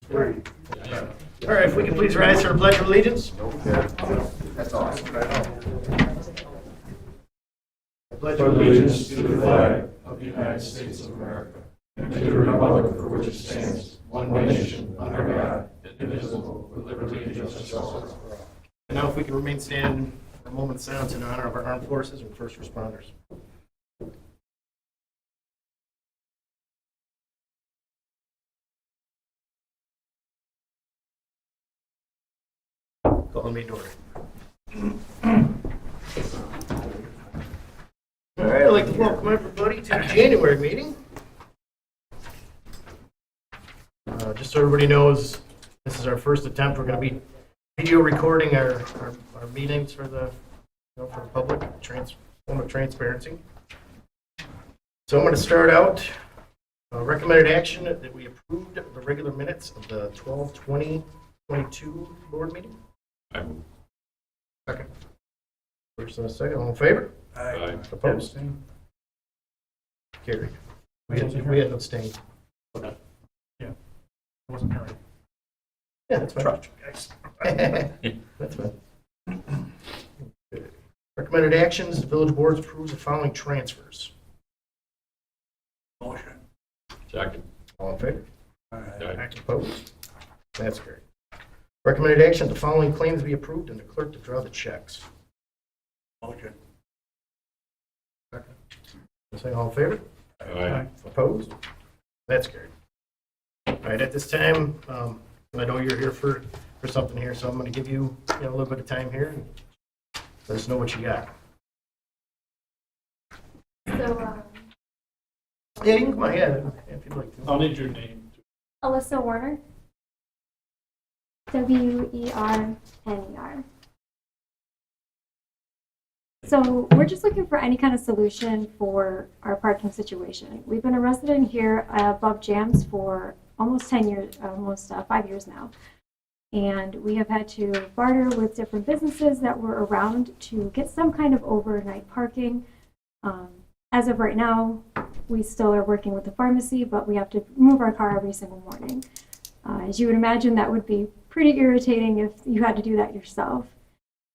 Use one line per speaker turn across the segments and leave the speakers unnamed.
Three.
All right, if we can please rise to our pledge of allegiance.
That's awesome.
Pledge
of allegiance to the flag of the United States of America and to the republic for which it stands, one nation, under God, indivisible, with liberty and justice for all.
And now if we can remain standing for a moment of silence in honor of our armed forces and first responders. Calling me to order. All right, I'd like to welcome everybody to the January meeting. Just so everybody knows, this is our first attempt. We're going to be video recording our meetings for the for the public, form of transparency. So I'm going to start out. Recommended action that we approved the regular minutes of the 12/20/22 board meeting. Second. First and a second. All in favor?
Aye.
Opposed? Carried. We had abstained.
Okay. Yeah. I wasn't hearing.
Yeah, that's fine.
Trust you guys.
That's fine. Okay. Recommended actions, the village board approves the following transfers.
Motion.
Second.
All in favor?
Aye.
Opposed? That's carried. Recommended action, the following claims be approved and the clerk to draw the checks.
Motion.
Second. Say all in favor?
Aye.
Opposed? That's carried. All right, at this time, I know you're here for something here, so I'm going to give you, a little bit of time here. And let us know what you got.
So,
Yeah, you can come on, yeah, if you'd like to.
I'll need your name.
Alyssa Warner. WERNER. So we're just looking for any kind of solution for our parking situation. We've been a resident here above Jams for almost 10 years, almost 5 years now. And we have had to barter with different businesses that were around to get some kind of overnight parking. As of right now, we still are working with the pharmacy, but we have to move our car every single morning. As you would imagine, that would be pretty irritating if you had to do that yourself.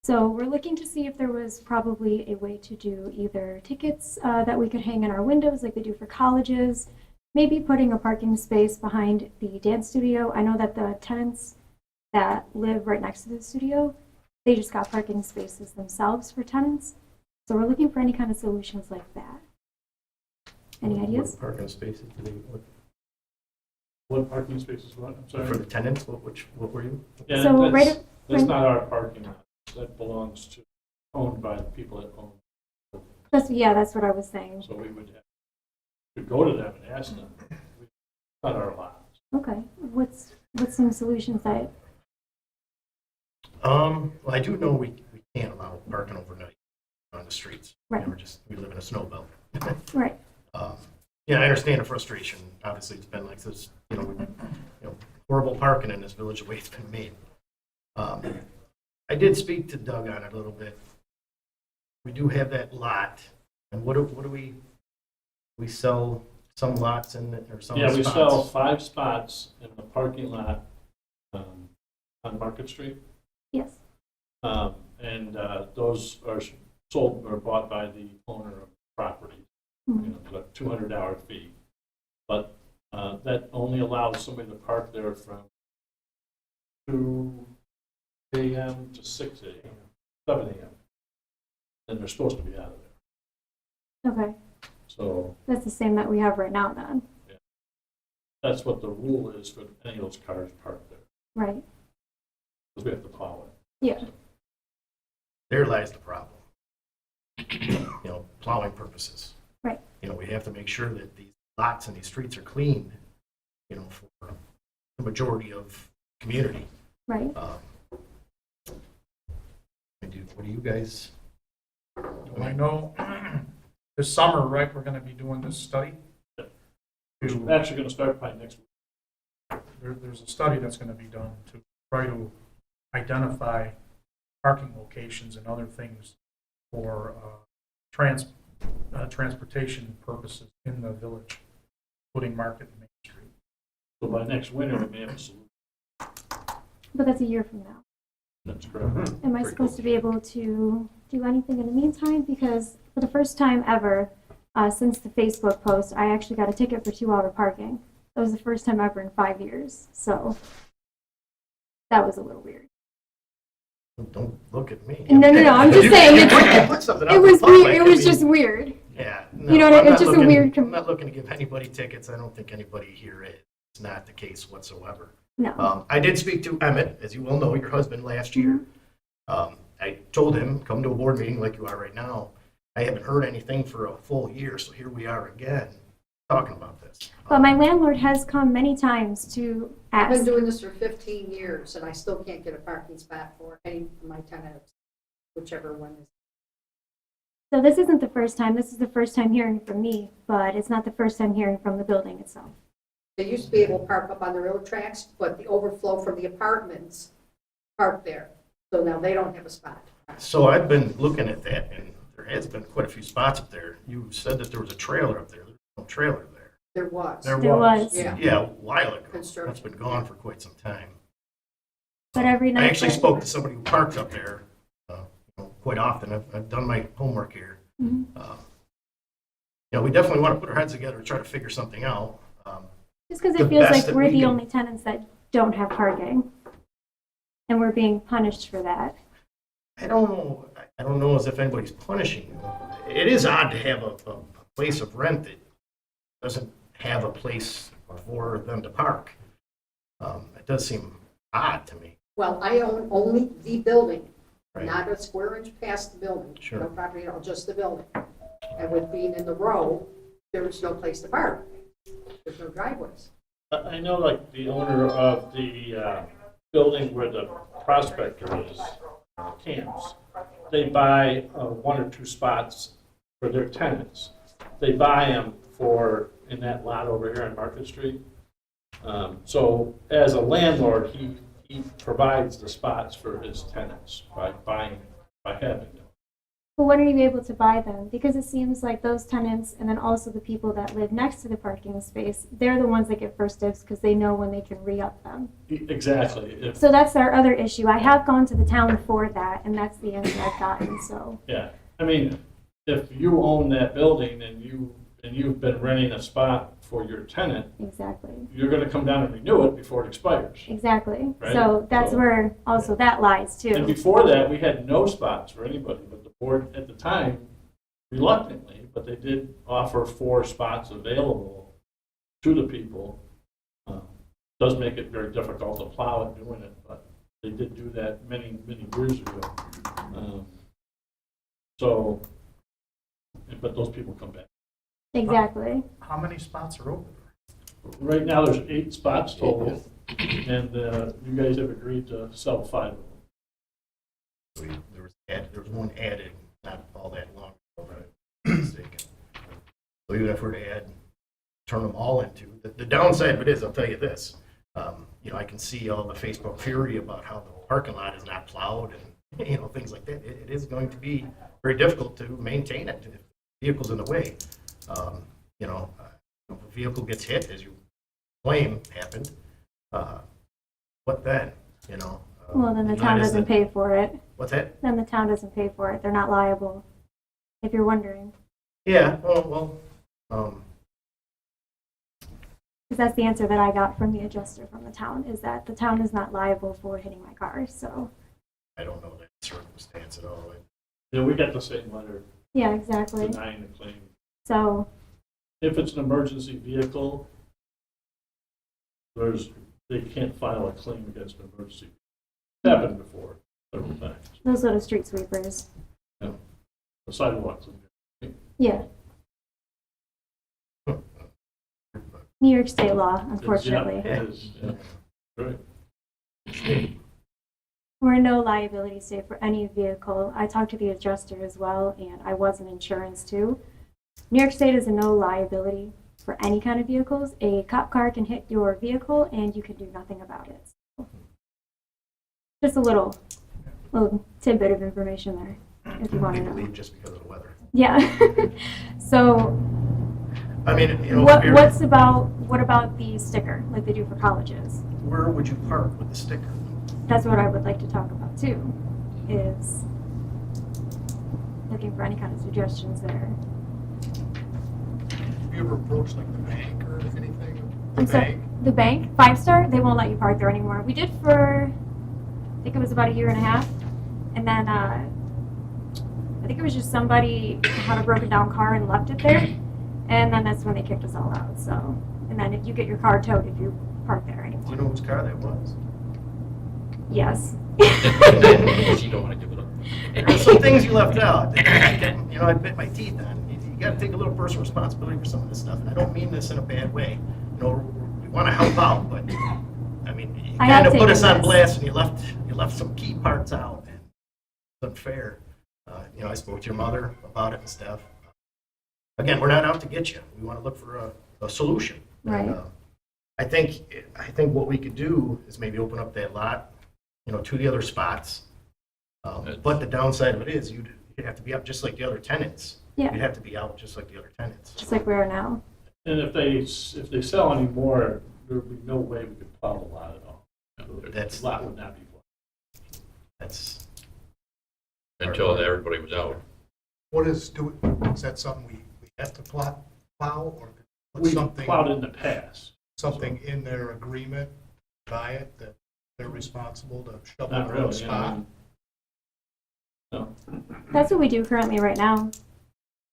So we're looking to see if there was probably a way to do either tickets that we could hang in our windows like they do for colleges, maybe putting a parking space behind the dance studio. I know that the tenants that live right next to the studio, they just got parking spaces themselves for tenants. So we're looking for any kind of solutions like that. Any ideas?
What parking spaces,
What parking spaces? What? I'm sorry.
for the tenants, what were you?
Yeah,
So
that's,
right at-
that's not our parking lot. That belongs to, owned by the people that own.
That's what I was saying.
So we would have to go to them and ask them. It's not our lot.
Okay, what's some solutions that,
Well, I do know we can't allow parking overnight on the streets.
Right.
We live in a snow belt.
right,
Yeah, I understand the frustration. Obviously, it's been like this, horrible parking in this village the way it's been made. I did speak to Doug on it a little bit. We do have that lot, and what do we sell some lots in or some
Yeah,
spots?
we sell 5 spots in the parking lot on Market Street.
yes,
And those are sold or bought by the owner of the property. For a $200 fee. But that only allows somebody to park there from 2 a.m. to 6 a.m., 7 a.m. And they're supposed to be out of there.
okay.
So
That's the same that we have right now then,
that's what the rule is for any of those cars parked there.
right?
Because we have to plow it.
Yeah,
There lies the problem. Plowing purposes.
right,
We have to make sure that these lots and these streets are clean, for the majority of community.
right.
What do you guys?
I know this summer, right, we're going to be doing this study.
We're actually going to start by next week.
There's a study that's going to be done to try to identify parking locations and other things for transportation purposes in the village, including Market and Main Street.
So by next winter, we may have a solution.
But that's a year from now.
That's correct.
Am I supposed to be able to do anything in the meantime? Because for the first time ever, since the Facebook post, I actually got a ticket for 2-hour parking. That was the first time ever in 5 years. So that was a little weird.
Don't look at me.
No, I'm just saying.
You put something out
It
in
was
public,
weird. It
I
was
mean,
just weird.
Yeah.
You know what I-
I'm
it's
not
just a
looking-
weird
I'm not looking to give anybody tickets. I don't think anybody here is. It's not the case whatsoever.
No.
I did speak to Emmett, as you well know, your husband, last year. I told him, come to a board meeting like you are right now. I haven't heard anything for a full year, so here we are again, talking about this.
But my landlord has come many times to
I've been
ask.
doing this for 15 years, and I still can't get a parking spot for any of my tenants, whichever one is.
So this isn't the first time. This is the first time hearing from me, but it's not the first time hearing from the building itself.
They used to be able to park up on the railroad tracks, but the overflow from the apartments park there. So now they don't have a spot.
So I've been looking at that, and there has been quite a few spots up there. You said that there was a trailer up there. There's no trailer there.
There was.
There was.
Yeah.
Yeah, a while ago.
Construction.
That's been gone for quite some time.
But every night.
I actually
that-
spoke to somebody who parks up there quite often. I've done my homework here.
Mhm.
We definitely want to put our heads together and try to figure something out.
Just because
the
it feels
best
like
that
we're
we
the
can-
only tenants that don't have parking. And we're being punished for that.
I don't know as if anybody's punishing you. It is odd to have a place of rent that doesn't have a place for them to park. It does seem odd to me.
Well, I own only the building,
Right.
not a square inch past the building.
Sure.
No property at all, just the building. And with being in the row, there's no place to park. There's no driveways.
I know like the owner of the building where the prospector is, camps, they buy 1 or 2 spots for their tenants. They buy them in that lot over here on Market Street. So as a landlord, he provides the spots for his tenants by having them.
But when are you able to buy them? Because it seems like those tenants and then also the people that live next to the parking space, they're the ones that get first dibs because they know when they can re-up them.
Exactly.
So that's our other issue. I have gone to the town for that, and that's the answer I've gotten, so.
Yeah, I mean, if you own that building and you've been renting a spot for your tenant,
Exactly.
you're gonna come down and renew it before it expires.
Exactly.
Right.
So that's
So-
where also that lies
And
too.
before that, we had no spots for anybody, but the board at the time, reluctantly, but they did offer 4 spots available to the people. Does make it very difficult to plow it doing it, but they did do that many, many years ago. But those people come back.
Exactly.
How many spots are open?
Right now, there's 8 spots total, and you guys have agreed to sell 5 of them.
There was one added, not all that long ago, if I'm mistaken. So even if we're to turn them all into, the downside of it is, I'll tell you this, I can see all the Facebook fury about how the parking lot is not plowed and, things like that. It is going to be very difficult to maintain it if vehicles in the way. If a vehicle gets hit, as you claim happened, what then,
Well, then the
not
town
as
doesn't pay for it.
What's that?
Then the town doesn't pay for it. They're not liable, if you're wondering.
Yeah,
Because that's the answer that I got from the adjuster from the town, is that the town is not liable for hitting my car, so.
I don't know that circumstance at all.
Yeah, we got the same letter
Yeah, exactly.
denying the claim.
So,
If it's an emergency vehicle, they can't file a claim against an emergency. It's happened before, several times.
those little street sweepers.
The sidewalks.
Yeah. New York state law, unfortunately.
Yeah, it is, yeah. Right.
We're no liability state for any vehicle. I talked to the adjuster as well, and I was in insurance too. New York State is a no liability for any kind of vehicles. A cop car can hit your vehicle and you can do nothing about it. So, just a little tidbit of information there, if you want to
People
know.
leave just because of the weather.
Yeah. So,
I mean,
what about the sticker, like they do for colleges?
where would you park with the sticker?
that's what I would like to talk about too, is looking for any kind of suggestions there.
Have you ever approached like the bank or anything?
I'm sorry, the bank, 5-star, they won't let you park there anymore. We did for, I think it was about a year and a half. And then, I think it was just somebody had a broken down car and left it there. And then that's when they kicked us all out, so. And then if you get your car towed if you park there
Do you
anymore.
know whose car that was?
Yes.
You don't want to give it up.
There's some things you left out that, you know, I bit my teeth on. You gotta take a little personal responsibility for some of this stuff, and I don't mean this in a bad way. You know, we wanna help out, but, I mean, you
I have
kinda put
taken
us on
this.
blast, and you left some key parts out, and it's unfair. You know, I spoke to your mother about it and stuff. Again, we're not out to get you. We wanna look for a solution.
Right.
And, I think what we could do is maybe open up that lot, you know, to the other spots. But the downside of it is you'd have to be up just like the other tenants.
Yeah.
You'd have to be out just like the other tenants.
Just like we are now.
And if they sell any more, there would be no way we could plow the lot at all.
That's-
The lot would not be plowed.
That's,
Until everybody was out.
Is that something we have to plow or put
We've
something,
plowed in the past.
something in their agreement by it that they're responsible to shovel
Not
their own
really.
spot?
No.
That's what we do currently right now,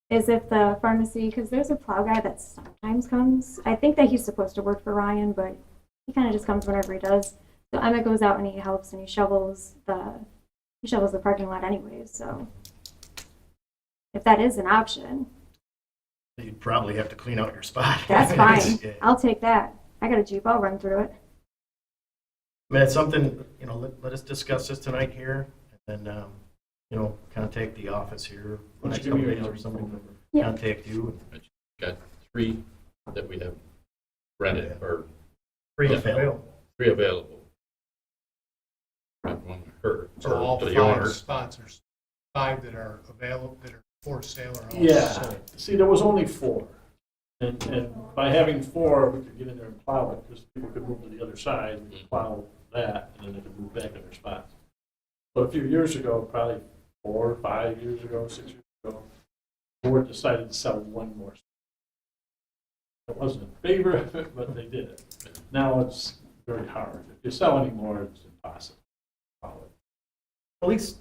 is if the pharmacy, because there's a plow guy that sometimes comes. I think that he's supposed to work for Ryan, but he kind of just comes whenever he does. So Emmett goes out and he helps and he shovels the parking lot anyways, so if that is an option,
you'd probably have to clean out your spot.
that's fine.
Yeah.
I'll take that. I got a Jeep, I'll run through it.
I mean, it's something, you know, let us discuss this tonight here, and then, you know, contact the office here.
Why don't
Next
you give me
couple
your
days or something,
phone number?
Yeah.
contact you.
Got 3 that we have rented, or
Free
Yeah.
available.
3 available. Not one her,
So all
or to the
5
owner.
spots are 5 that are available, that are for sale or all
Yeah,
sold?
see, there was only 4. And by having 4, we could get in there and plow it, because people could move to the other side, and plow that, and then they could move back to their spots. But a few years ago, probably 4 or 5 years ago, 6 years ago, the board decided to sell 1 more. I wasn't in favor of it, but they did it. Now it's very hard. If you sell any more, it's impossible.
At least,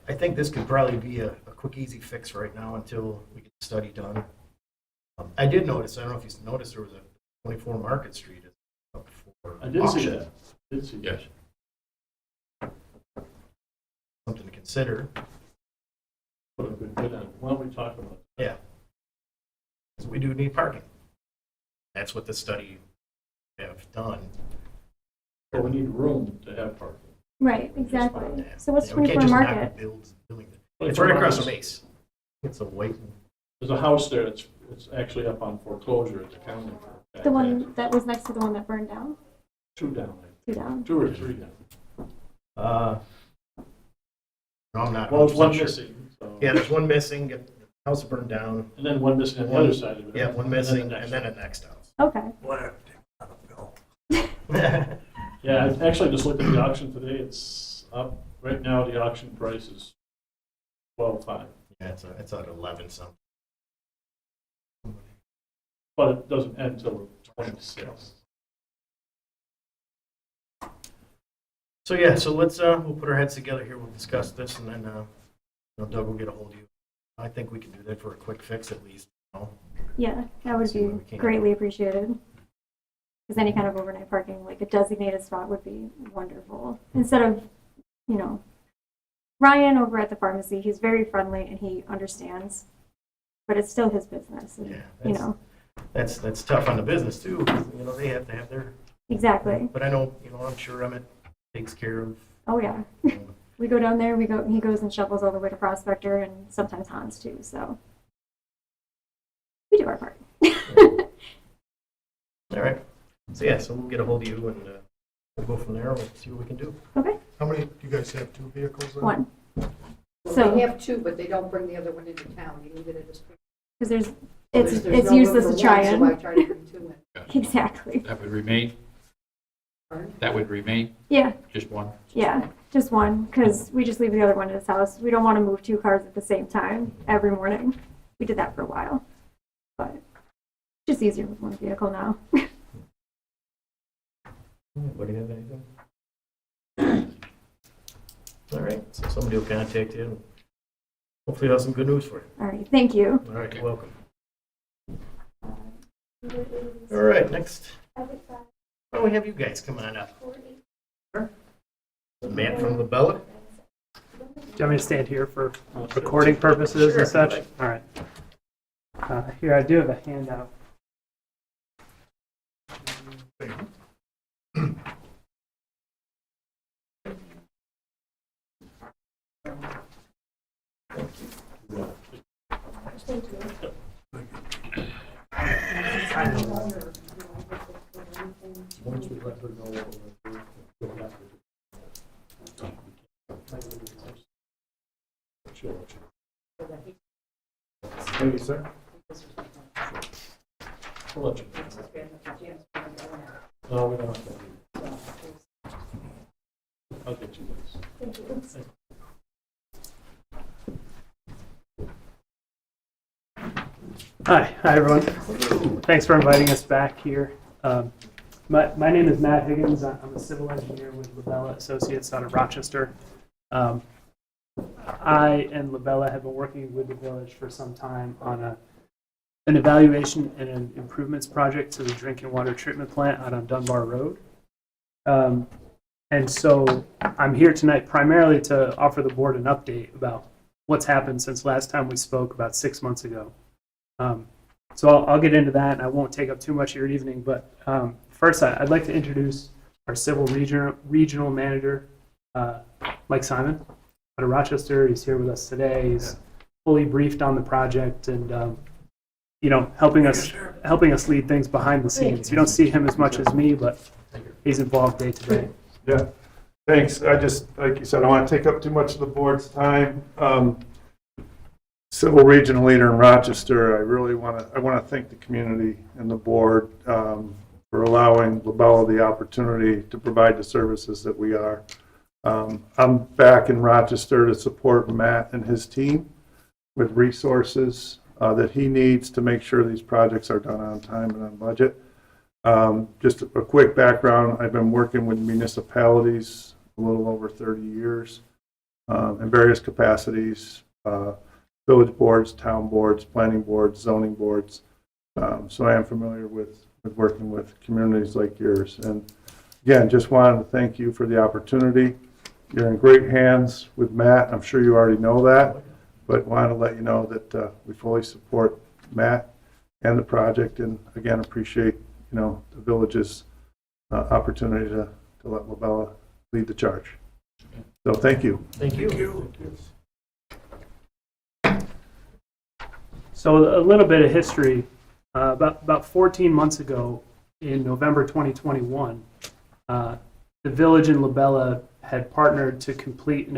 I think this could probably be a quick, easy fix right now until we get the study done. I did notice, I don't know if you noticed, there was a 24 Market Street up for
I did see
auction.
that. Did see that.
Yes.
Something to consider.
Put a good bid on it. Why don't we talk about it?
Yeah. Because we do need parking. That's what the study have done.
But we need room to have parking.
Right, exactly. So what's
Yeah, we can't
24
just knock
Market?
the building. It's right across from Ace. It's a white.
There's a house there, it's actually up on foreclosure at the county. for
The one that was next to the one that burned down?
2 down,
2 down.
2 or 3 down.
No, I'm not.
Well, it's 1
100% sure.
missing, so.
Yeah, there's one missing, the house burned down.
And then 1 missing on the other side of it.
Yeah, one
And then the
missing,
next
and then
one.
the next house.
Okay.
Yeah, I actually just looked at the auction today, it's up, right now, the auction price is 12.5,
Yeah, it's at 11 something.
but it doesn't end until 26.
So yeah, so let's, we'll put our heads together here, we'll discuss this, and then, you know, Doug will get a hold of you. I think we can do that for a quick fix at least, you know?
Yeah, that would
See what we
be
can.
greatly appreciated. Because any kind of overnight parking, like a designated spot would be wonderful. Instead of, you know, Ryan over at the pharmacy, he's very friendly and he understands, but it's still his business. And,
Yeah,
you know,
That's tough on the business too, 'cause, you know, they have to have their,
exactly.
but I know, you know, I'm sure Emmett takes care of,
Oh, yeah.
you know,
We go down there, he goes and shovels all the way to Prospector and sometimes Hans too, so. We do our part.
all right. So yeah, so we'll get a hold of you and we'll go from there, we'll see what we can do.
Okay,
How many, do you guys have 2 vehicles then?
1.
Well,
So-
they have 2, but they don't bring the other one into town. You leave it at a street.
Because
There's
it's
no room
useless
for
to try
one, So I
and,
try to bring 2 in.
exactly.
That would remain?
Pardon?
That would remain?
Yeah,
Just
Just one?
Yeah, just one, because we just leave the other one in his house. We don't want to move two cars at the same time every morning. We did that for a while, but it's just easier with one vehicle now.
Anybody have anything? All right, so somebody will contact you. And hopefully I'll have some good news for you.
All right, thank you.
All right, you're welcome. All right, next. Why don't we have you guys come on up? Matt from Labella.
Do you want me to stand here for recording purposes
Sure,
and such?
if
All right. Here, I do have a handout.
Once we let her know what we're going to do, we'll have to. Sure.
Thank you, sir.
We'll let you know. No, we don't have to. I'll get you those.
Hi, everyone. Thanks for inviting us back here. My name is Matt Higgins. I'm a civil engineer with Labella Associates out of Rochester. I and Labella have been working with the village for some time on an evaluation and an improvements project to the drinking water treatment plant out on Dunbar Road. And so I'm here tonight primarily to offer the board an update about what's happened since last time we spoke about 6 months ago. So I'll get into that, and I won't take up too much of your evening. But first, I'd like to introduce our civil regional manager, Mike Simon, out of Rochester. He's here with us today. He's fully briefed on the project, and helping us lead things behind the scenes. You don't see him as much as me, but he's involved day to day.
Yeah, thanks. I just, like you said, I don't want to take up too much of the board's time. Civil regional leader in Rochester, I want to thank the community and the board for allowing Labella the opportunity to provide the services that we are. I'm back in Rochester to support Matt and his team with resources that he needs to make sure these projects are done on time and on budget. Just a quick background, I've been working with municipalities a little over 30 years in various capacities, village boards, town boards, planning boards, zoning boards. So I am familiar with working with communities like yours. And again, just wanted to thank you for the opportunity. You're in great hands with Matt. I'm sure you already know that, but wanted to let you know that we fully support Matt and the project, and again, appreciate the village's opportunity to let Labella lead the charge. So thank you.
Thank you.
So a little bit of history. About 14 months ago, in November 2021, the village and Labella had partnered to complete an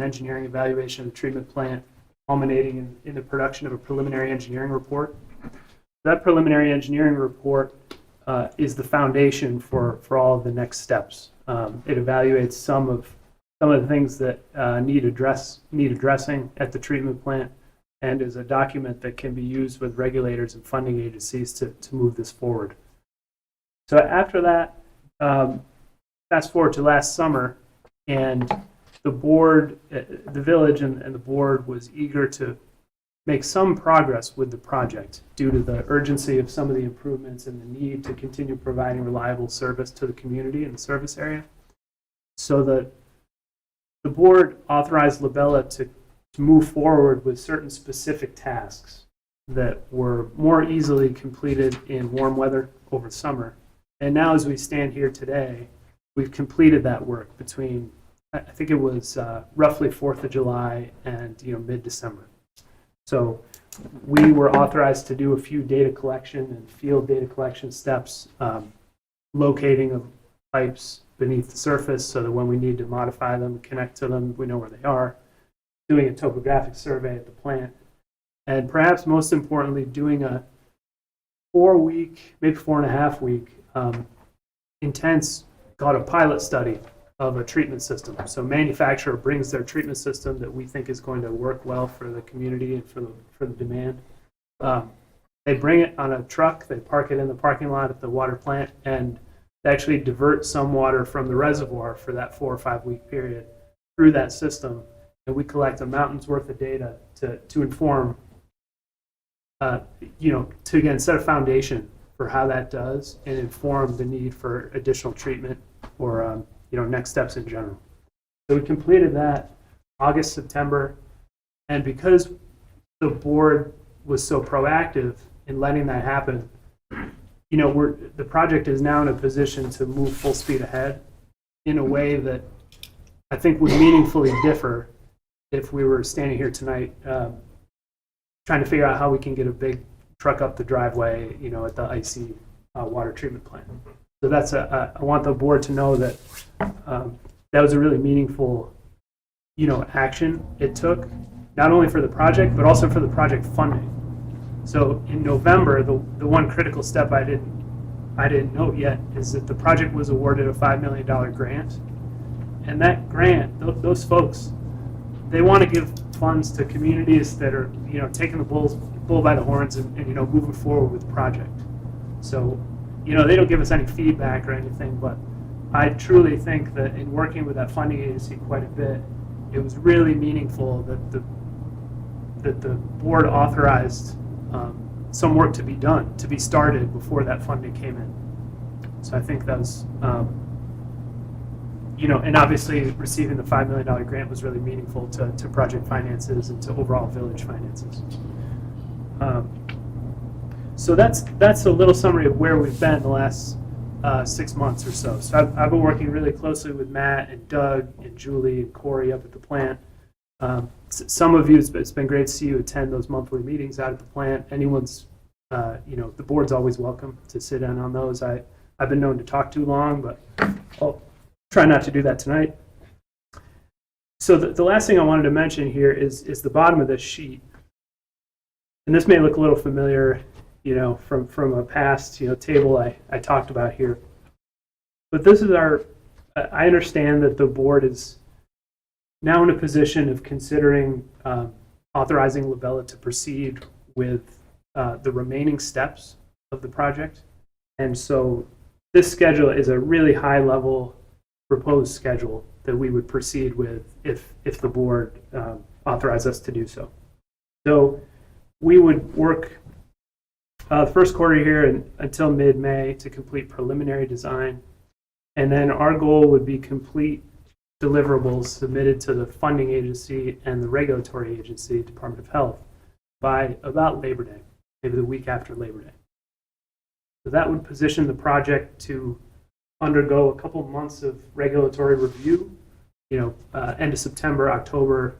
engineering evaluation of the treatment plant, culminating in the production of a preliminary engineering report. That preliminary engineering report is the foundation for all of the next steps. It evaluates some of the things that need addressing at the treatment plant, and is a document that can be used with regulators and funding agencies to move this forward. So after that, fast forward to last summer, and the board, the village and the board was eager to make some progress with the project due to the urgency of some of the improvements and the need to continue providing reliable service to the community in the service area. So the board authorized Labella to move forward with certain specific tasks that were more easily completed in warm weather over summer. And now as we stand here today, we've completed that work between, I think it was roughly 4th of July and mid-December. So we were authorized to do a few data collection and field data collection steps, locating of pipes beneath the surface so that when we need to modify them, connect to them, we know where they are, doing a topographic survey at the plant, and perhaps most importantly, doing a 4-week, maybe 4.5-week intense, called a pilot study of a treatment system. So manufacturer brings their treatment system that we think is going to work well for the community and for the demand. They bring it on a truck, they park it in the parking lot at the water plant, and they actually divert some water from the reservoir for that 4 or 5 week period through that system. And we collect a mountain's worth of data to inform, to again set a foundation for how that does and inform the need for additional treatment or next steps in general. So we completed that August, September, and because the board was so proactive in letting that happen, the project is now in a position to move full speed ahead in a way that I think would meaningfully differ if we were standing here tonight trying to figure out how we can get a big truck up the driveway, at the icy water treatment plant. So that's I want the board to know that that was a really meaningful, action it took, not only for the project, but also for the project funding. So in November, the one critical step I didn't note yet is that the project was awarded a $5 million grant. And that grant, those folks, they want to give funds to communities that are, taking the bull by the horns and moving forward with the project. So, they don't give us any feedback or anything, but I truly think that in working with that funding agency quite a bit, it was really meaningful that the board authorized some work to be done, to be started before that funding came in. So I think that was, and obviously receiving the $5 million grant was really meaningful to project finances and to overall village finances. So that's a little summary of where we've been the last 6 months or so. So I've been working really closely with Matt and Doug and Julie and Corey up at the plant. Some of you, it's been great to see you attend those monthly meetings out at the plant. Anyone's, the board's always welcome to sit in on those. I've been known to talk too long, but I'll try not to do that tonight. So the last thing I wanted to mention here is the bottom of this sheet. And this may look a little familiar, from a past, table I talked about here. But this is I understand that the board is now in a position of considering authorizing Labella to proceed with the remaining steps of the project. And so this schedule is a really high-level proposed schedule that we would proceed with if the board authorized us to do so. So we would work the first quarter here until mid-May to complete preliminary design. And then our goal would be complete deliverables submitted to the funding agency and the regulatory agency, Department of Health, by about Labor Day, maybe the week after Labor Day. So that would position the project to undergo a couple months of regulatory review, end of September, October,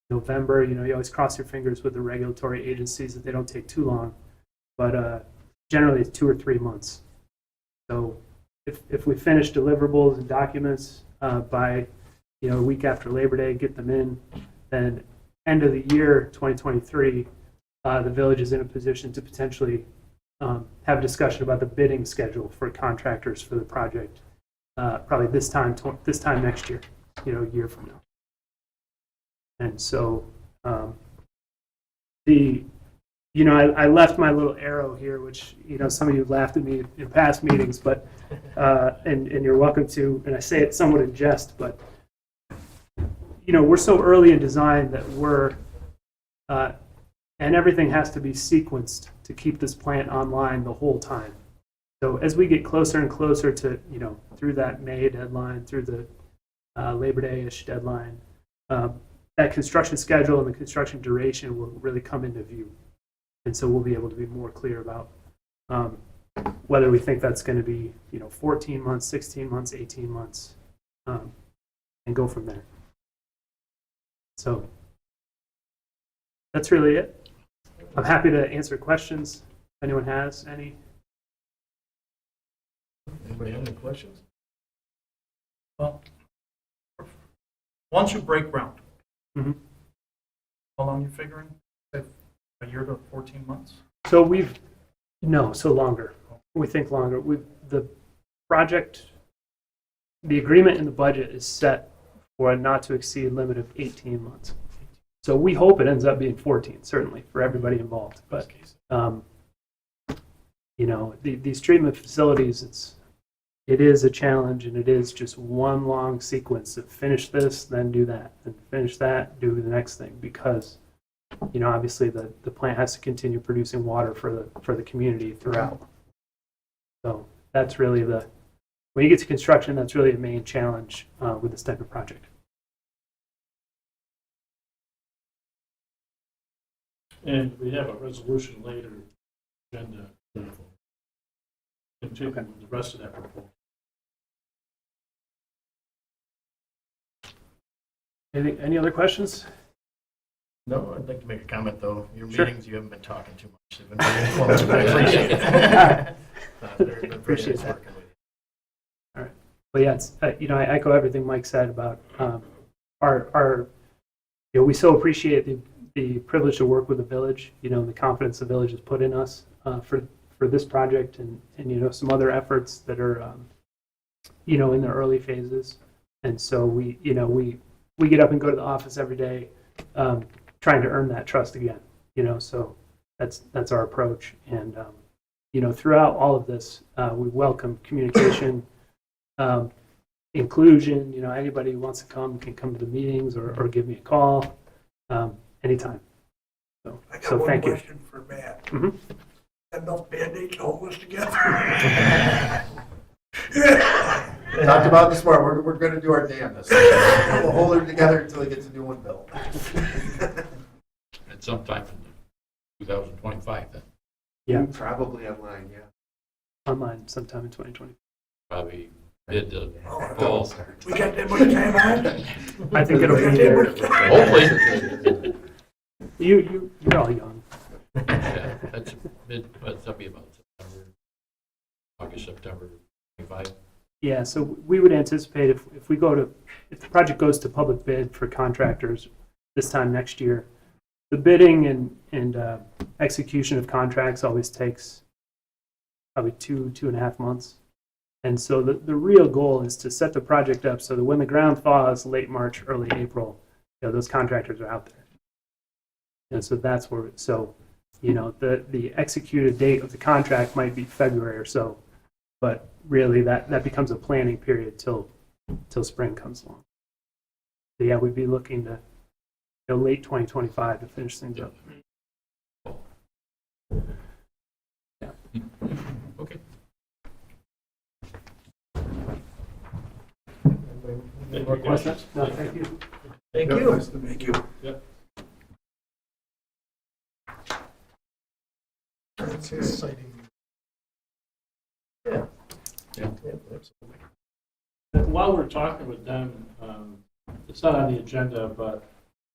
November. You always cross your fingers with the regulatory agencies that they don't take too long, but generally it's 2 or 3 months. So if we finish deliverables and documents by a week after Labor Day, get them in, then end of the year 2023, the village is in a position to potentially have a discussion about the bidding schedule for contractors for the project, probably this time next year, a year from now. And so I left my little arrow here, which some of you laughed at me in past meetings, but and you're welcome to, and I say it somewhat in jest, but we're so early in design that we're and everything has to be sequenced to keep this plant online the whole time. So as we get closer and closer to through that May deadline, through the Labor Day-ish deadline, that construction schedule and the construction duration will really come into view. And so we'll be able to be more clear about whether we think that's going to be 14 months, 16 months, 18 months, and go from there. So that's really it. I'm happy to answer questions if anyone has any.
Anybody have any questions?
Well, once you break ground,
Mhm.
how long you figuring? Say a year to 14 months?
So longer. We think longer. The project the agreement in the budget is set for a not to exceed limit of 18 months. So we hope it ends up being 14, certainly, for everybody involved. But, you know, these treatment facilities, it is a challenge, and it is just one long sequence of finish this, then do that, and finish that, do the next thing, because, you know, obviously the plant has to continue producing water for the community throughout. So that's really when you get to construction, that's really the main challenge with this type of project.
And we have a resolution later, agenda, continue with the rest of that proposal.
Any other questions?
No, I'd like to make a comment, though. Your
Sure.
meetings, you haven't been talking too much. They've been very informative. I appreciate it. Very
Appreciate
nice
that.
working with you.
But yeah, it's, you know, I echo everything Mike said about our, you know, we so appreciate the privilege to work with the village, you know, the confidence the village has put in us for this project and, you know, some other efforts that are, you know, in the early phases. And so we, you know, we get up and go to the office every day trying to earn that trust again, you know, so that's our approach. And, you know, throughout all of this, we welcome communication, inclusion, you know, anybody who wants to come can come to the meetings or give me a call anytime. So,
I got
so
one
thank you.
question for Matt.
Mhm.
Enough Band-Aids to hold us together?
Talked about this morning, we're gonna do our damnedest. We'll hold it together until he gets a new one built.
At some time in 2025, then,
Yeah,
Probably online, yeah.
online sometime in 2020.
probably mid to
Oh,
fall.
We got that much time on?
I think it'll
We got
be
that
there.
much time?
Hopefully.
You're all young.
Yeah, that's that'll be about September, August, September 25.
Yeah, so we would anticipate if the project goes to public bid for contractors this time next year, the bidding and execution of contracts always takes probably 2.5 months. And so the real goal is to set the project up so that when the ground thaws late March, early April, you know, those contractors are out there. And so that's where, so, you know, the executed date of the contract might be February or so, but really that becomes a planning period till spring comes along. So yeah, we'd be looking to, you know, late 2025 to finish things up. Yeah.
Okay.
Any more questions? No, thank you.
Thank you.
Thank you.
Yep.
That's exciting.
Yeah.
Yeah.
Absolutely.
While we're talking with them, it's not on the agenda, but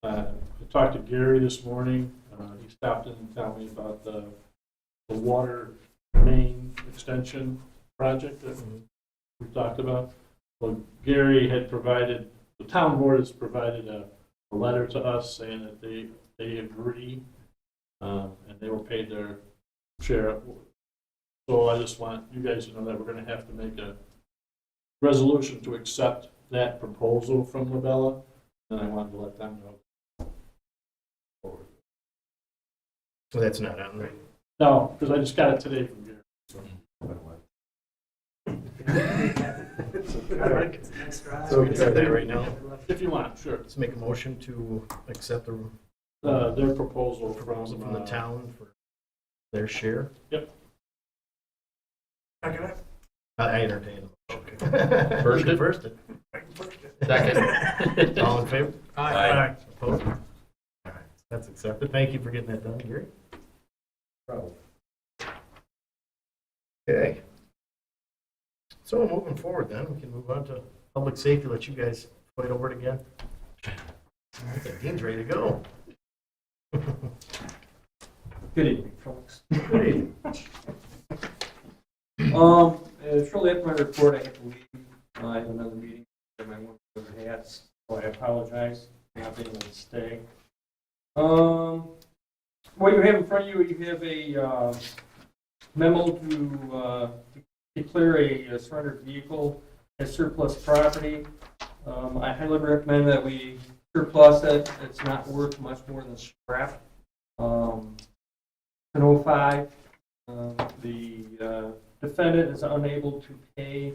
I talked to Gary this morning. He stopped in and told me about the water main extension project that we talked about. Well, Gary had provided, the town board has provided a letter to us saying that they agree, and they were paid their share. So I just want you guys to know that we're going to have to make a resolution to accept that proposal from Labella, and I wanted to let them know.
So that's not on there.
No, because I just got it today from Gary. So.
So we can start that right now.
If you want, sure.
Let's make a motion to accept the
Their proposal
proposal from the town for their share.
Yep.
Second it?
I entertain them.
Okay.
First it?
First it.
First it.
Second.
All in favor?
Aye.
Opposed? All right, that's accepted. Thank you for getting that done, Gary. Okay. So moving forward then, we can move on to public safety, let you guys fight over it again. I think Dean's ready to go.
Good evening, folks.
Good evening.
Shortly after my report, I have to leave. I have another meeting that my one of the hats, so I apologize for not being able to stay. What you have in front of you, you have a memo to declare a surrendered vehicle as surplus property. I highly recommend that we surplus it. It's not worth much more than scrap. In '05, the defendant is unable to pay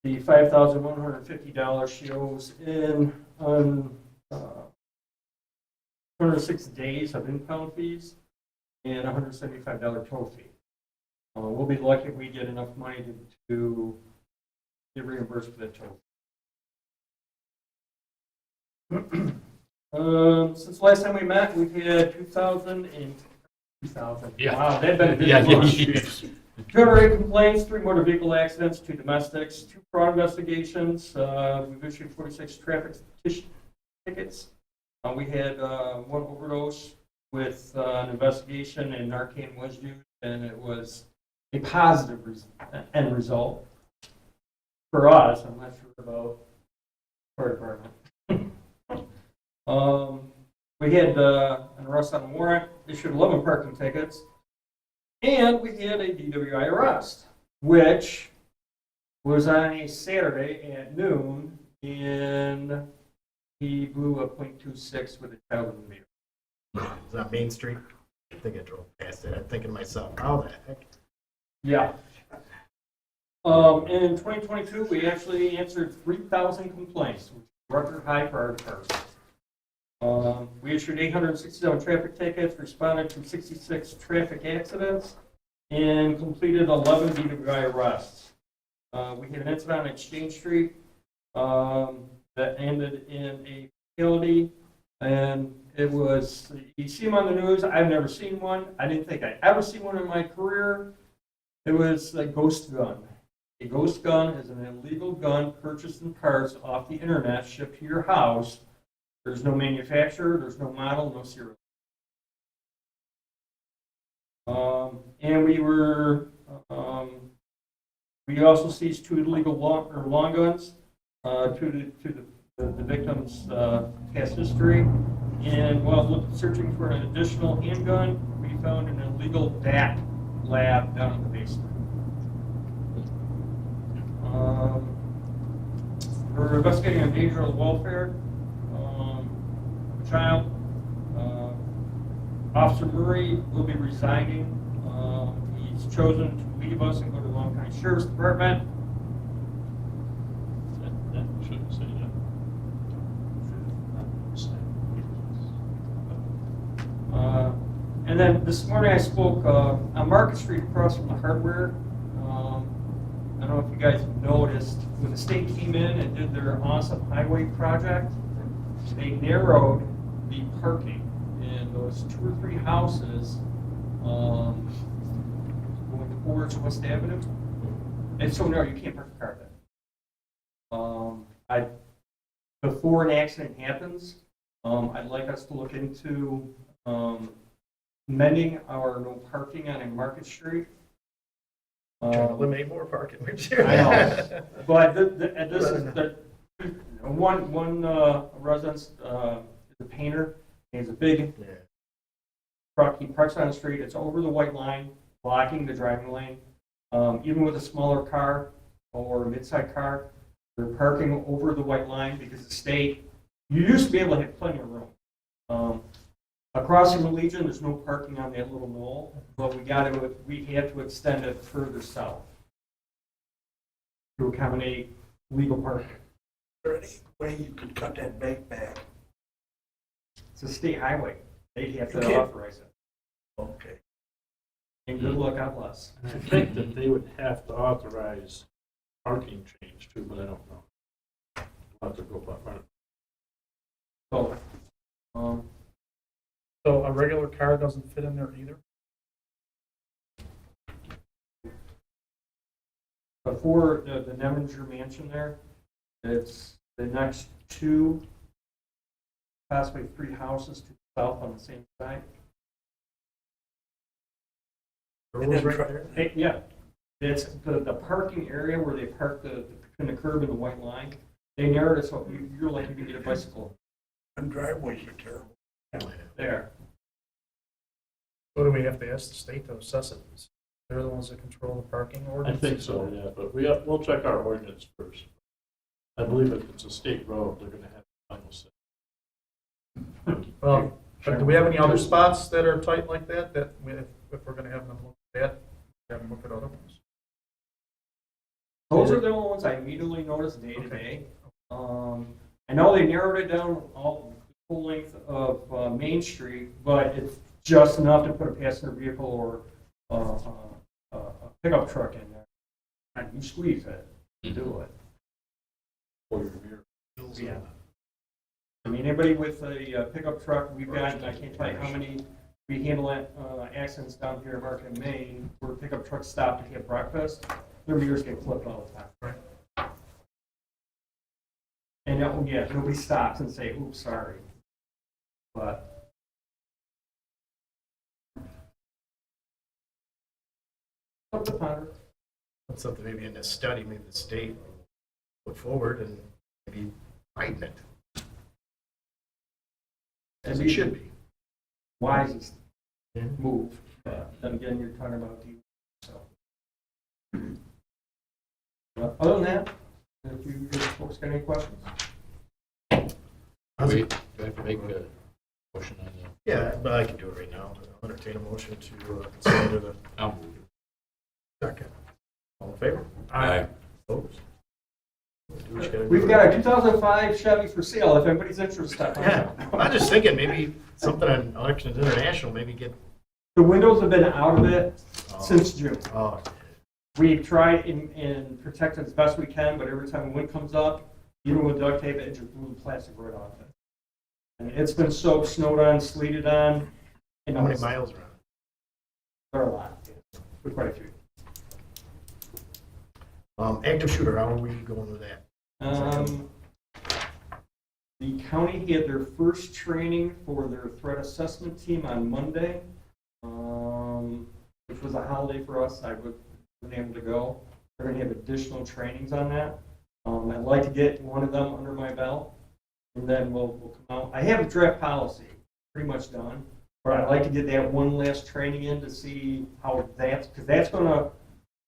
the $5,150 she owes in on 106 days of impound fees and $175 tow fee. We'll be lucky if we get enough money to get reimbursed for that tow. Since the last time we met, we've had 2,000.
Yeah.
Wow, they've been a busy
Yeah,
month.
yes.
208 complaints, 3 motor vehicle accidents, 2 domestics, 2 fraud investigations. We've issued 46 traffic tickets. We had 1 overdose with an investigation, and Narcan was used, and it was a positive end result for us. I'm not sure about fire department. We had an arrest on warrant, issued 11 parking tickets, and we had a DWI arrest, which was on a Saturday at noon, and he blew a .26 with a child in the vehicle.
Is that Main Street? I think I drove past it. I'm thinking to myself, how the heck?
Yeah. In 2022, we actually answered 3,000 complaints, which is a record high for our department. We issued 867 traffic tickets, responded to 66 traffic accidents, and completed 11 DWI arrests. We had an incident on Exchange Street that ended in a fatality, and it was, you see them on the news. I've never seen one. I didn't think I'd ever see one in my career. It was a ghost gun. A ghost gun is an illegal gun purchased in parts off the internet, shipped to your house. There's no manufacturer, there's no model, no serial. And we also seized 2 illegal long guns to the victim's past history. And while searching for an additional handgun, we found an illegal DAT lab down in the basement. We're investigating a danger of welfare. Child. Officer Murray will be resigning. He's chosen to leave us and go to the Long County Sheriff's Department.
That shouldn't say that.
And then this morning I spoke on Market Street across from the hardware. I don't know if you guys noticed, when the state came in and did their awesome highway project, they narrowed the parking in those 2 or 3 houses going towards West Avenue. It's so narrow you can't park a car there. Before an accident happens, I'd like us to look into mending our no parking on a Market Street.
Trying to eliminate more parking.
I know, but this is the one resident is a painter. He has a big truck. He parks on the street. It's over the white line, blocking the driving lane. Even with a smaller car or a mid-sized car, they're parking over the white line because the state. You used to be able to have plenty of room. Across from the Legion, there's no parking on that little knoll, but we had to extend it further south to accommodate legal parking.
Is there any way you could cut that bank back?
It's a state highway. They'd have
You
to
can't.
authorize it.
Okay.
And good luck, God bless.
And I think that they would have to authorize parking change too, but I don't know. We'll have to go by.
So,
So a regular car doesn't fit in there either?
before the Neminger Mansion there, it's the next 2, possibly 3 houses to the south on the same side.
Right there.
Hey, yeah, it's the parking area where they park between the curb and the white line. They narrowed it so you're like you can get a bicycle
And driveways are terrible.
there.
So do we have to ask the state to assess it? They're the ones that control the parking
I
ordinance?
think so, yeah, but we'll check our ordinance first. I believe if it's a state road, they're gonna have final say.
Well, but do we have any other spots that are tight like that, if we're gonna have them look at that, have them look at other ones?
Those are the only ones I immediately noticed day to day. I know they narrowed it down all the full length of Main Street, but it's just enough to put a passenger vehicle or a pickup truck in there. And you squeeze it, you do it.
For your mirror.
Yeah. I mean, anybody with a pickup truck, we've got, I can't tell you how many, we handle accidents down here in Market, Maine, where pickup trucks stop to have breakfast, their mirrors get flipped all the time.
Right.
And, yeah, nobody stops and say, oops, sorry. But. Up to ponder.
That's something maybe in this study, maybe the state put forward and maybe tighten it, as it should be.
Wisest
Yeah.
move. Then again, you're talking about so. But other than that, if you folks got any questions?
How's
Do
it-
I have to make a motion on that?
Yeah, but I can do it right now. I'll entertain a motion to consider the
I'll move it.
second. All in favor?
Aye.
Opposed? Do what you gotta do.
We've got a 2005 Chevy for sale, if anybody's interested.
Yeah, I'm just thinking maybe something on Elections International, maybe get.
The windows have been out of it
Oh.
since June.
Oh,
We've tried and protect it as best we can, but every time the wind comes up, even with duct tape, it just blew the plastic right off it. And it's been soaked, snowed on, sleeted on. And
how many miles are on it?
There are a lot. We're quite a few.
Active shooter, how are we going with that?
The county had their first training for their threat assessment team on Monday, which was a holiday for us. I wasn't able to go. They're going to have additional trainings on that. I'd like to get one of them under my belt, and then we'll come out. I have a draft policy pretty much done, but I'd like to get that one last training in to see how that's, because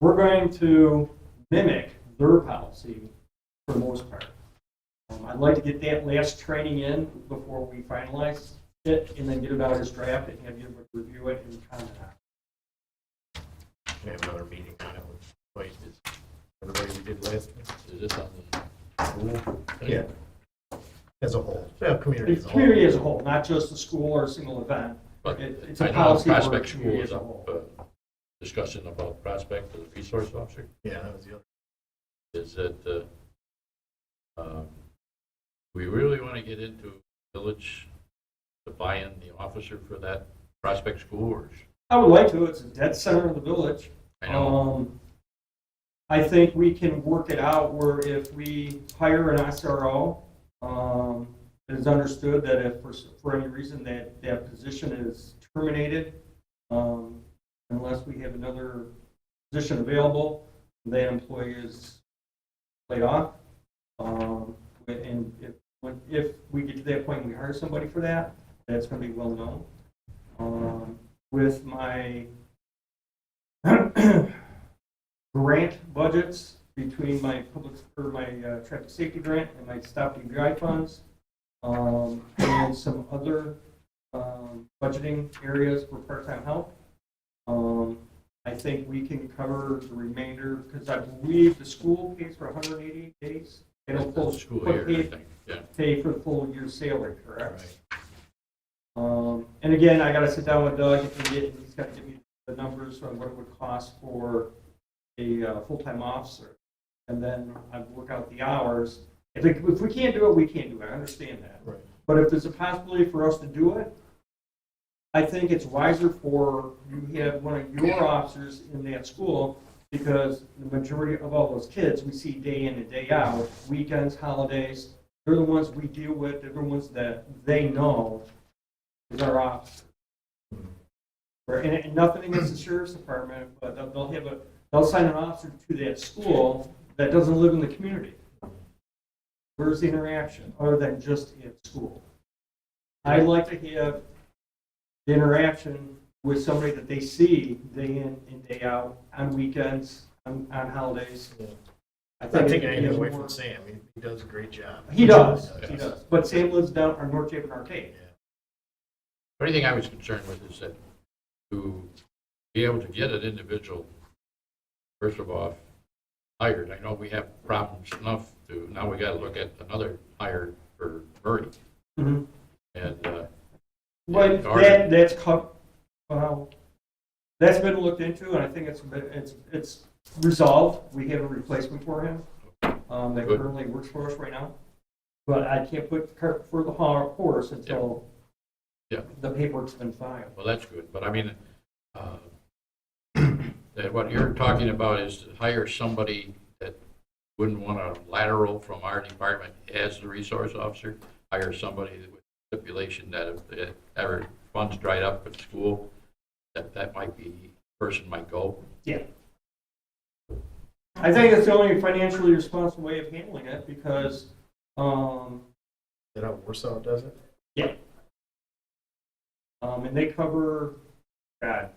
we're going to mimic their policy for the most part. I'd like to get that last training in before we finalize it, and then get it out as draft and have you review it and comment on it.
We have another meeting on it with everybody we did last.
Is this on the school?
Yeah. As a whole, yeah, community
The
as a whole.
community as a whole, not just the school or a single event.
But
It's
I
a
know
policy for the
Prospect School
community
is
as a
up,
whole.
discussion about Prospect for the resource officer.
Yeah, that was the other.
Is that, we really want to get into village to buy in the officer for that Prospect School, or?
I would like to. It's a dead center of the village.
I know.
I think we can work it out where if we hire an SRO, it is understood that if for any reason that position is terminated, unless we have another position available, that employee is laid off. And if we get to that point and we hire somebody for that, that's going to be well known. With my grant budgets between my traffic safety grant and my stop DVI funds, and some other budgeting areas for part-time help, I think we can cover the remainder, because I believe the school pays for 188 days. They don't
That's the school year, I think, yeah.
pay for the full year's salary, correct? And again, I gotta sit down with Doug and he's got to give me the numbers on what it would cost for a full-time officer. And then I work out the hours. If we can't do it, we can't do it. I understand that.
Right.
But if there's a possibility for us to do it, I think it's wiser for you to have one of your officers in that school, because the majority of all those kids we see day in and day out, weekends, holidays, they're the ones we deal with, they're the ones that they know is our officer. And nothing against the sheriff's department, but they'll sign an officer to that school that doesn't live in the community. Where's the interaction, other than just at school? I'd like to have the interaction with somebody that they see day in and day out, on weekends, on holidays.
I'm not taking anything away from Sam. He does a great job.
He does, he does. But Sam lives down on North Chapin Arcade.
The only thing I was concerned with is that to be able to get an individual, first of all, hired, I know we have problems enough to, now we gotta look at another hire for Murray.
Mhm.
And,
But that's well, that's been looked into, and I think it's resolved. We have a replacement for him that
Good.
currently works for us right now. But I can't put the cart before the horse until
Yeah.
the paperwork's been filed.
well, that's good, but I mean, that what you're talking about is to hire somebody that wouldn't want a lateral from our department as the resource officer, hire somebody with stipulation that if ever funds dried up at school, that might be, person might go.
Yeah. I think it's the only financially responsible way of handling it because,
Is that how Warsaw does it?
and they cover, God,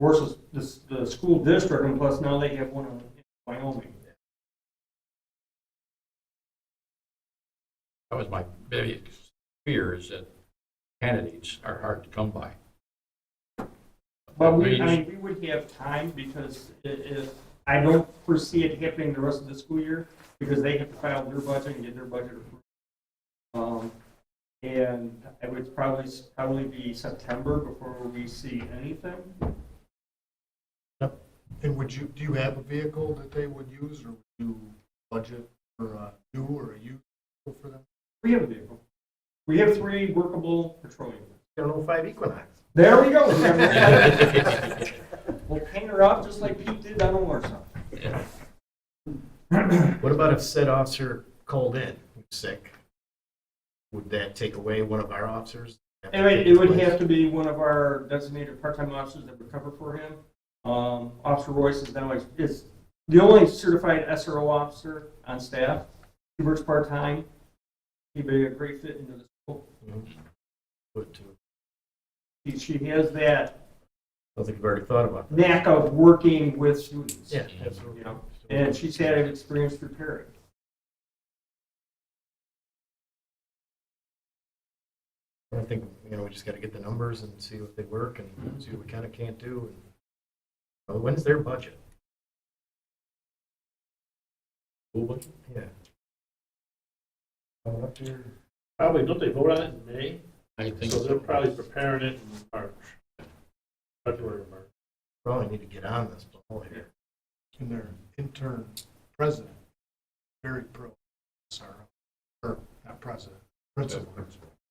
versus the school district, and plus now they have one in Wyoming.
That was my biggest fear, is that candidates are hard to come by.
But we would have time because if, I don't foresee it happening the rest of the school year because they have to file their budget and get their budget approved. And it would probably be September before we see anything.
And do you have a vehicle that they would use, or would you budget for a new or a used vehicle for them?
We have a vehicle. We have 3 workable patrol units.
Got an 05 Equinox.
There we go. We'll paint her up just like Pete did down in Warsaw.
Yeah.
What about if said officer called in sick? Would that take away one of our officers?
It would have to be one of our designated part-time officers that would cover for him. Officer Royce is now is the only certified SRO officer on staff. He works part-time. He'd be a great fit into the school.
Would too.
She has that
I don't think you've already thought about that.
knack of working with students.
Yeah, absolutely.
You know, and she's had experience through Perry.
I think, we just got to get the numbers and see what they work and see what we can and can't do. And, when's their budget?
School budget?
Yeah.
Coming up here. Probably, don't they vote on it in May?
I think
So
so.
they're probably preparing it in March, February, March.
Probably need to get on this ball here.
And their intern president, very pro, Sarah, or not president, principal.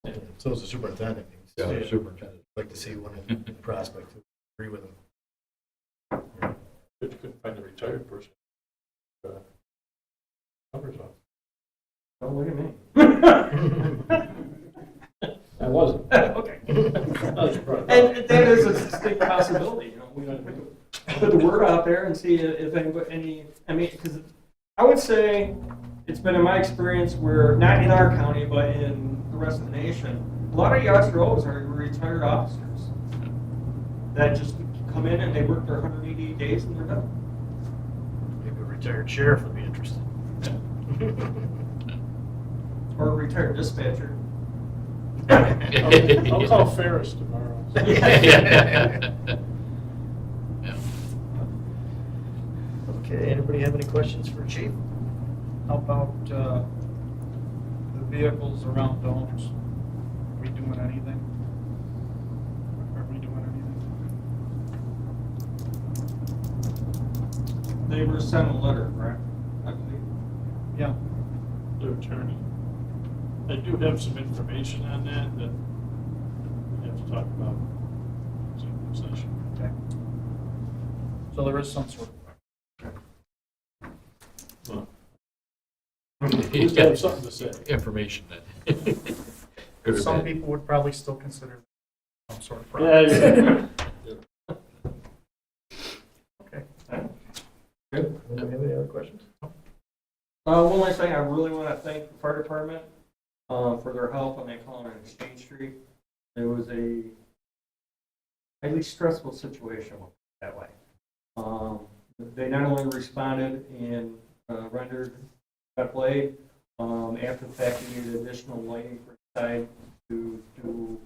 Yeah. So is the superintendent.
Yeah, the superintendent.
I'd like to see one in prospect who agree with him.
Couldn't find a retired person. Numbers off.
Don't look at me.
I wasn't.
Okay.
I was surprised.
And that is a distinct possibility, we put the word out there and see if anybody, because I would say it's been in my experience where, not in our county, but in the rest of the nation, a lot of the SROs are retired officers that just come in and they work their 180 days and they're done.
Maybe a retired sheriff would be interested.
Or a retired dispatcher.
I'll call Ferris tomorrow.
Yeah.
Okay, anybody have any questions for Chief?
How about the vehicles around domes? Are we doing anything? Are we doing anything?
They were sent a letter, correct? I believe.
Yeah.
Their attorney. I do have some information on that we have to talk about in executive session.
Okay. So there is some sort of.
Well, we just have something to say.
Information then. Good or
Some
bad.
people would probably still consider some sort of
Yeah,
problem.
yeah.
Okay.
Anybody have any other questions?
One last thing, I really want to thank the fire department for their help on that call on Exchange Street. It was a highly stressful situation that way. They not only responded and rendered that blade. After the fact, we needed additional lighting for inside to do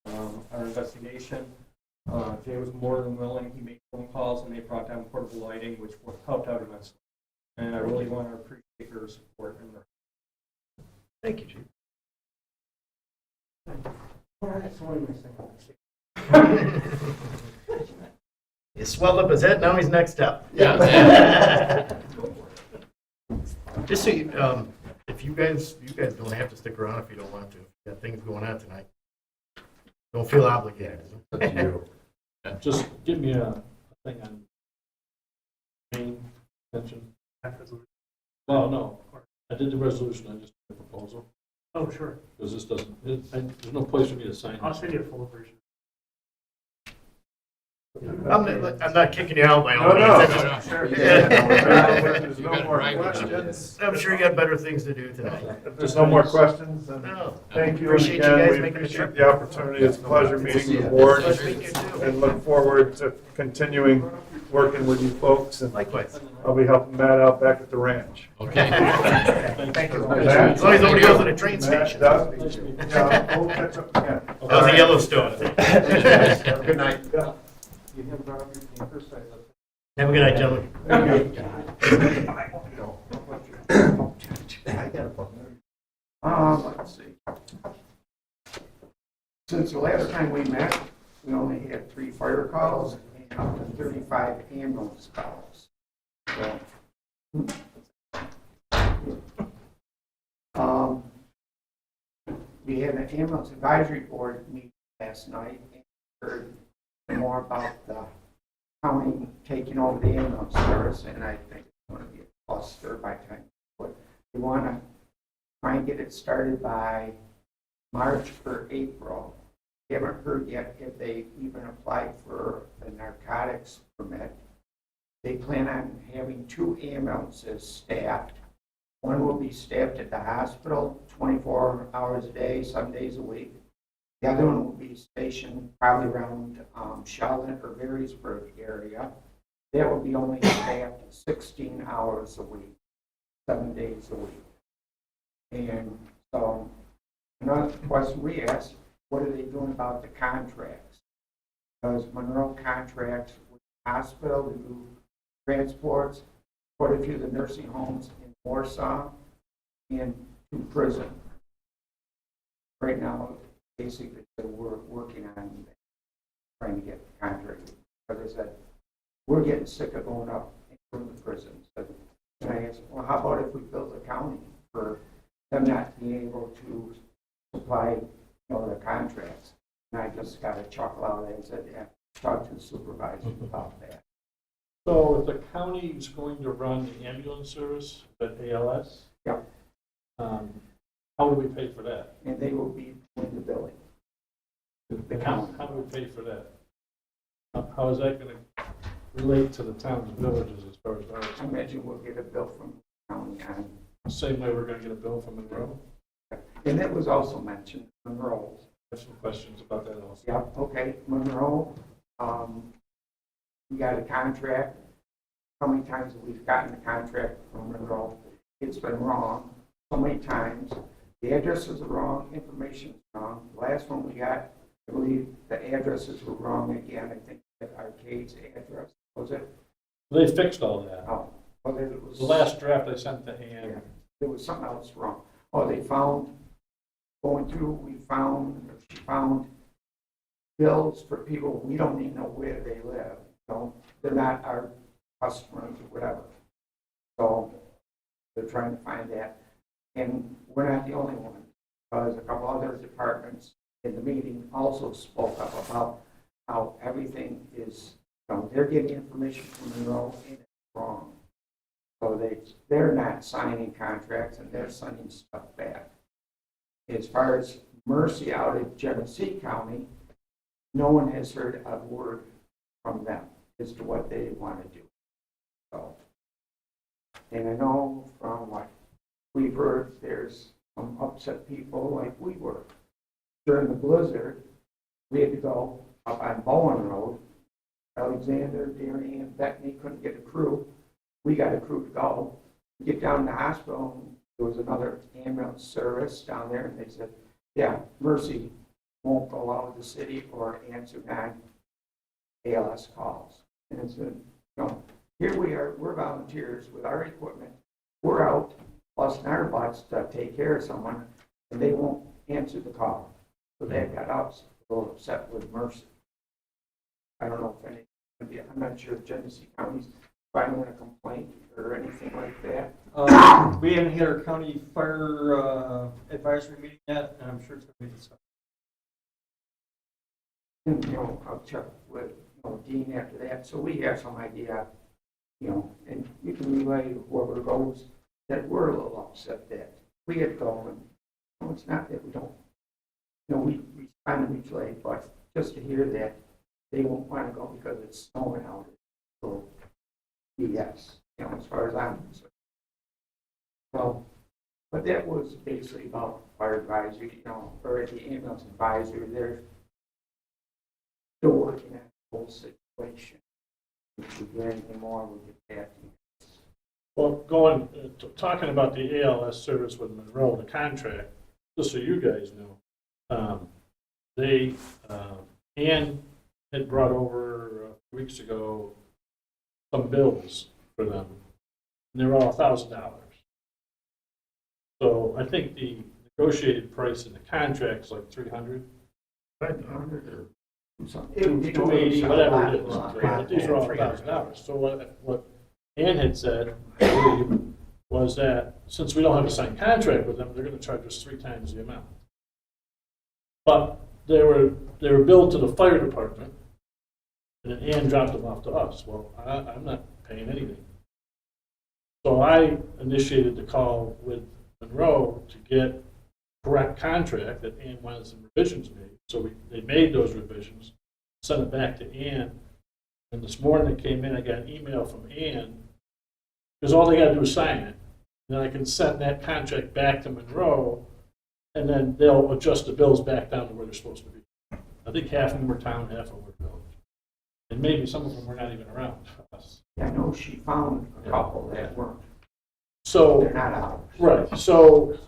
our investigation. Jay was more than willing. He made phone calls and they brought down portable lighting, which helped out immensely. And I really want to appreciate your support in there.
Thank you, Chief.
All right, so what am I saying?
He swelled up his head, now he's next up.
Yeah.
Just so you, if you guys don't have to stick around if you don't want to. You got things going on tonight. Don't feel obligated.
Just give me a thing on main attention. Well, no, I did the resolution, I just did the proposal,
Oh, sure.
because this doesn't, there's no place for me to sign.
I'll send you a full version.
I'm not kicking you out by all
No, no.
means.
No, no.
Sure.
Yeah.
There's no more questions.
I'm sure you got better things to do tonight.
If there's no more questions, then
No.
thank you
Appreciate you
again.
guys
We
making the
appreciate
trip.
the opportunity. It's a pleasure meeting the board
Nice meeting you too.
and look forward to continuing working with you folks. And
Likewise.
I'll be helping Matt out back at the ranch.
Okay.
Thank you.
Matt?
As long as nobody goes to the train
Matt,
station.
Doug? Yeah, we'll catch up again.
That was a Yellowstone.
Have a good night.
You have brought up your paper, so
Have a good night, gentlemen.
I got a book.
Let's see. Since the last time we met, we only had 3 fire calls and 35 ambulance calls. So, we had an ambulance advisory board meeting last night and heard more about the county taking over the ambulance service, and I think it's going to be a cluster by the time. But we want to try and get it started by March or April. We haven't heard yet if they even applied for the narcotics permit. They plan on having 2 ambulances staffed. One will be staffed at the hospital 24 hours a day, 7 days a week. The other one will be stationed probably around Charlotte or Marysburg area. That will be only staffed 16 hours a week, 7 days a week. And so another question we asked, what are they doing about the contracts? Because Monroe contracts with the hospital to do transports, quite a few of the nursing homes in Warsaw, and to prison. Right now, basically, we're working on trying to get the contract. As I said, we're getting sick of going up into the prisons. And I asked, well, how about if we build a county for them not being able to supply, the contracts? And I just got a chuckle out of that and said, yeah, talk to the supervisor about that.
So if the county is going to run the ambulance service at ALS?
Yep.
How would we pay for that?
And they will be doing the billing. The
How
county.
do we pay for that? How is that going to relate to the towns and villages as far as
I
ours?
imagine we'll get a bill from the county on,
Same way we're going to get a bill from Monroe?
and that was also mentioned, Monroe.
I have some questions about that also.
Yep, okay, Monroe, we got a contract. How many times have we gotten a contract from Monroe? It's been wrong so many times. The addresses are wrong, information's wrong. The last one we got, I believe the addresses were wrong again. I think that Arcade's address, was it?
They fixed all that.
Oh, well, it was.
The last draft I sent to
Yeah,
Ann,
there was something else wrong. Oh, they found, going through, she found bills for people, we don't even know where they live. They're not our customers or whatever. So they're trying to find that. And we're not the only one, because a couple other departments in the meeting also spoke up about how everything is, they're getting information from Monroe and it's wrong. So they're not signing contracts and they're sending stuff back. As far as Mercy out at Genesee County, no one has heard a word from them as to what they want to do. So, and I know from what we've heard, there's some upset people like we were. During the blizzard, we had to go up on Bowen Road. Alexander, Darien, Bettany couldn't get a crew. We got a crew to go. Get down to the hospital, there was another ambulance service down there, and they said, yeah, Mercy won't go out of the city or answer non-ALS calls. And I said, no, here we are, we're volunteers with our equipment, we're out, busting our butts to take care of someone, and they won't answer the call. So that got us a little upset with Mercy. I don't know if any, I'm not sure if Genesee County's filing a complaint or anything like that.
We haven't had our county fire advisory meeting yet, and I'm sure it's going to be discussed.
And, I'll check with, Dean after that, so we have some idea, and you can relay to whoever goes, that we're a little upset that we had to go, and it's not that we don't, we kind of relay, but just to hear that they won't want to go because it's snowing out. So, yes, as far as I'm concerned. So, but that was basically about fire advisory, or the ambulance advisory. They're still working at the whole situation. If we get anything more, we'll get back to you.
Well, talking about the ALS service with Monroe, the contract, just so you guys know, Ann had brought over weeks ago some bills for them, and they were all $1,000. So I think the negotiated price in the contract is like $300. 280, whatever it is. But these are all $1,000. So what Ann had said was that since we don't have a signed contract with them, they're going to charge us 3 times the amount. But they were billed to the fire department, and then Ann dropped them off to us. Well, I'm not paying anything. So I initiated the call with Monroe to get correct contract that Ann wanted some revisions made. So they made those revisions, sent it back to Ann, and this morning it came in, I got an email from Ann, because all they got to do is sign it. And then I can send that contract back to Monroe, and then they'll adjust the bills back down to where they're supposed to be. I think half of them were town, half of them were village. And maybe some of them were not even around us.
I know she found a couple that weren't.
So,
They're not ours.
right, so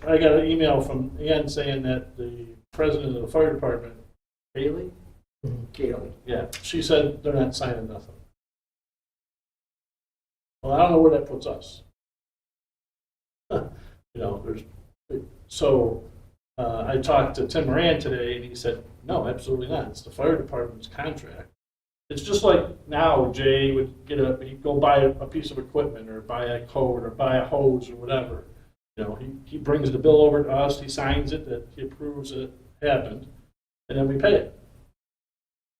I got an email from Ann saying that the president of the fire department, Haley?
Kaylee.
Yeah, she said they're not signing nothing. Well, I don't know where that puts us. I talked to Tim Moran today, and he said, no, absolutely not. It's the fire department's contract. It's just like now Jay would he'd go buy a piece of equipment or buy a coat or buy a hose or whatever. He brings the bill over to us, he signs it, that he approves it happened, and then we pay it.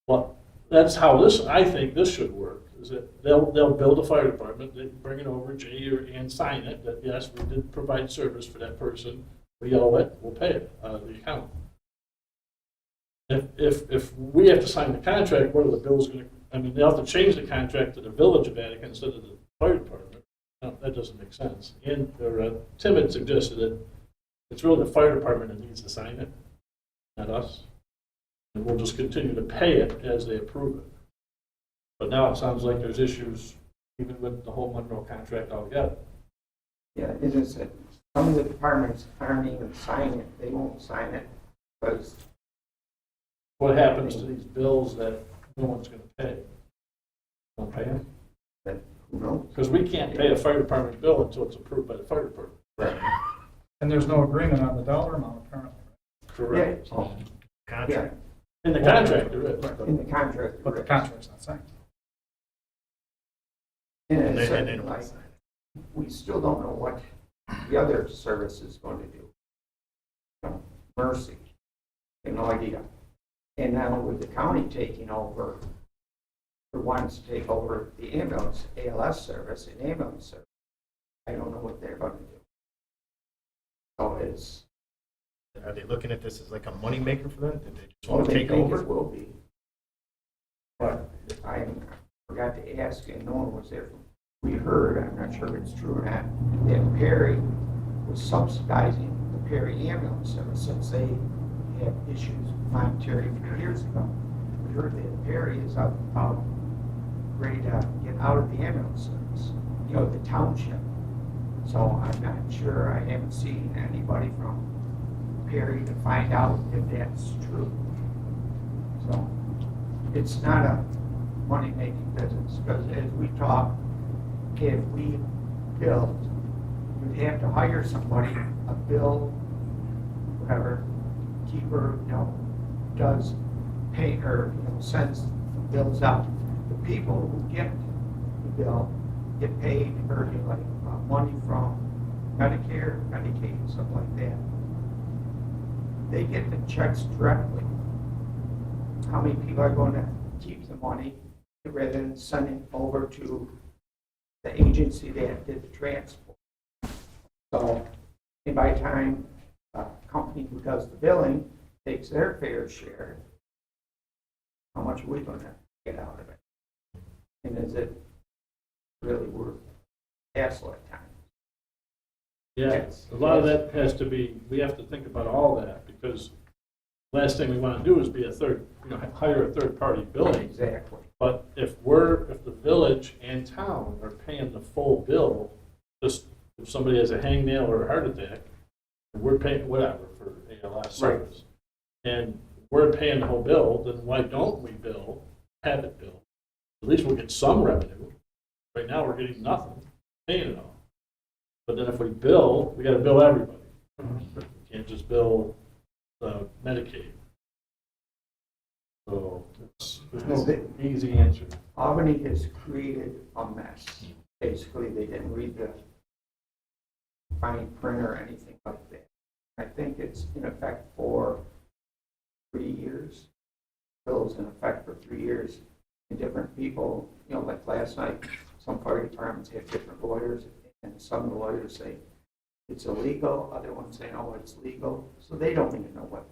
Well, that's how I think this should work, is that they'll bill the fire department, they bring it over, Jay or Ann sign it, that yes, we did provide service for that person, we owe it, we'll pay it out of the account. If we have to sign the contract, what are the bills going to, they'll have to change the contract to the village of Attica instead of the fire department. No, that doesn't make sense. And Tim had suggested that it's really the fire department that needs to sign it, not us. And we'll just continue to pay it as they approve it. But now it sounds like there's issues even with the whole Monroe contract altogether.
Yeah, it is that some of the departments aren't even signing it. They won't sign it because
What happens to these bills that no one's going to pay? Don't pay them?
who knows?
Because we can't pay a fire department bill until it's approved by the fire department.
And there's no agreement on the dollar amount apparently.
Correct.
Yeah,
Contract.
In the contract, there is.
in the contract.
But the contract's not signed.
And
And
it's
they don't
like,
sign it.
we still don't know what the other service is going to do. Mercy, have no idea. And now with the county taking over, or wants to take over the ambulance, ALS service and ambulance service, I don't know what they're going to do. So it's,
Are they looking at this as like a moneymaker for them? Did they just
well,
want to
they
take
think
over?
it will be. But I forgot to ask, and no one was there. We heard, I'm not sure if it's true or not, that Perry was subsidizing the Perry ambulance service since they had issues monetary a few years ago. We heard that Perry is ready to get out of the ambulance service, the township. So I'm not sure, I haven't seen anybody from Perry to find out if that's true. So it's not a money-making business, because as we talk, if we build, you'd have to hire somebody, a bill, whatever, keeper, does pay, or, sends bills out. The people who get the bill get paid, or get like money from Medicare, Medicaid, something like that. They get the checks directly. How many people are going to keep the money rather than sending it over to the agency that did the transport? So, and by the time a company who does the billing takes their fair share, how much are we going to get out of it? And is it really worth the hassle at times?
Yeah, a lot of that has to be, we have to think about all that, because last thing we want to do is be hire a third-party billing.
Exactly.
But if the village and town are paying the full bill, just if somebody has a hangnail or a heart attack, we're paying whatever for ALS service. And we're paying the whole bill, then why don't we have it billed? At least we'll get some revenue. Right now, we're getting nothing, paying it all. But then if we bill, we got to bill everybody. We can't just bill the Medicaid. So there's no easy answer.
Albany has created a mess. Basically, they didn't read the fine print or anything like that. I think it's in effect for 3 years. Bill's in effect for 3 years. And different people, like last night, some fire departments have different lawyers, and some of the lawyers say it's illegal, other ones say, oh, it's legal. So they don't even know what.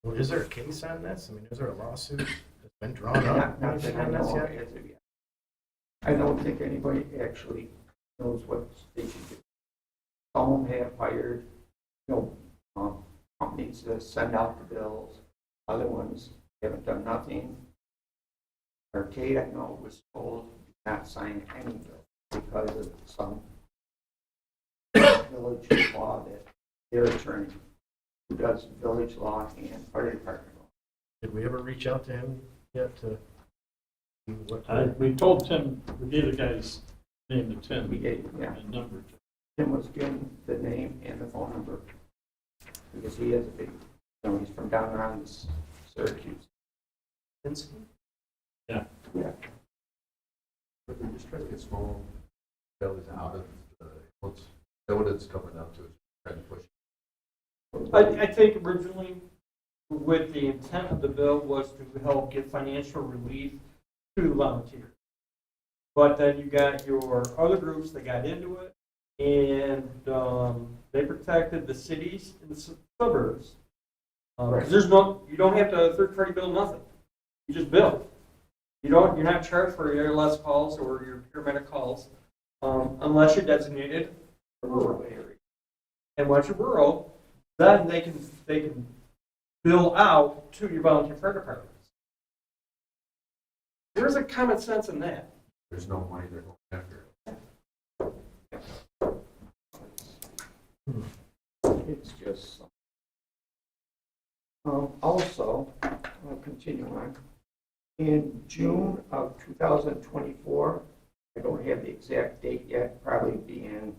Well, is there a case on this? I mean, is there a lawsuit that's been drawn up?
Not that I know of as of yet. I don't think anybody actually knows what they should do. Some have hired, companies to send out the bills. Other ones haven't done nothing. Arcade, I know, was told not sign any bill because of some village law that their attorney, who does village law and fire department law.
Did we ever reach out to him yet to see what?
We told Tim, we gave the guy's name to Tim.
We gave, yeah.
And number.
Tim was given the name and the phone number because he has a big, he's from down around Syracuse.
Yeah.
Yeah.
But they're just trying to get small buildings out of what it's coming up to, trying to push.
I think originally, with the intent of the bill was to help give financial relief to the volunteers. But then you got your other groups that got into it, and they protected the cities and the suburbs. Because you don't have to third-party bill nothing. You just bill. You're not charged for your ALS calls or your paramedic calls unless you're designated a rural area. And once you're rural, then they can bill out to your volunteer fire departments. There's a common sense in that.
There's no money they're going after.
It's just. Also, I'll continue on. In June of 2024, I don't have the exact date yet, probably be in,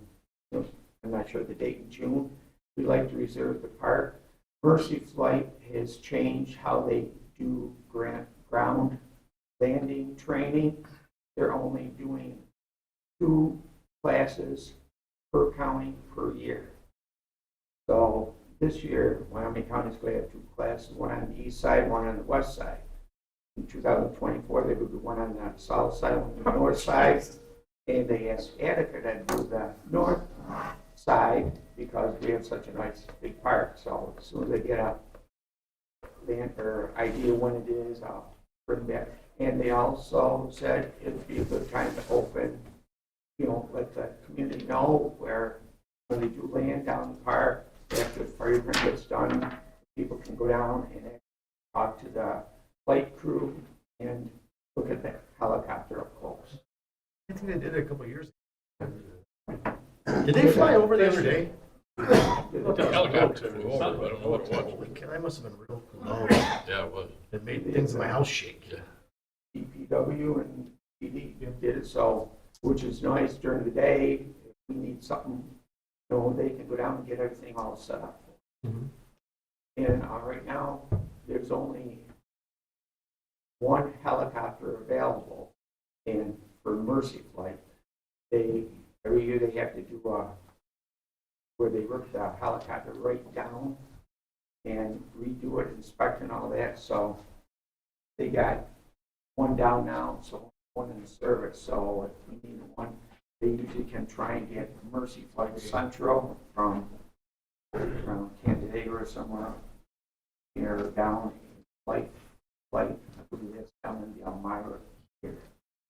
I'm not sure the date in June, we'd like to reserve the park. Mercy Flight has changed how they do ground landing training. They're only doing 2 classes per county per year. So this year, Wyoming County's going to have 2 classes, one on the east side, one on the west side. In 2024, they would do one on the south side, one on the north side, and they asked Attica to do the north side because we have such a nice big park. So as soon as they get a idea when it is, I'll bring back. And they also said it'd be a good time to open, let the community know where when they do land down the park, after the fire department gets done, people can go down and talk to the flight crew and look at the helicopter up close.
I think they did it a couple of years ago. I over the other day?
The helicopter flew over, I don't know what it was.
Holy cow, I must have been real loud.
Yeah, it was.
It made things in my house shake.
DPW and PD did it, so, which is nice during the day. If we need something, you know, they can go down and get everything all set up.
Mhm.
And right now, there's only one helicopter available. And for Mercy Flight, every year they have to do where they rip the helicopter right down and redo it, inspect and all that. So they got one down now, so one in the service. So if we need one, they usually can try and get Mercy Flight Central from Canandaigua or somewhere here down flight. I believe that's down in the Elmira here.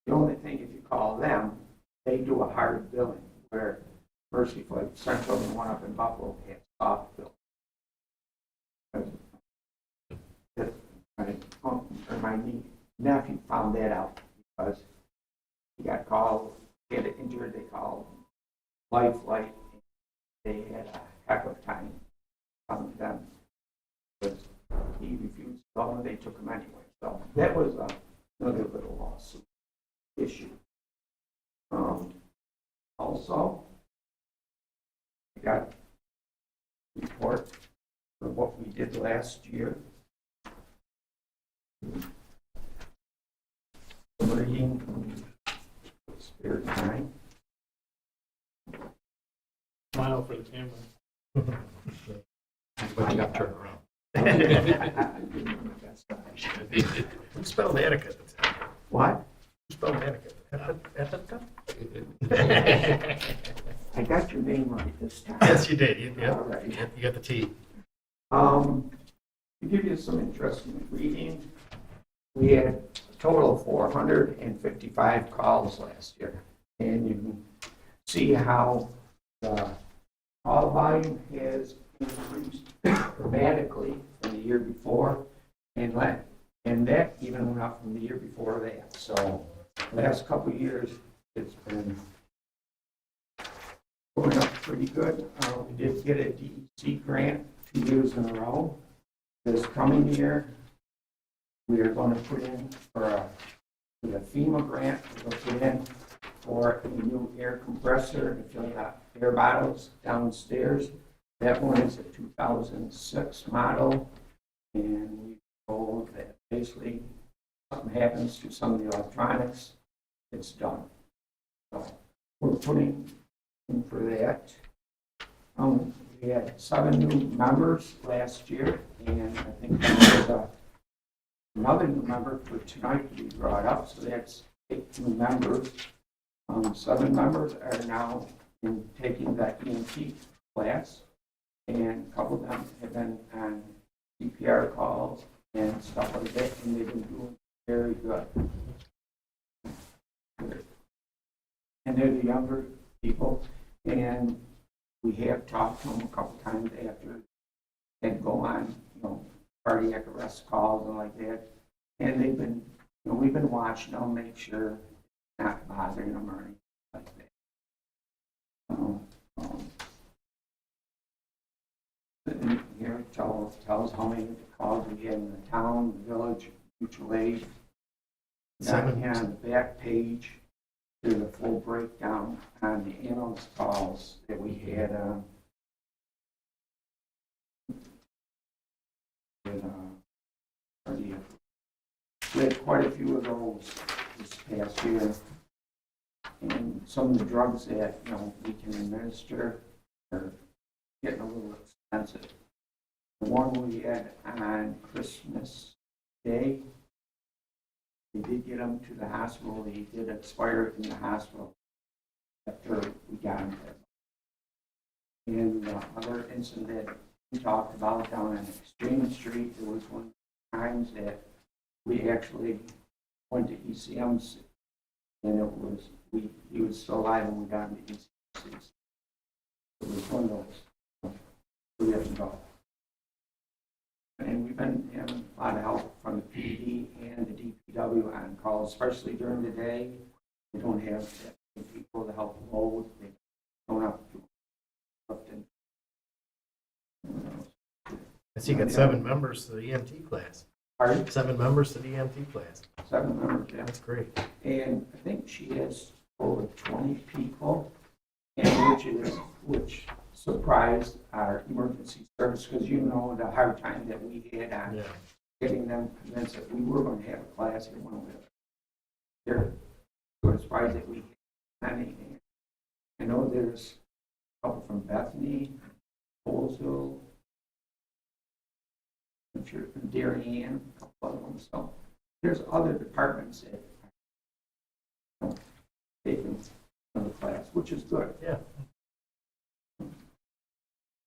The only thing, if you call them, they do a hard billing, where Mercy Flight Central and one up in Buffalo has soft bill. My nephew found that out because he got called, he had it injured, they called Lifeline. They had a heck of a time coming to them. But he refused to go and they took him anyway. So that was another little lawsuit issue. Also, I got a report for what we did last year. Reading spare time.
Smile for the camera.
But you got turned around.
Who spelled Attica?
What?
Who spelled Attica? Attica?
I got your name right this time.
Yes, you did.
All right.
You got the T.
To give you some interesting reading, we had a total of 455 calls last year. And you can see how the call volume has increased dramatically from the year before. And that even went up from the year before that. So last couple of years, it's been going up pretty good. We did get a DEC grant 2 years in a row. This coming year, we are going to put in for a FEMA grant. We're going to put in for a new air compressor to fill the air bottles downstairs. That one is a 2006 model, and we told that basically something happens to some of the electronics, it's done. So we're putting in for that. We had 7 new members last year, and I think there's another new member for tonight to be brought up, so that's 8 new members. 7 members are now taking the EMT class, and a couple of them have been on CPR calls and stuff like that, and they've been doing very good. And they're the younger people, and we have talked to them a couple times after they go on, cardiac arrest calls and like that. And they've been, we've been watching them, make sure it's not bothering them or anything like that. And here it tells how many calls we had in the town, the village, mutual aid. Down here on the back page, there's a full breakdown on the ambulance calls that we had. We had quite a few of those this past year. And some of the drugs that, we can administer are getting a little expensive. The one we had on Christmas Day, they did get him to the hospital. He did expire in the hospital after we got him there. And the other incident that we talked about down on Extreme Street, there was one times that we actually went to ECMC, and he was still alive when we got him to ECMC. It was one of those. We haven't got. And we've been having a lot of help from the PD and the DPW on calls, especially during the day. We don't have that many people to help load. They don't have
I see you got 7 members to the EMT class.
Pardon?
7 members to the EMT class.
7 members, yeah.
That's great.
And I think she has over 20 people, and which surprised our emergency service, because you know the hard time that we had on
Yeah.
getting them convinced that we were going to have a class here when we were there. So it's surprised that we had anything. I know there's a couple from Bethany, Colesville, from Darien, a couple other ones. So there's other departments that are taking the class, which is good.
Yeah.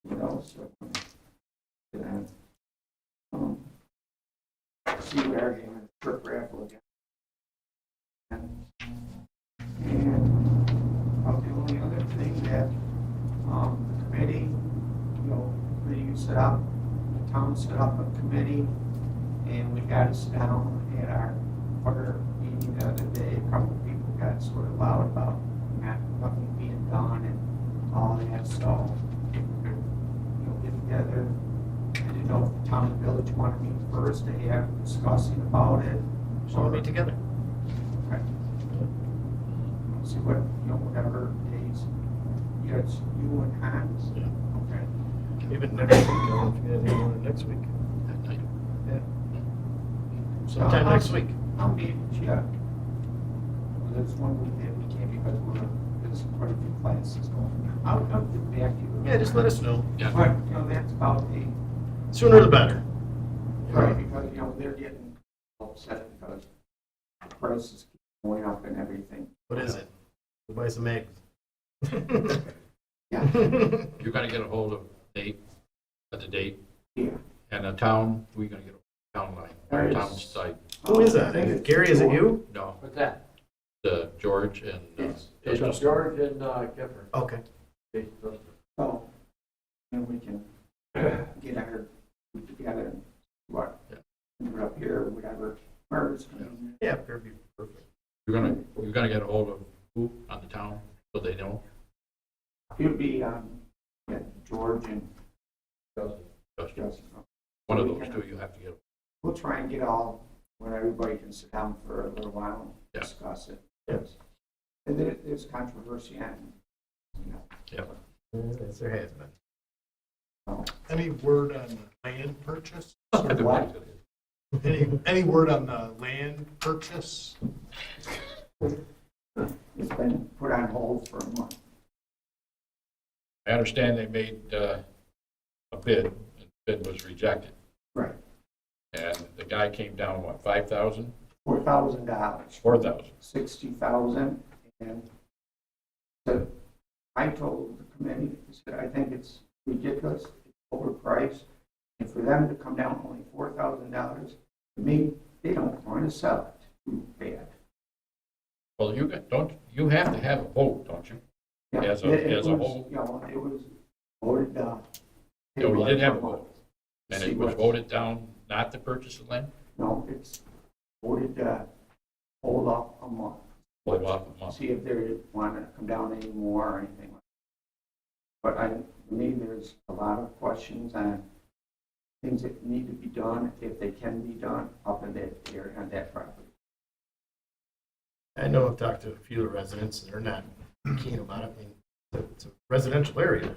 What else? See where I am, trip raffle again. And the only other thing that, the committee, you set up, the town set up a committee, and we got to sit down at our quarter meeting the other day. A couple of people got sort of loud about nothing being done and all that, so get together. I didn't know if the town and village wanted me first to have discussing about it.
So we'll meet together.
Okay. See what, whatever days, it's you and Hans.
Yeah.
Okay.
Even next week, I don't know if you got anyone next week.
That night.
Sometime next week.
I'll meet you. Well, there's one week that we can't because there's quite a few classes going. I'll get back to you.
Yeah, just let us know.
Yeah.
But, that's about
Sooner the better.
right, because, they're getting upset because prices keep going up and everything.
What is it? We'll buy some eggs.
Yeah.
You're gonna get a hold of Nate at the date,
Yeah.
and the town, we're gonna get a town line,
There
town
is-
site.
Who is that? Gary, is it you?
No,
What's that?
George and,
Yes.
It's George and Kipper.
Okay.
So, and we can get our group together and what,
Yeah.
we're up here, whatever. Where's,
Yeah, that'd be perfect.
you're gonna get a hold of who on the town, so they know?
it'll be, George and
Justin.
Justin.
One of those two you have to get.
We'll try and get all, when everybody can sit down for a little while and
Yeah.
discuss it.
Yes.
And there's controversy on,
Yes, there has been.
so.
Any word on the land purchase?
What?
Any word on the land purchase?
It's been put on hold for a month.
I understand they made a bid, and the bid was rejected,
Right.
and the guy came down, what, 5,000?
$4,000.
4,000?
60,000, and so I told the committee, I said, I think it's ridiculous, it's overpriced, and for them to come down only $4,000, to me, they don't want to sell it too bad.
Well, you have to have a vote, don't you?
Yeah,
As a
it was,
whole?
it was voted down.
No, we did have a vote. And
See
it was
what-
voted down not to purchase the land?
No, it's voted, hold off a month.
Hold off a month.
See if they want to come down anymore or anything like that. But to me, there's a lot of questions on things that need to be done, if they can be done, up in that area, on that property.
I know I've talked to a few of the residents, and they're not keen about it. I mean, it's a residential area.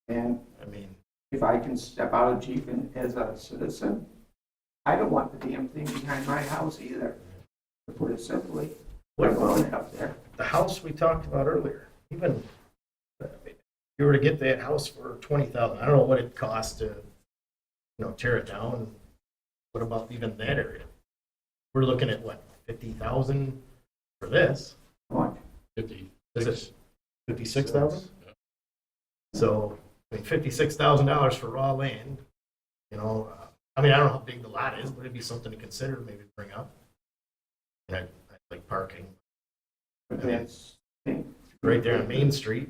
And
I mean,
if I can step out of Jeep and as a citizen, I don't want the damn thing behind my house either, to put it simply.
What
I
about
want it up there.
the house we talked about earlier, even if you were to get that house for 20,000, I don't know what it costs to, tear it down. What about even that area? We're looking at what, 50,000 for this?
What?
50.
Is it 56,000? So, I mean, $56,000 for raw land, I mean, I don't know how big the lot is, but it'd be something to consider, maybe to bring up. And I like parking
But that's,
right there on Main Street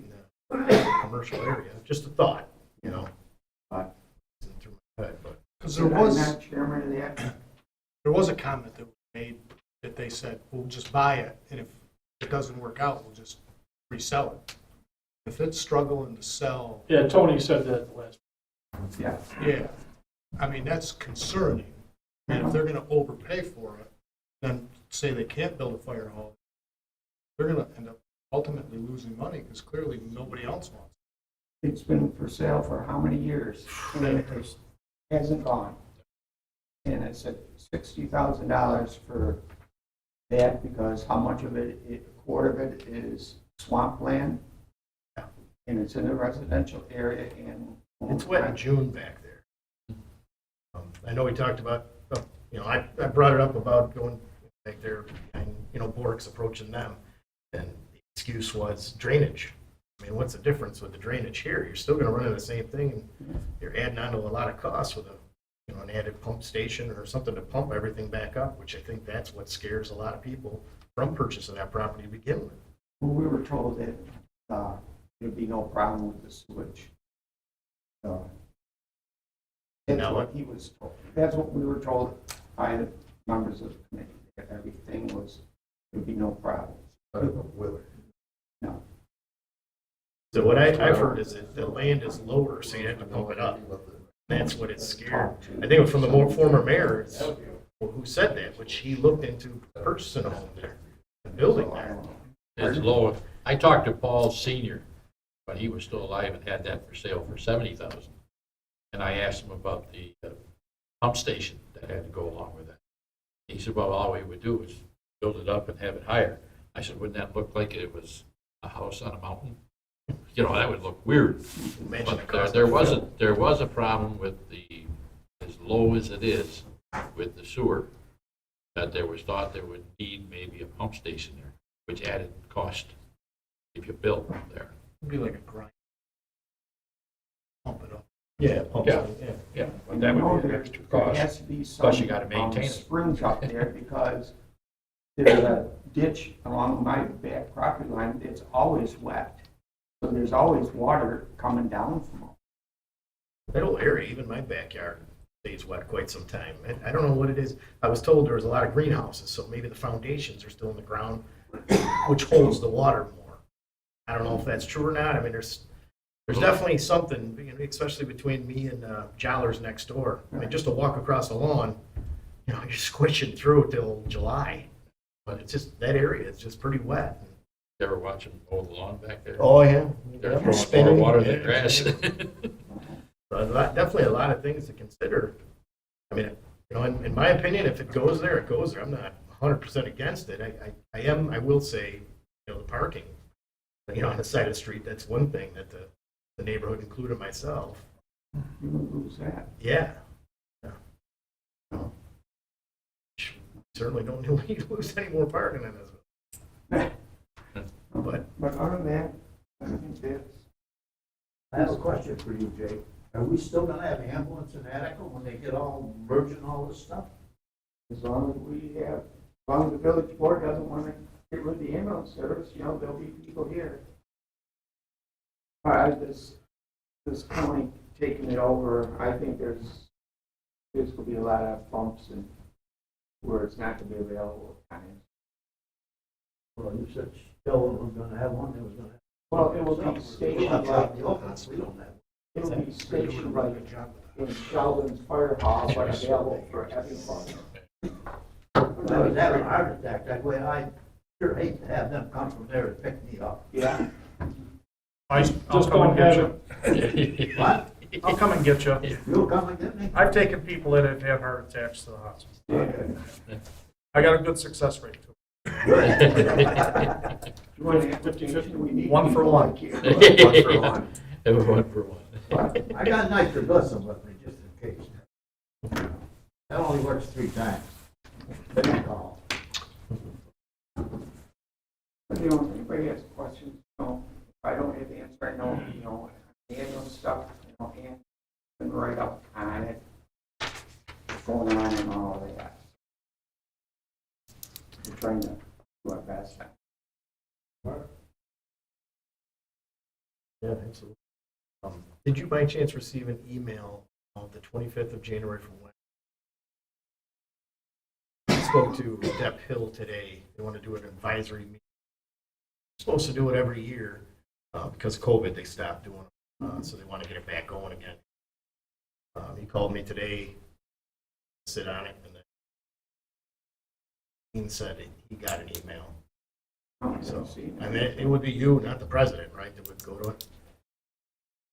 in the commercial area. Just a thought,
But-
Isn't through my head, but
Because
I'm not chairman of that.
there was a comment that was made that they said, we'll just buy it, and if it doesn't work out, we'll just resell it. If it's struggling to sell,
Yeah, Tony said that last
Yeah.
Yeah, I mean, that's concerning. And if they're gonna overpay for it, then say they can't build a fire hall, they're gonna end up ultimately losing money, because clearly nobody else wants it.
It's been for sale for how many years? And it hasn't gone. And it's at $60,000 for that, because how much of it, a quarter of it is swampland. And it's in a residential area and.
It's wet in June back there. I know we talked about, I brought it up about going back there and, Bork's approaching them. And the excuse was drainage. I mean, what's the difference with the drainage here? You're still gonna run into the same thing, and you're adding on to a lot of costs with an added pump station or something to pump everything back up, which I think that's what scares a lot of people from purchasing that property to begin with.
Well, we were told that there'd be no problem with the sewage. That's
Now
what he was told. That's what we were told by the members of the committee, that everything there'd be no problem. No.
So what I've heard is that the land is lower, so you have to pump it up. That's what it's scared. I think from the former mayor who said that, which he looked into purchasing a home there, and building there.
It's low. I talked to Paul Senior when he was still alive and had that for sale for $70,000. And I asked him about the pump station that had to go along with that. He said, well, all we would do is build it up and have it higher. I said, wouldn't that look like it was a house on a mountain? That would look weird. But there was a problem with as low as it is, with the sewer, that there was thought there would need maybe a pump station there, which added cost if you built there.
It'd be like a grind. Pump it up.
Yeah, pump
Yeah.
station,
Yeah, but
And
that
you know
would be an
there-
extra
There
cost.
has to be
Plus
some
you gotta maintain it.
springs up there, because there's a ditch along my back property line that's always wet. So there's always water coming down from it.
That whole area, even my backyard, stays wet quite some time. I don't know what it is. I was told there was a lot of greenhouses, so maybe the foundations are still in the ground, which holds the water more. I don't know if that's true or not. I mean, there's definitely something, especially between me and Joller's next door. I mean, just to walk across the lawn, you're squishing through till July. But it's just, that area is just pretty wet.
You ever watch them mow the lawn back there?
Oh, yeah.
They're throwing more water than grass.
Definitely a lot of things to consider. I mean, in my opinion, if it goes there, it goes there. I'm not 100% against it. I will say, the parking, on the side of the street, that's one thing that the neighborhood, including myself.
You would lose that.
Yeah. Certainly don't need to lose any more parking in this.
But other than that, I think that's.
I have a question for you, Jake. Are we still gonna have ambulance in Attica when they get all merging all this stuff?
As long as the village board doesn't want to get rid of the ambulance service, there'll be people here. This county taking it over, I think there's gonna be a lot of bumps and where it's not gonna be available at times.
Well, you said Stellan was gonna have one, they was gonna have.
Well, it will be stationed like,
We don't have.
it'll be stationed like in Sheldon's fire hall, but available for everybody.
I was having a heart attack that way. I sure hate to have them come from there and pick me up.
Yeah.
I'll come and get you.
What?
I'll come and get you.
You'll come and get me?
I've taken people that have had heart attacks to the hospital.
Okay.
I got a good success rate too.
Join the application, we need.
One for
people
one.
like you.
One for one. One for one.
I got nitroglycerin with me just in case. That only works 3 times. Then call.
But, if anybody has questions, if I don't have the answer, I know, annual stuff, and been right up on it, going on and all of that. We're trying to do our best.
Yeah, absolutely. Did you by chance receive an email on the 25th of January from when? I spoke to Depp Hill today. They want to do an advisory meeting. Supposed to do it every year because of COVID. They stopped doing it, so they want to get it back going again. He called me today, sit on it, and then he said he got an email.
Oh,
So,
see,
I mean, it would be you, not the president, right, that would go to it?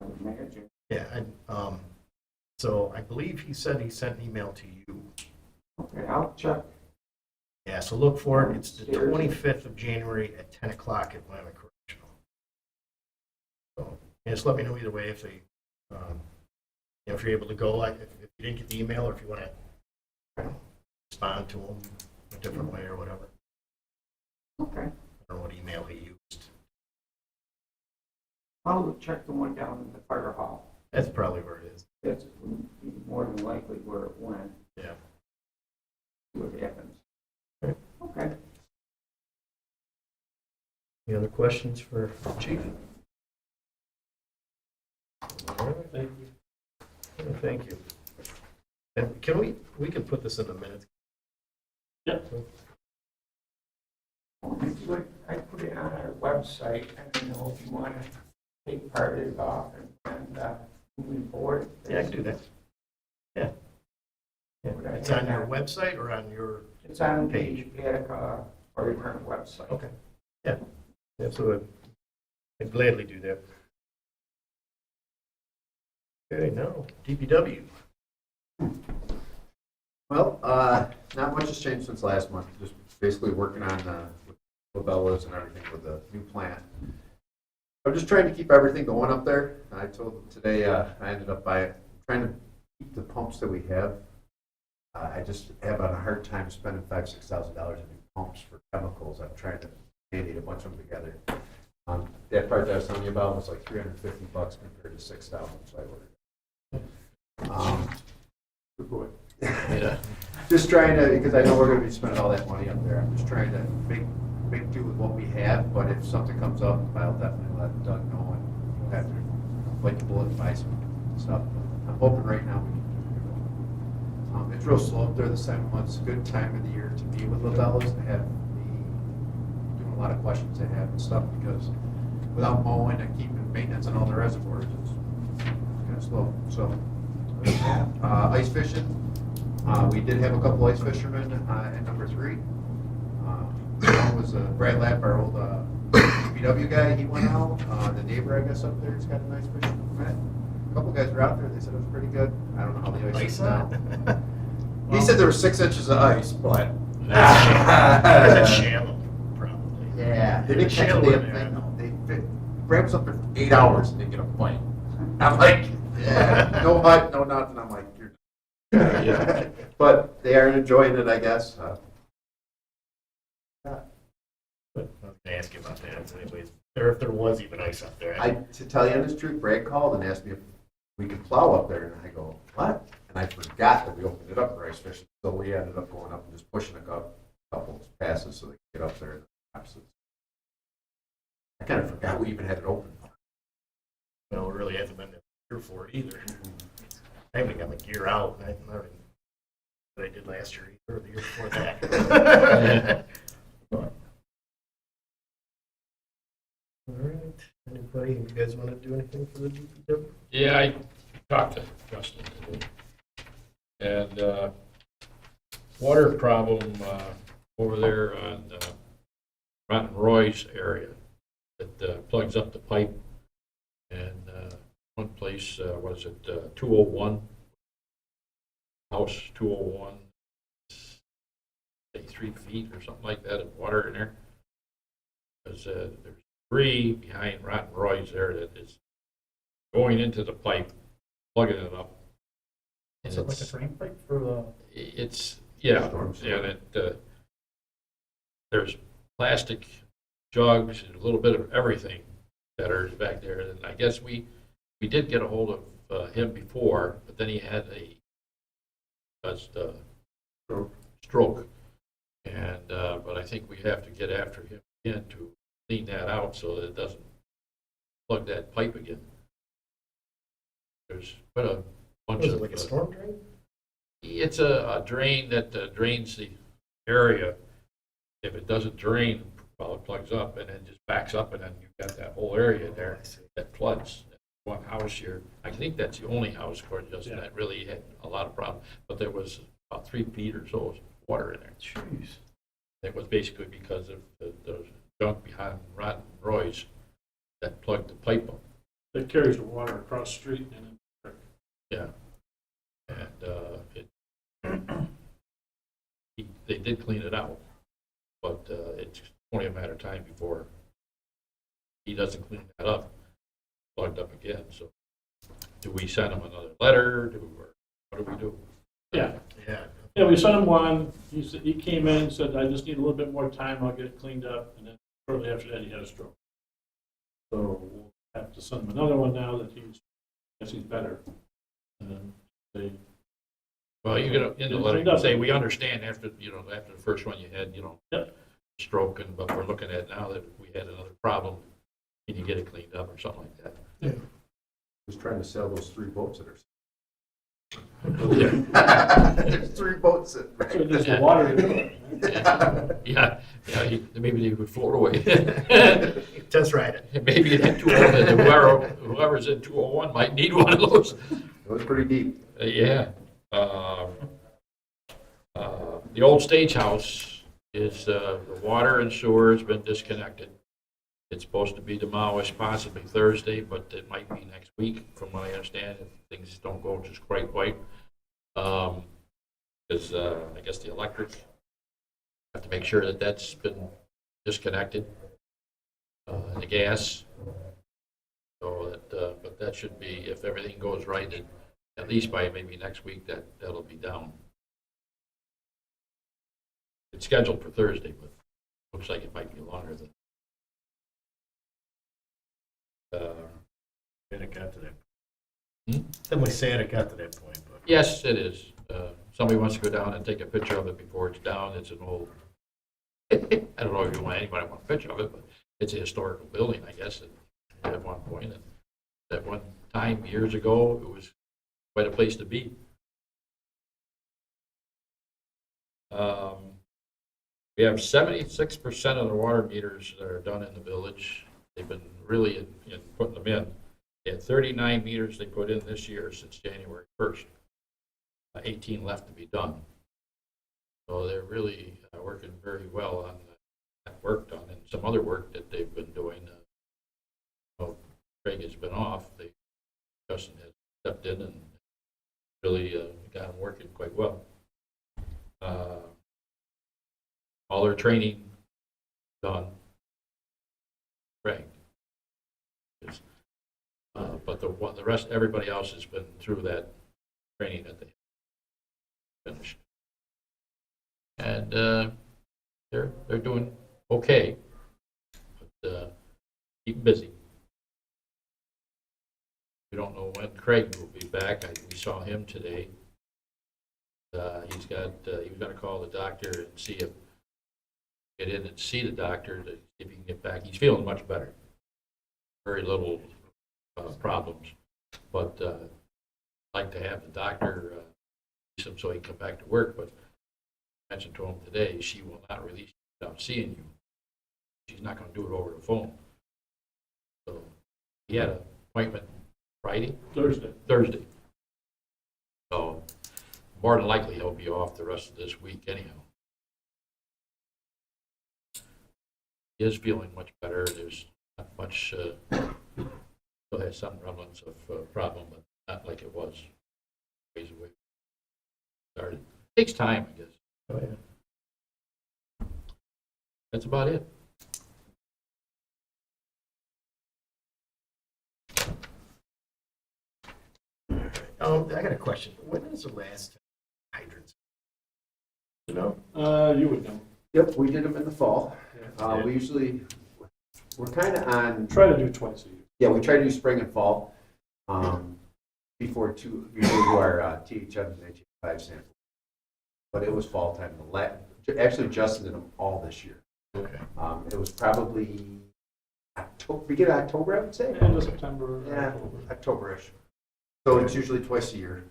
I would imagine.
Yeah, so I believe he said he sent an email to you.
Okay, I'll check.
Yeah, so look for it. It's the 25th of January at 10 o'clock at Atlanta Correctional. So, yeah, just let me know either way if they, if you're able to go, like, if you didn't get the email, or if you want to respond to them a different way or whatever.
Okay,
I don't know what email he used.
I'll check the one down in the fire hall.
That's probably where it is.
That's more than likely where it went.
Yeah.
See what happens.
Okay.
Okay.
Any other questions for Chief? All right, thank you. Thank you. And can we can put this in the minutes.
Yep.
I put it on our website. I don't know if you want to take part of it off and moving forward.
Yeah, I can do that. Yeah. Yeah. It's on your website or on your
It's on
page?
the Attica Fire Department website.
Okay. Yeah. Absolutely. I'd gladly do that. Okay, now, DPW.
Well, not much has changed since last month, just basically working on Labellas and everything with the new plant. I'm just trying to keep everything going up there. I told them today, I ended up trying to keep the pumps that we have. I just have a hard time spending $5,000-6,000 on new pumps for chemicals. I'm trying to band-aid a bunch of them together. That part that I was telling you about was like $350 compared to $6,000, so I ordered. Good boy.
Yeah.
Just trying to, because I know we're going to be spending all that money up there. I'm just trying to make do with what we have, but if something comes up, I'll definitely let Doug know and have to bite the bullet and buy some stuff. But I'm hoping right now we can do it. It's real slow up there this time of month. It's a good time of the year to be with Labellas to have doing a lot of questions they have and stuff, because without mowing and keeping maintenance on all the reservoirs, it's kind of slow. So, ice fishing. We did have a couple ice fishermen at number 3. One was Brad Lapp, our old DPW guy. He went out. The neighbor, I guess, up there has got a nice fishing permit. A couple guys were out there. They said it was pretty good. I don't know how the ice is now. He said there were 6 inches of ice, but
It's shallow, probably.
yeah, they
It's
didn't catch a
shallow
damn
in there.
thing. They Brad was up there for 8 hours and didn't get a bite. I'm like, yeah, no hut, no nothing. I'm like, you're.
Yeah.
But they are enjoying it, I guess.
I was going to ask you about that anyways, or if there was even ice up there.
To tell you honest truth, Brad called and asked me if we could plow up there, and I go, what? And I forgot that we opened it up for ice fishing, so we ended up going up and just pushing a couple passes so they could get up there. I kind of forgot we even had it open.
No, it really hasn't been there for it either. I haven't got my gear out. I that I did last year or the year before that. But, all right. Anybody, you guys want to do anything for the DPW?
Yeah, I talked to Justin today. And water problem over there on Rotten Roy's area that plugs up the pipe. And one place, was it 201? House 201, say 3 feet or something like that of water in there. Because there's debris behind Rotten Roy's there that is going into the pipe, plugging it up.
Is it like a drain pipe for the?
It's, yeah, and it, there's plastic jugs and a little bit of everything that are back there. And I guess we did get a hold of him before, but then he had a stroke. And, but I think we have to get after him again to clean that out so that it doesn't plug that pipe again. There's been a bunch
Was
of.
it like a storm drain?
It's a drain that drains the area. If it doesn't drain, well, it plugs up and then just backs up, and then you've got that whole area there that floods. one house here. I think that's the only house, according to Justin, that really had a lot of problems. But there was about 3 feet or so of water in there.
Jeez.
It was basically because of the junk behind Rotten Roy's that plugged the pipe up.
It carries the water across the street and then.
Yeah. And they did clean it out, but it's only a matter of time before he doesn't clean that up, plugged up again. So do we send him another letter? What do we do?
Yeah.
Yeah.
Yeah, we sent him one. He came in and said, I just need a little bit more time. I'll get it cleaned up. And then shortly after that, he had a stroke. So we'll have to send him another one now that he's better. And then they,
Well, you're gonna, in the letter, you can say, we understand after the first one you had,
Yep.
stroke, but we're looking at now that if we had another problem, can you get it cleaned up or something like that?
Yeah.
Who's trying to sell those 3 boats that are?
Yeah.
There's 3 boats that.
so there's the water. to do it.
Yeah, maybe they would float away.
Test ride it.
Maybe in 201, whoever's in 201 might need one of those.
It was pretty deep.
Yeah. The old stagehouse is, the water and sewer has been disconnected. It's supposed to be demolished possibly Thursday, but it might be next week, from what I understand, if things don't go just quite right. Because I guess the electric, have to make sure that that's been disconnected, and the gas. So that, but that should be, if everything goes right, at least by maybe next week, that'll be down. It's scheduled for Thursday, but looks like it might be longer than.
And it got to that.
Hmm?
Definitely sad it got to that point, but.
Yes, it is. Somebody wants to go down and take a picture of it before it's down. It's an old, I don't know if anybody want a picture of it, but it's a historical building, I guess, at one point. And at one time, years ago, it was quite a place to be. We have 76% of the water meters that are done in the village. They've been really in putting them in. They had 39 meters they put in this year since January 1st. 18 left to be done. So they're really working very well on that work done, and some other work that they've been doing. Craig has been off. Justin has stepped in and really got them working quite well. All their training done. Craig. But the rest, everybody else has been through that training that they finished, and they're doing okay, but keep busy. We don't know when Craig will be back. We saw him today. He was going to call the doctor and see if get in and see the doctor to see if he can get back. He's feeling much better. Very little problems, but I'd like to have the doctor see him so he can come back to work. But I mentioned to him today, she will not release you without seeing you. She's not going to do it over the phone. So he had an appointment Thursday. So more than likely he'll be off the rest of this week anyhow. He is feeling much better. There's not much, still has some remnants of problem, but not like it was ways away. Started. Takes time, I guess.
Oh, yeah.
That's about it.
I got a question. When is the last hydrants? You know?
You would know.
Yep, we did them in the fall.
Yeah.
We usually, we're kind of on,
Try to do twice a year.
yeah, we try to do spring and fall before we do our THM and HA5 sample. But it was fall time. Actually, Justin did them all this year.
Okay.
It was probably beginning of October, I would say.
End of September.
Yeah,
October.
October-ish. So it's usually twice a year.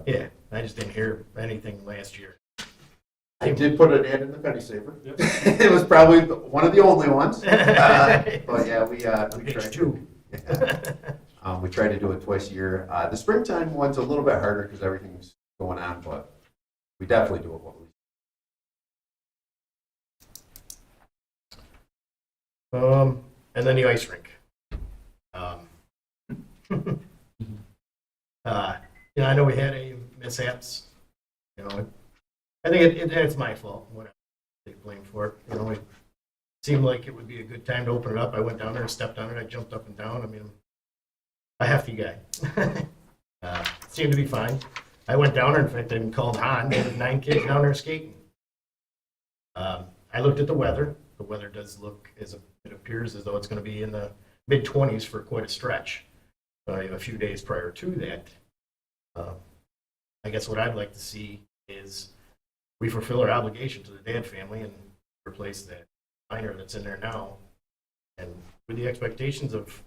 Yeah, I just didn't hear anything last year.
I did put an ad in the penny saver.
Yep.
It was probably one of the only ones. But yeah, we
Page
tried.
2.
We try to do it twice a year. The springtime one's a little bit harder because everything's going on, but we definitely do it what we.
And then the ice rink. I know we had any mishaps. I think it's my fault. Whatever, take blame for it. It seemed like it would be a good time to open it up. I went down there, stepped on it, I jumped up and down. I mean, a hefty guy. Seemed to be fine. I went down there. In fact, I even called Han. There were 9 kids down there skating. I looked at the weather. The weather does look it appears as though it's going to be in the mid-20s for quite a stretch. A few days prior to that, I guess what I'd like to see is we fulfill our obligation to the Dad family and replace that minor that's in there now, and with the expectations of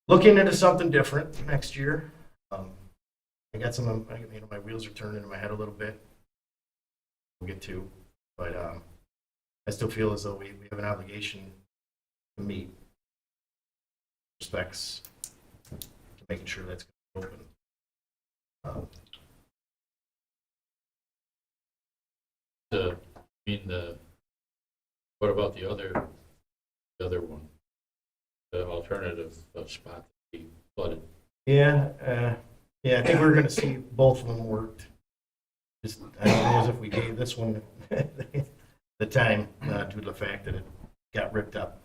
looking into something different next year. I got my wheels are turning in my head a little bit. We'll get to, but I still feel as though we have an obligation to meet respects to making sure that's open.
What about the other one? The alternative spot that we flooded?
Yeah, I think we're going to see both of them worked. Just, I don't know as if we gave this one the time due to the fact that it got ripped up.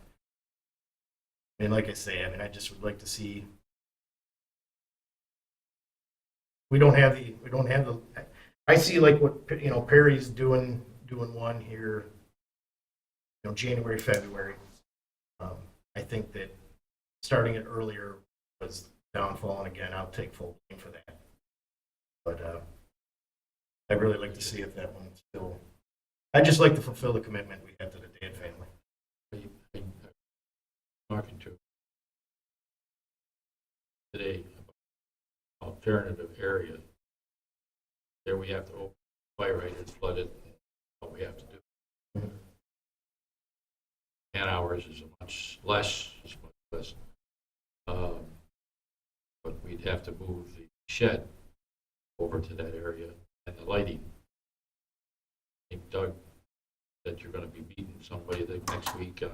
I mean, like I say, I just would like to see. We don't have the. I see like what Perry's doing one here. January, February. I think that starting it earlier was downfall, and again, I'll take full blame for that. But I'd really like to see if that one still. I'd just like to fulfill the commitment we have to the Dad family.
Talking to today about alternative area. There we have to open fire rate and flood it. What we have to do. 10 hours is much less. But we'd have to move the shed over to that area and the lighting. I think Doug said you're going to be meeting somebody next week on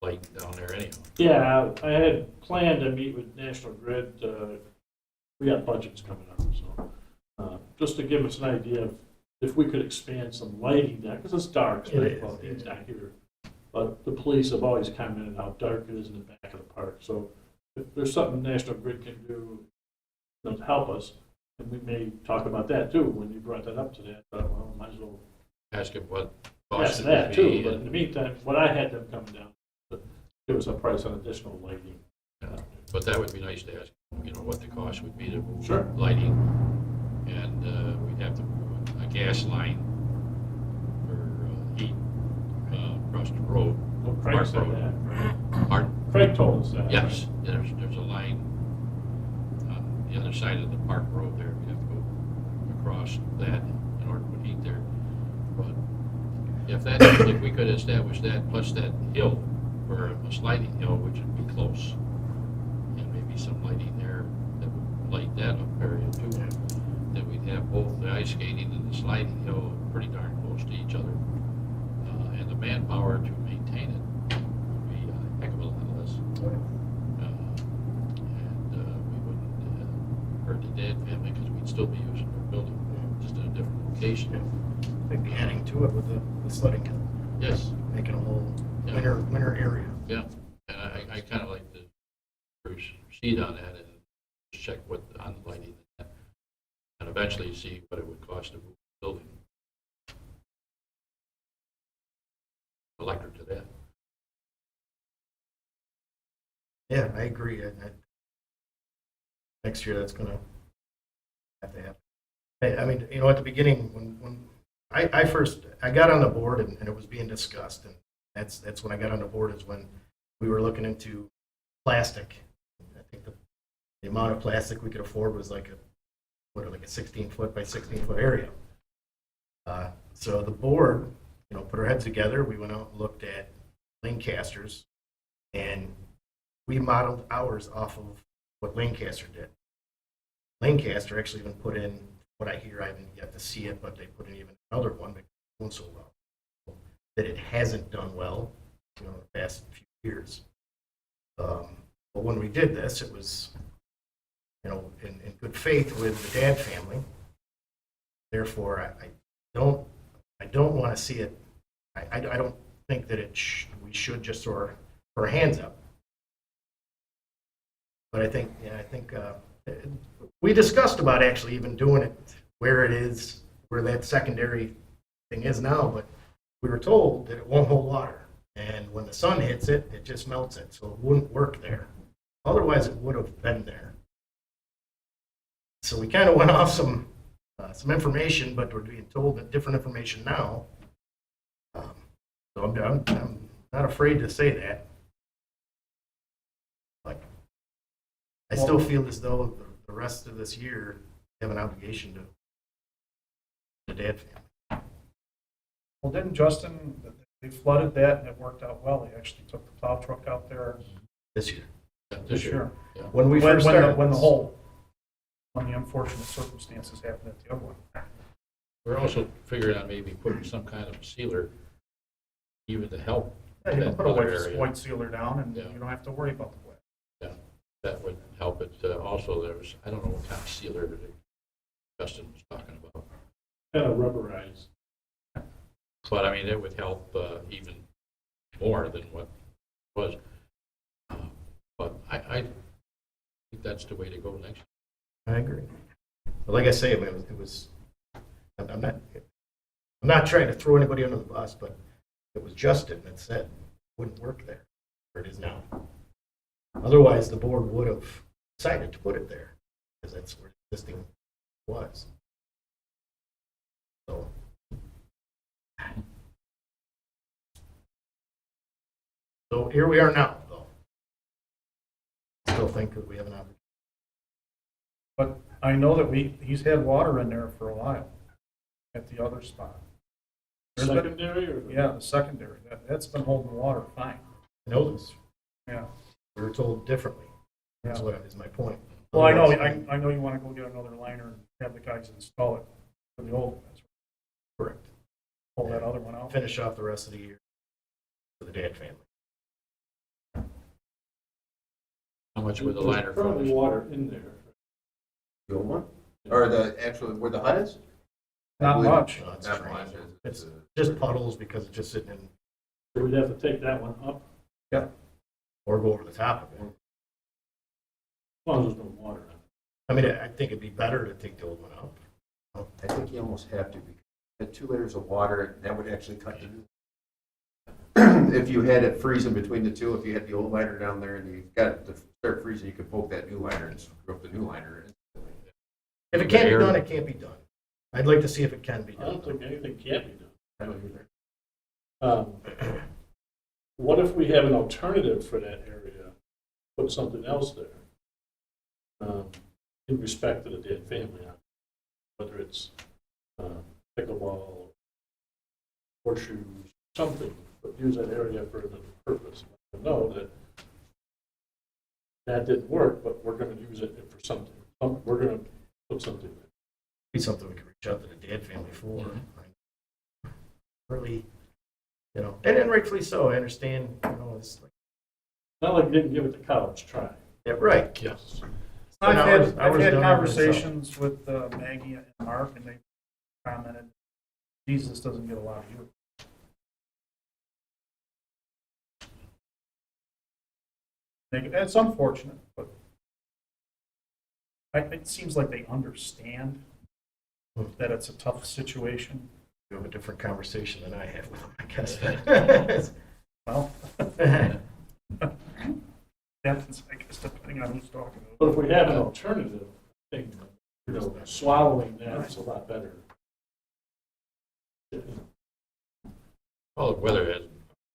lighting down there anyhow.
Yeah, I had planned to meet with National Grid. We got budgets coming up, so just to give us an idea of if we could expand some lighting there, because it's dark, so it's not here. But the police have always commented how dark it is in the back of the park. So if there's something National Grid can do to help us, and we may talk about that too when you brought that up today. But well, might as well
Ask him what
ask
cost it
that
would
too.
be.
But in the meantime, what I had them coming down, to give us a price on additional lighting.
But that would be nice to ask, what the cost would be to move
Sure.
lighting. And we'd have to move a gas line for heat across the road.
Well, Craig
Park
said
Road.
that.
Pardon?
Craig told us that.
Yes, there's a line on the other side of the park road there. We have to go across that in order to put heat there. But if we could establish that, plus that hill, or a sliding hill, which would be close, and maybe some lighting there that would light that up area too, then we'd have both the ice skating and the sliding hill pretty darn close to each other. And the manpower to maintain it would be a heck of a lot less. And we wouldn't hurt the Dad family because we'd still be using their building, just in a different location.
I'd be adding to it with the sledding hill,
Yes,
making a whole
Yeah.
winter area.
yeah. And I kind of like to proceed on that and just check what on the lighting and eventually see what it would cost to move the building. Electric to that.
Yeah, I agree. Next year, that's going to have to happen. I mean, at the beginning, when I got on the board and it was being discussed, and that's when I got on the board is when we were looking into plastic. I think the amount of plastic we could afford was like a 16-foot by 16-foot area. So the board, put our heads together. We went out and looked at Lancasters, and we modeled ours off of what Lancaster did. Lancaster actually even put in, what I hear, I haven't yet to see it, but they put in even another one because it's doing so well. That it hasn't done well, in the past few years. But when we did this, it was, in good faith with the Dad family. Therefore, I don't want to see it. I don't think that we should just throw our hands up. But I think we discussed about actually even doing it where it is, where that secondary thing is now, but we were told that it won't hold water. And when the sun hits it, it just melts it, so it wouldn't work there. Otherwise, it would have been there. So we kind of went off some information, but we're being told that different information now. So I'm not afraid to say that. But I still feel as though the rest of this year, we have an obligation to the Dad family.
Well, didn't Justin, they flooded that and it worked out well. They actually took the plow truck out there
This year.
This year. Yeah.
When we first started.
When the unfortunate circumstances happened at the other one.
We're also figuring on maybe putting some kind of sealer even to help
Yeah, you can
that
put a
other
white,
area.
white sealer down and
Yeah.
you don't have to worry about the wet.
Yeah, that would help it. Also, I don't know what kind of sealer that Justin was talking about.
Kind of rubberized.
But I mean, it would help even more than what it was. But I think that's the way to go next.
I agree. But like I say, I'm not trying to throw anybody under the bus, but it was Justin that said it wouldn't work there, where it is now. Otherwise, the board would have decided to put it there, because that's where the existing was. So here we are now, though. Still think that we have an opportunity.
But I know that he's had water in there for a while at the other spot. There's been-
Secondary or?
Yeah, the secondary. That's been holding water fine.
I know this.
Yeah.
We were told differently. That's
Yeah.
what is my point.
Well, I know,
Otherwise,
I know you want to go get another liner and have the guys install it for the old ones.
Correct.
Pull that other one out.
Finish off the rest of the year for the Dad family.
How much would the
There's
liner
currently
cost?
water in there.
The old one? Or the actual, where the hut is?
Not much.
No, it's
Not
drained.
much.
It's just puddles because it's just sitting in,
So we'd have to take that one up,
or go over the top of it.
as long as there's no water on it.
I mean, I think it'd be better to take the old one out.
I think you almost have to, because the 2 liters of water, that would actually cut you. If you had it freezing between the two, if you had the old liner down there and you got it to start freezing, you could poke that new liner and screw up the new liner.
If it can't be done, it can't be done. I'd like to see if it can be
I don't
done.
think anything can be done.
I don't either.
What if we have an alternative for that area, put something else there? In respect to the Dad family, whether it's pickleball, horseshoes, something, but use that area for another purpose. I know that didn't work, but we're gonna use it for something. We're gonna put something there.
Be something we could reach out to the Dad family for. Really, and rightfully so. I understand, it's like,
Not like we didn't give it the college try.
yeah, right.
Yes.
I've had
I was done with it, so.
conversations with Maggie and Mark, and they commented, Jesus doesn't get a lot of use. It's unfortunate, but it seems like they understand that it's a tough situation.
You have a different conversation than I have with them, I guess.
Well, that's, I guess, depending on who's talking.
But if we have an alternative, I think, swallowing that is a lot better.
Well, the weather hasn't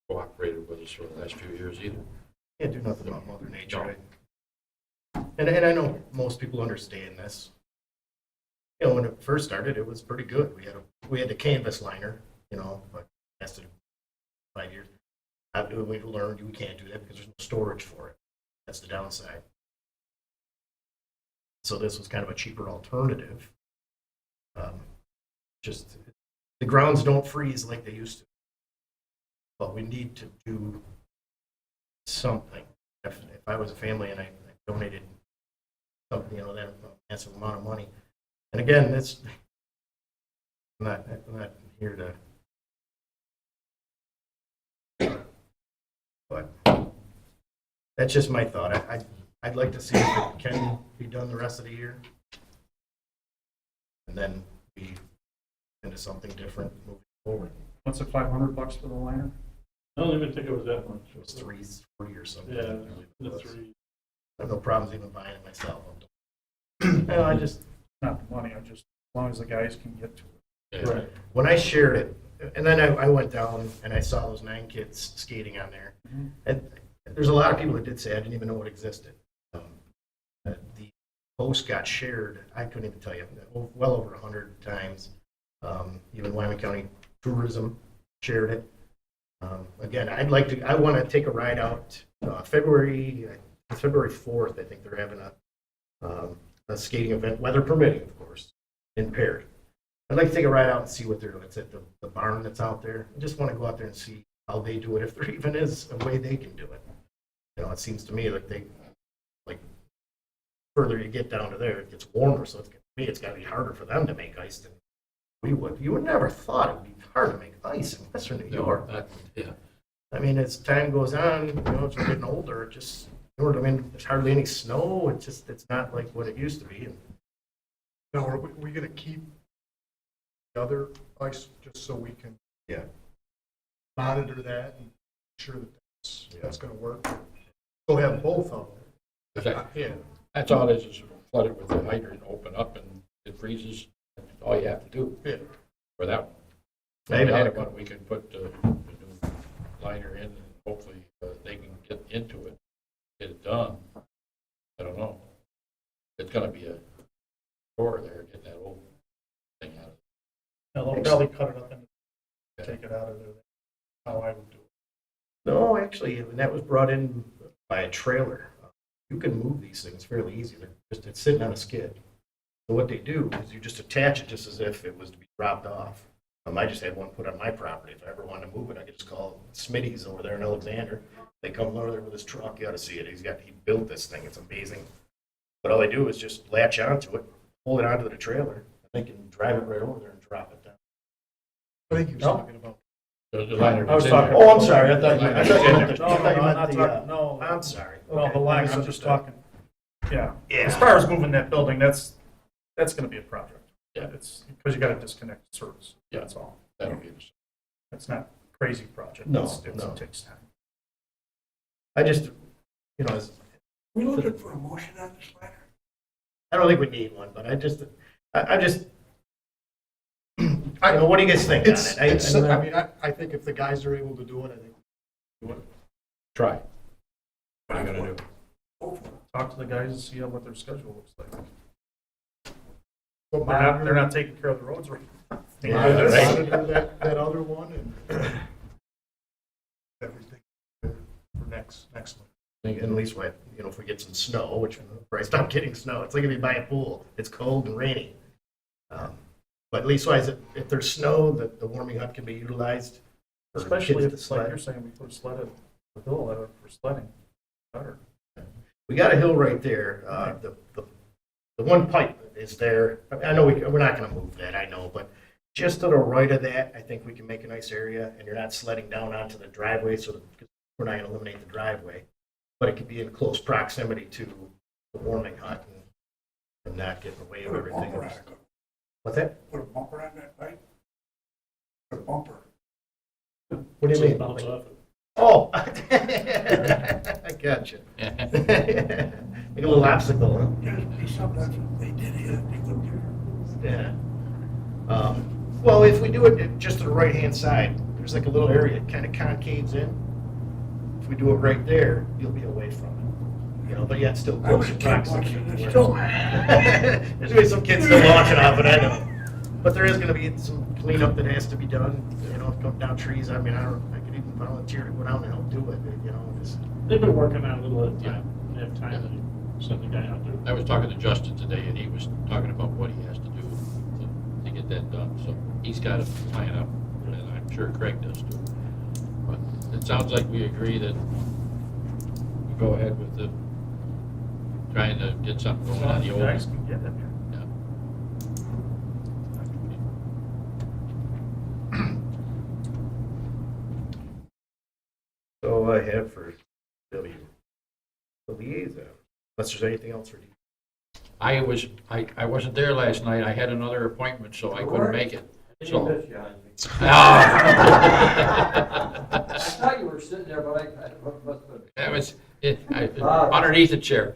cooperated with us for the last few years either.
Can't do nothing about Mother Nature. And I know most people understand this. When it first started, it was pretty good. We had a canvas liner, but lasted 5 years. We learned we can't do that because there's no storage for it. That's the downside. So this was kind of a cheaper alternative. Just, the grounds don't freeze like they used to. But we need to do something. If I was a family and I donated something, that massive amount of money. And again, I'm not here to, but that's just my thought. I'd like to see if it can be done the rest of the year. And then be into something different moving forward.
What's it, $500 for the liner?
I don't even think it was that much.
It was 340 or something.
Yeah,
I believe it
the
was.
3.
I have no problems even buying it myself. No, I just,
Not the money, I just, as long as the guys can get to it.
Right.
when I shared it, and then I went down and I saw those 9 kids skating on there. And there's a lot of people that did say I didn't even know it existed. The post got shared, I couldn't even tell you, well over 100 times. Even Wyoming County Tourism shared it. Again, I want to take a ride out February 4th. I think they're having a skating event, weather permitting, of course, in Perry. I'd like to take a ride out and see what they're doing. It's at the barn that's out there. I just want to go out there and see how they do it, if there even is a way they can do it. It seems to me like further you get down to there, it gets warmer, so it's got to be harder for them to make ice than we would. You would never thought it would be hard to make ice in Western New York.
Yeah.
I mean, as time goes on, as we're getting older, there's hardly any snow. It's not like what it used to be.
Now, are we going to keep the other ice just so we can monitor that and make sure that that's going to work? So have both of them.
That's all it is flood it with the hydrant, open up, and it freezes. That's all you have to do for that one.
Maybe
The other one, we can put the new liner in, and hopefully they can get into it, get it done. I don't know. It's going to be a chore there, getting that old thing out of it.
Now, they'll probably cut it up and take it out of there. How I would do it.
No, actually, when that was brought in by a trailer, you can move these things fairly easy. It's sitting on a skid. So what they do is you just attach it just as if it was to be dropped off. I just had one put on my property. If I ever wanted to move it, I could just call Smitty's over there in Alexander. They come over there with his truck. You ought to see it. He built this thing. It's amazing. But all they do is just latch onto it, hold it onto the trailer, and they can drive it right over there and drop it down.
I think he was talking about.
The liner
I was
was in
talking-
there.
Oh, I'm sorry. I thought you meant
No, I'm not talking, no.
I'm sorry.
No, the line, I'm just talking, yeah.
Yeah.
As far as moving that building, that's gonna be a project.
Yeah.
It's, because you gotta disconnect the service,
Yeah.
that's all.
That'll be interesting.
It's not a crazy project.
No,
It
no.
takes time.
I just, as
We looking for a motion on this matter?
I don't think we need one, but I just, what do you guys think on it?
I think if the guys are able to do it, I think do it.
Try. What are you going to do?
Talk to the guys and see what their schedule looks like.
But
They're not taking care of the roads right now.
monitor that other one and everything for next one.
At least if we get some snow, which we're stop getting snow. It's like if you buy a pool, it's cold and rainy. But leastwise, if there's snow, the warming hut can be utilized. for
Especially
kids
if
to
it's like
sled.
you're saying, we put a sled at the hill there for sledding. Better.
We got a hill right there. The one pipe is there. I know we're not going to move that, I know, but just to the right of that, I think we can make a nice area, and you're not sledding down onto the driveway, so we're not going to eliminate the driveway. But it could be in close proximity to the warming hut and not getting away with everything else. What's that?
Put a bumper on that bike? Put a bumper.
What do you mean?
Bounce off it.
Oh, I gotcha. Make a little obstacle, huh?
There's be something that's what they did here, they looked there.
Yeah. Well, if we do it just to the right-hand side, there's like a little area that kind of concaves in. If we do it right there, you'll be away from it. But yet still
I
close
was
to
a kid
proximity.
watching this still.
There's gonna be some kids still watching off it, I know. But there is gonna be some cleanup that has to be done, come down trees. I mean, I could even volunteer to go down and help do it, just.
They've been working on it a little at a time. They have time send the guy out there.
I was talking to Justin today, and he was talking about what he has to do to get that done. So he's got a plan up, and I'm sure Craig does too. But it sounds like we agree that we go ahead with the, trying to get something going on the
You
old.
guys can get in there.
Yeah.
So I have for W, the liaison, unless there's anything else for D.
I wasn't there last night. I had another appointment, so I couldn't make it. So.
I thought you were sitting there, but I must have.
That was underneath the chair.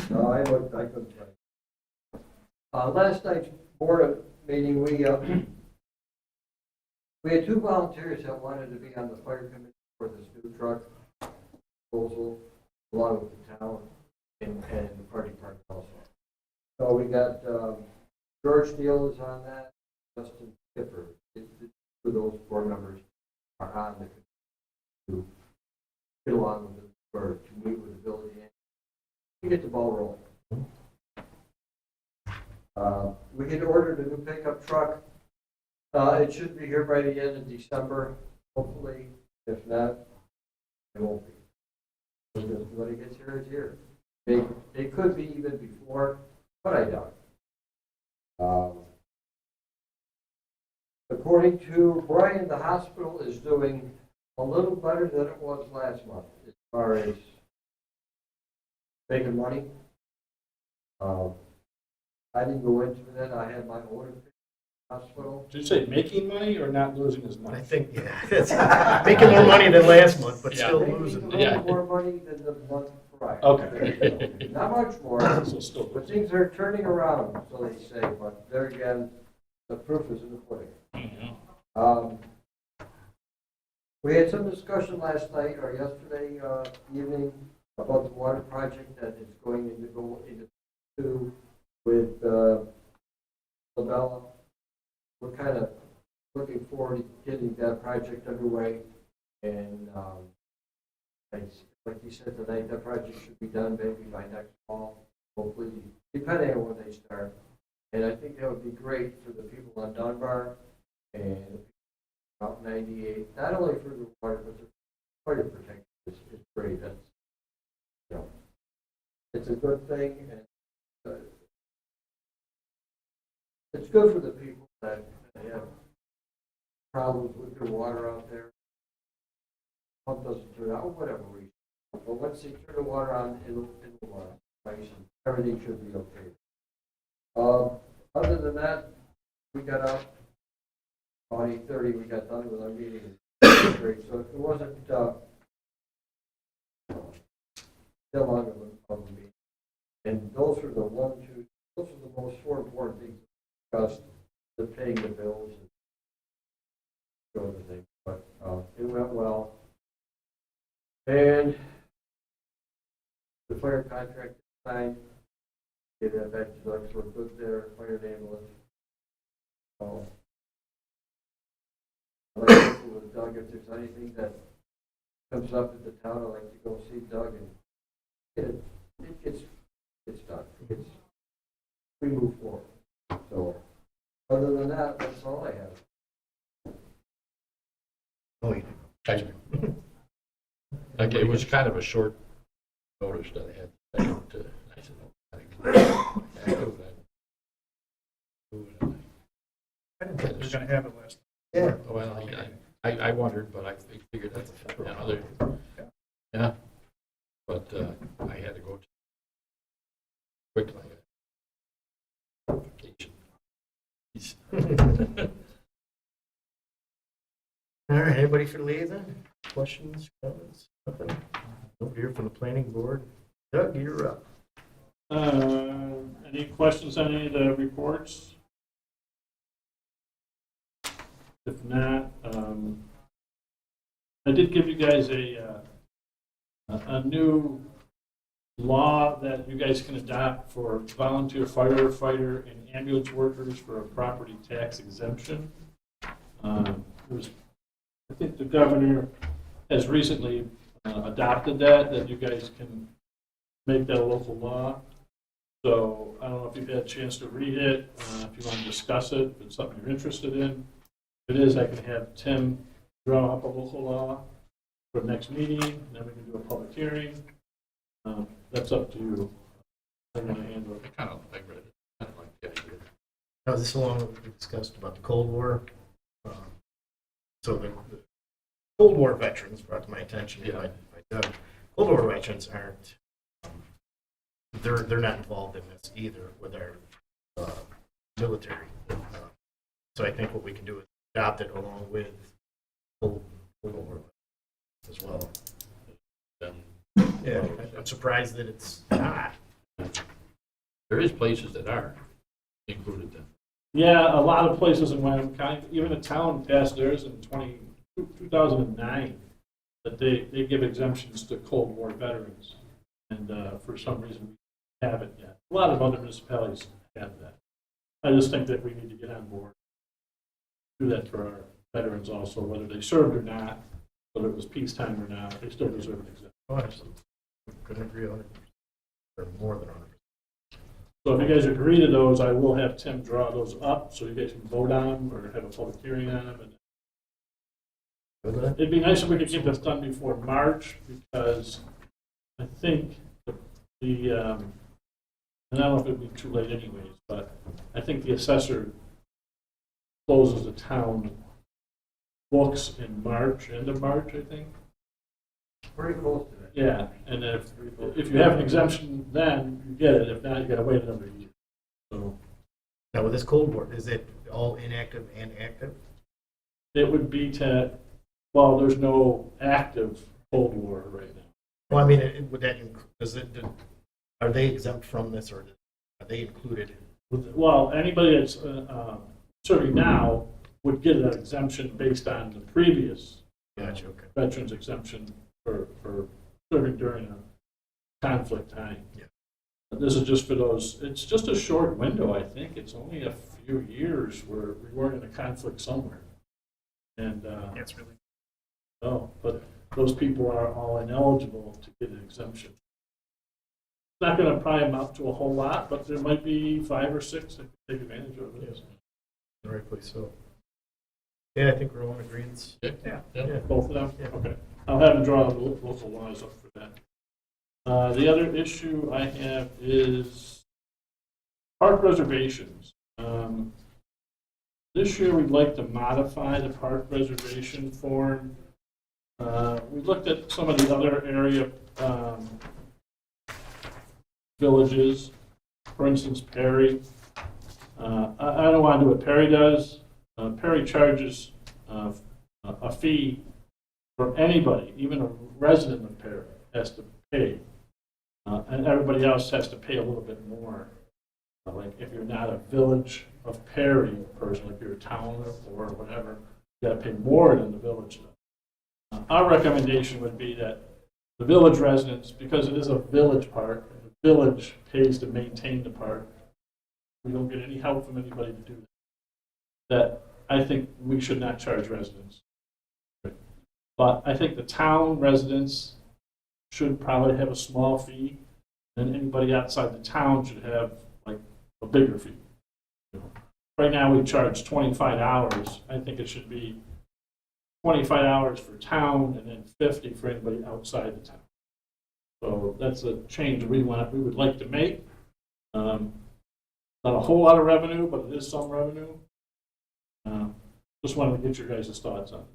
No, I couldn't find it. Last night's board meeting, we had two volunteers that wanted to be on the fire committee for this new truck proposal, along with the town and the party park also. So we got, George Steele is on that, Justin Skipper. Two of those board members are on the committee to get along with it, or to meet with the village and get the ball rolling. We had ordered a new pickup truck. It should be here by the end of December, hopefully. If not, it won't be. When it gets here, it's here. It could be even before, but I doubt it. According to Brian, the hospital is doing a little better than it was last month as far as making money. I didn't go into that. I had my own hospital.
Did you say making money or not losing as much?
I think, yeah, it's making more money than last month, but still
Making
losing.
a little more money than the month prior.
Okay.
Not much more,
So still.
but things are turning around, so they say. But there again, the proof is in the pudding. We had some discussion last night or yesterday evening about the water project that is going to go into with LaBella. We're kind of looking forward to getting that project underway. And like you said tonight, that project should be done maybe by next fall, hopefully, depending on when they start. And I think that would be great for the people on Dunbar and Route 98, not only for the water, but the fire protection is great. That's, you know, it's a good thing, and it's good for the people that have problems with their water out there. Pump doesn't turn out, whatever reason. But once they turn the water on, it'll nice, and everything should be okay. Other than that, we got out about 8:30. We got done with our meeting. Great. So it wasn't that long of a meeting. And those are the those are the most four important things discussed: the paying the bills and those other things. But it went well. And the fire contract is signed. Get that back to Doug, so we're good there, fire and ambulance. So, I'd like to work with Doug if there's anything that comes up at the town. I'd like to go see Doug and get it. It's done. We move forward. So, other than that, that's all I have.
Oh, you
Okay, it was kind of a short notice that I had. I said, no, I think.
I didn't think we were going to have it last.
Yeah. Well, I wondered, but I figured that, yeah. But I had to go quickly. Vacation.
All right, anybody for the liaison? Questions, comments, nothing? Over here from the planning board. Doug, you're up.
Any questions on any of the reports? If not, I did give you guys a new law that you guys can adopt for volunteer firefighter and ambulance workers for a property tax exemption. I think the governor has recently adopted that you guys can make that a local law. So I don't know if you've had a chance to read it, if you want to discuss it, if it's something you're interested in. If it is, I can have Tim draw up a local law for the next meeting, and then we can do a public hearing. That's up to you. I'm going to handle it.
I read it. I don't like the idea.
Now, is this along what we discussed about the Cold War? So the Cold War veterans brought to my attention by Doug. Cold War veterans aren't, they're not involved in this either with our military. So I think what we can do is adopt it along with Cold War as well.
Then
Yeah, I'm surprised that it's not.
there is places that are included then.
Yeah, a lot of places in Wyoming County, even the town passed theirs in 2009, that they give exemptions to Cold War veterans. And for some reason, we haven't yet. A lot of other municipalities have that. I just think that we need to get on board. Do that for our veterans also, whether they served or not, whether it was peacetime or not, they still deserve an exemption.
Oh, absolutely. Couldn't agree 100%, or more than 100%.
So if you guys agree to those, I will have Tim draw those up so you guys can vote on them or have a public hearing on them. And it'd be nice if we could get this done before March, because I think and I don't know if it'd be too late anyways, but I think the assessor closes the town books in March, end of March, I think.
Pretty close to that.
Yeah, and if you have an exemption, then you get it. If not, you gotta wait another year. So
Now, with this Cold War, is it all inactive and active?
it would be well, there's no active Cold War right now.
Well, I mean, would that, are they exempt from this, or are they included?
Well, anybody that's serving now would get an exemption based on the previous
Gotcha, okay.
veterans exemption for serving during a conflict time.
Yeah.
This is just for those, it's just a short window, I think. It's only a few years where we weren't in a conflict somewhere. And,
That's really.
oh, but those people are all ineligible to get an exemption. It's not gonna probably amount to a whole lot, but there might be 5 or 6 that can take advantage of it.
The right place, so. Yeah, I think we're all in agreement.
Yeah,
Yeah.
both of them?
Yeah.
Okay. I'll have them draw the local laws up for that. The other issue I have is park reservations. This year, we'd like to modify the park reservation form. We looked at some of the other area villages, for instance, Perry. I don't want to do what Perry does. Perry charges a fee for anybody, even a resident of Perry has to pay. And everybody else has to pay a little bit more. Like if you're not a Village of Perry person, like you're a town or whatever, you got to pay more than the village does. Our recommendation would be that the village residents, because it is a village park, the village pays to maintain the park. We don't get any help from anybody to do that. That I think we should not charge residents. But I think the town residents should probably have a small fee, and anybody outside the town should have like a bigger fee. Right now we charge $25. I think it should be $25 for town and then $50 for anybody outside the town. So that's a change we would like to make. Not a whole lot of revenue, but it is some revenue. Just wanted to get your guys' thoughts on it.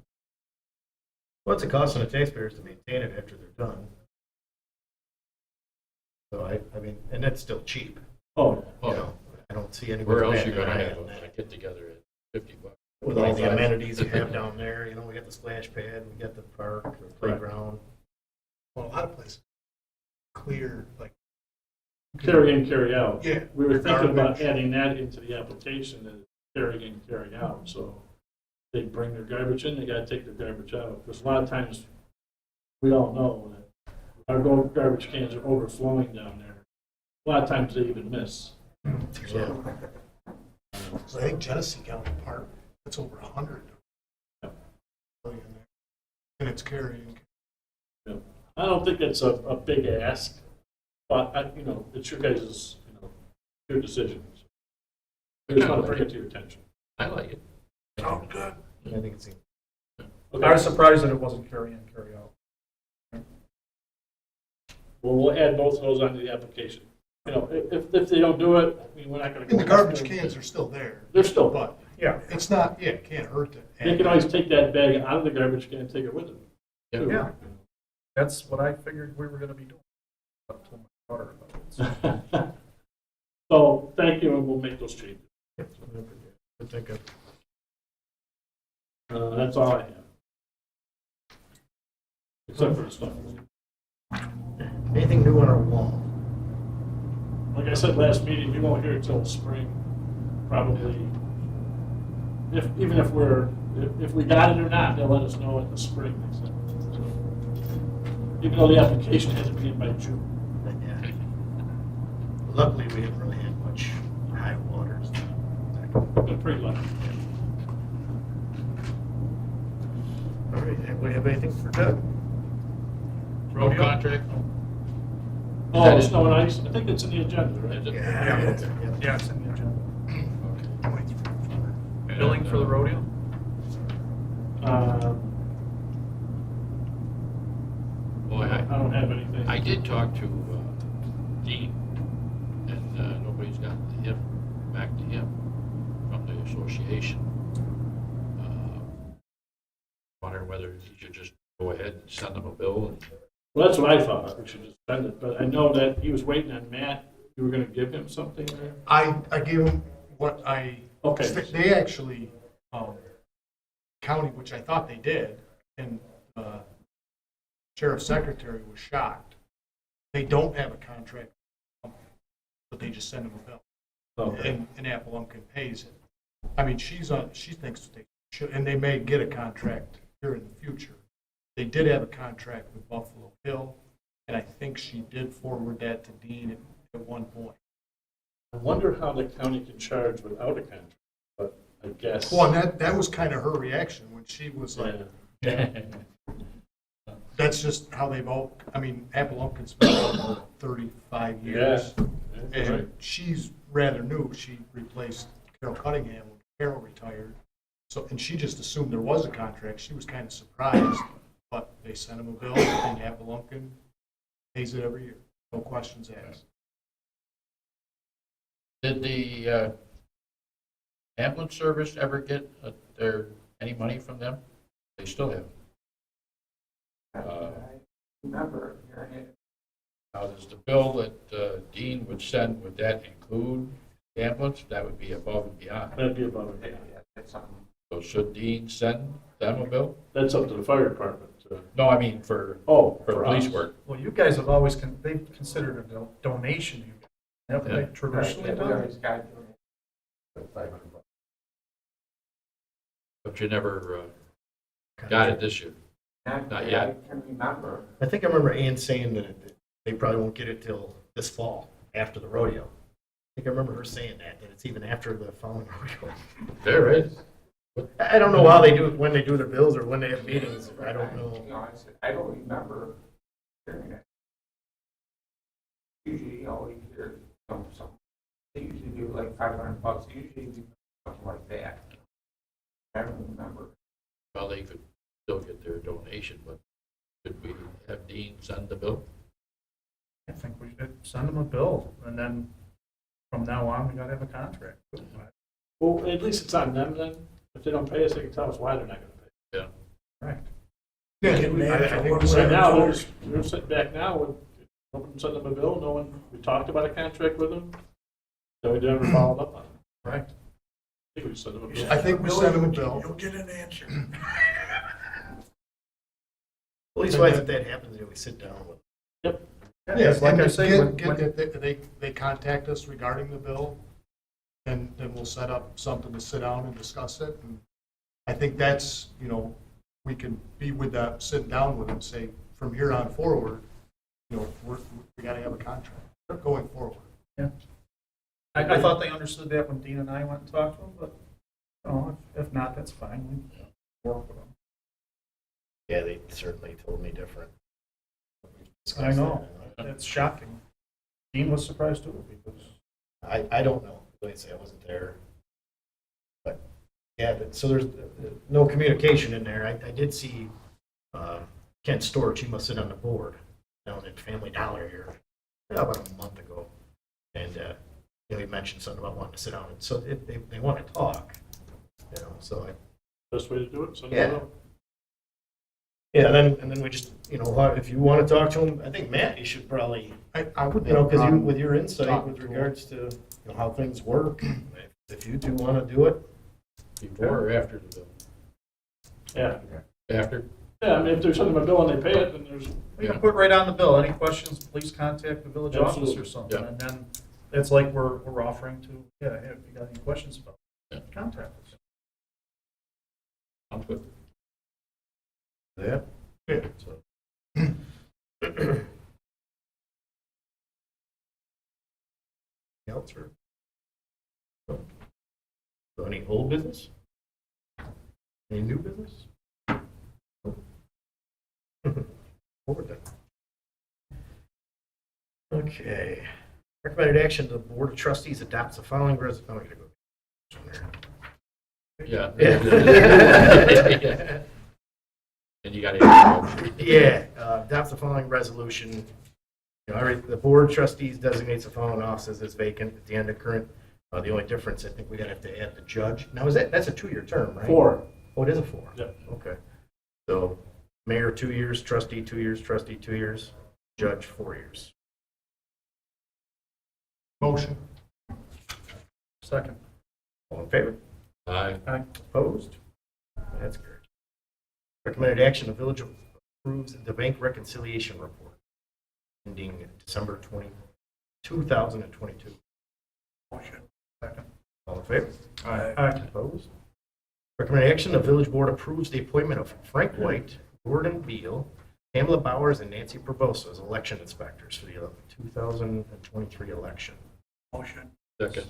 What's it cost on the taxpayers to maintain it after they're done? So I mean, and that's still cheap.
Oh,
You know, I don't see anybody.
Where else you
batting
gonna
an eye
have
on
a
that.
get together at $50?
With all the amenities you have down there, you know, we got the splash pad, we got the park, the playground.
Well, a lot of places clear, like,
carry in, carry out.
yeah.
We were thinking about
Garbage.
adding that into the application, that carry in, carry out. So they bring their garbage in, they gotta take their garbage out. Because a lot of times, we all know that our garbage cans are overflowing down there. A lot of times they even miss.
Yeah.
So I think Genesee County Park, it's over 100. And it's carrying.
I don't think it's a big ask. But, it's your guys', your decision. I just want to bring it to your attention.
I like it.
Sounds good.
I think it's,
Okay.
I was surprised that it wasn't carry in, carry out.
Well, we'll add both of those onto the application. If they don't do it, I mean, we're not going to.
And the garbage cans are still there.
They're still,
But
Yeah,
it's not, yeah, it can't hurt to.
they can always take that bag out of the garbage can and take it with them. too.
Yeah. that's what I figured we were gonna be doing. I told my daughter about it.
So, thank you, and we'll make those changes.
I think
That's all I have. Except for the stuff.
anything new on our wall?
Like I said last meeting, we won't hear it till spring, probably. Even if we got it or not, they'll let us know in the spring, they said. Even though the application has to be in by June.
Yeah. Luckily, we haven't really had much high waters.
Been pretty lucky.
All right, anybody have anything for Doug?
Road contract?
Oh, snow and ice, I think it's in the agenda, right?
Is it?
Yeah.
Yeah, it's in the agenda.
And,
Billing for the rodeo?
Boy,
I don't have anything.
I did talk to Dean, and nobody's got back to him from the association. Wondering whether he should just go ahead and send them a bill. And
Well, that's what I thought, we should just spend it, but I know that he was waiting on Matt, you were gonna give him something there?
I gave them what
Okay.
they actually, county, which I thought they did, and sheriff's secretary was shocked. They don't have a contract, but they just send them a bill.
Okay.
And Apple pays it. I mean, she thinks they should, and they may get a contract here in the future. They did have a contract with Buffalo Hill, and I think she did forward that to Dean at one point.
I wonder how the county can charge without a contract, but I guess.
Well, and that was kind of her reaction when she was like, that's just how they've all, I mean, Apple-Lumpkin's been around for 35 years.
Yeah,
And
right.
she's rather new. She replaced Carol Cunningham when Carol retired. So, and she just assumed there was a contract. She was kind of surprised, but they sent him a bill, and Apple-Lumpkin pays it every year. No questions asked.
did the ambulance service ever get any money from them? They still have.
Remember, hearing it.
Now, does the bill that Dean would send, would that include the ambulance? That would be above and beyond.
That'd be about it.
That's something.
So should Dean send them a bill?
That's up to the fire department.
No, I mean for
For
police
us.
work.
Well, you guys have always, they've considered a donation to you. Haven't
Yeah.
they traditionally done?
But you never got it this year. Not yet.
I can remember.
I think I remember Ann saying that they probably won't get it till this fall, after the rodeo. I think I remember her saying that it's even after the following rodeo.
There is.
I don't know how they do it, when they do their bills or when they have meetings. I don't know.
I don't remember hearing it. Usually, you hear some, they usually do like $500. Usually do something like that. I don't remember.
Well, they could still get their donation, but could we have Dean send the bill?
I think we should send them a bill, and then from now on, we gotta have a contract.
Well, at least it's on them then. If they don't pay us, they can tell us why they're not gonna pay.
Yeah.
Right.
Yeah, I think we
Right
said
now, we're sitting back now with, send them a bill, knowing we talked about a contract with them, then we never followed up on it.
Right.
I think we sent them a bill.
I think we sent him a bill.
You'll get an answer.
At least if that happens, we sit down with
Yes, like I
and
say,
when-
they contact us regarding the bill, then we'll set up something to sit down and discuss it. And I think that's, we can be with that, sitting down with them, say, from here on forward, we gotta have a contract going forward.
I thought they understood that when Dean and I went and talked to them, but, if not, that's fine. We work with them.
Yeah, they certainly told me different.
I know. That's shocking. Dean was surprised too, because
I don't know. Like I say, I wasn't there. But, yeah, so there's no communication in there. I did see Kent Storch, he must sit on the board down at Family Dollar here about a month ago. And, he mentioned something about wanting to sit down. And so they want to talk, so
Best way to do it, send
Yeah.
it out.
yeah, and then we just, if you want to talk to him, I think, Matt, you should probably,
I would.
because with your insight
Talk
with
to him.
regards to how things work, if you two want to do it,
Before or after the bill?
Yeah.
After?
Yeah, I mean, if there's something about bill and they pay it, then there's,
we can put right on the bill, any questions, please contact the village office
Absolutely.
or something.
Yeah.
And then it's like we're offering to, yeah, hey, if you got any questions about
Yeah.
it, contact us.
I'm good.
yeah.
Yeah.
So. Else or? So any old business? Any new business? Over then. Okay. Recommended action, the Board of Trustees adopts the following oh, I gotta go.
Yeah.
Yeah.
And you got to.
Yeah, adopts the following resolution. The Board of Trustees designates the following offices as vacant at the end of current. The only difference, I think we're gonna have to add the judge. Now, that's a 2-year term, right?
4.
Oh, it is a 4?
Yeah.
Okay. So, mayor, 2 years, trustee, 2 years, trustee, 2 years, judge, 4 years.
Motion.
Second.
All in favor?
Aye.
Opposed? That's great. Recommended action, the village approves the bank reconciliation report ending December 2022.
Motion. Second.
All in favor?
Aye.
Opposed? Recommended action, the village board approves the appointment of Frank White, Gordon Beal, Pamela Bowers, and Nancy Provost as election inspectors for the 2023 election.
Motion.
Second.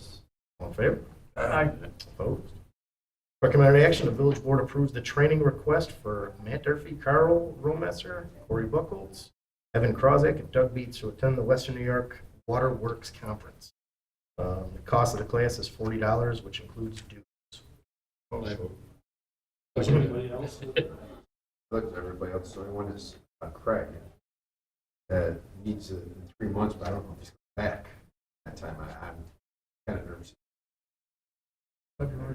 All in favor?
Aye.
Opposed? Recommended action, the village board approves the training request for Matt Durfee, Carl Romesser, Corey Buckholz, Evan Krozak, and Doug Beats to attend the Western New York Water Works Conference. The cost of the class is $40, which includes dues.
Anybody else?
Look at everybody else, the only one is Craig. That needs it in 3 months, but I don't know if he's coming back that time. I'm kind of nervous.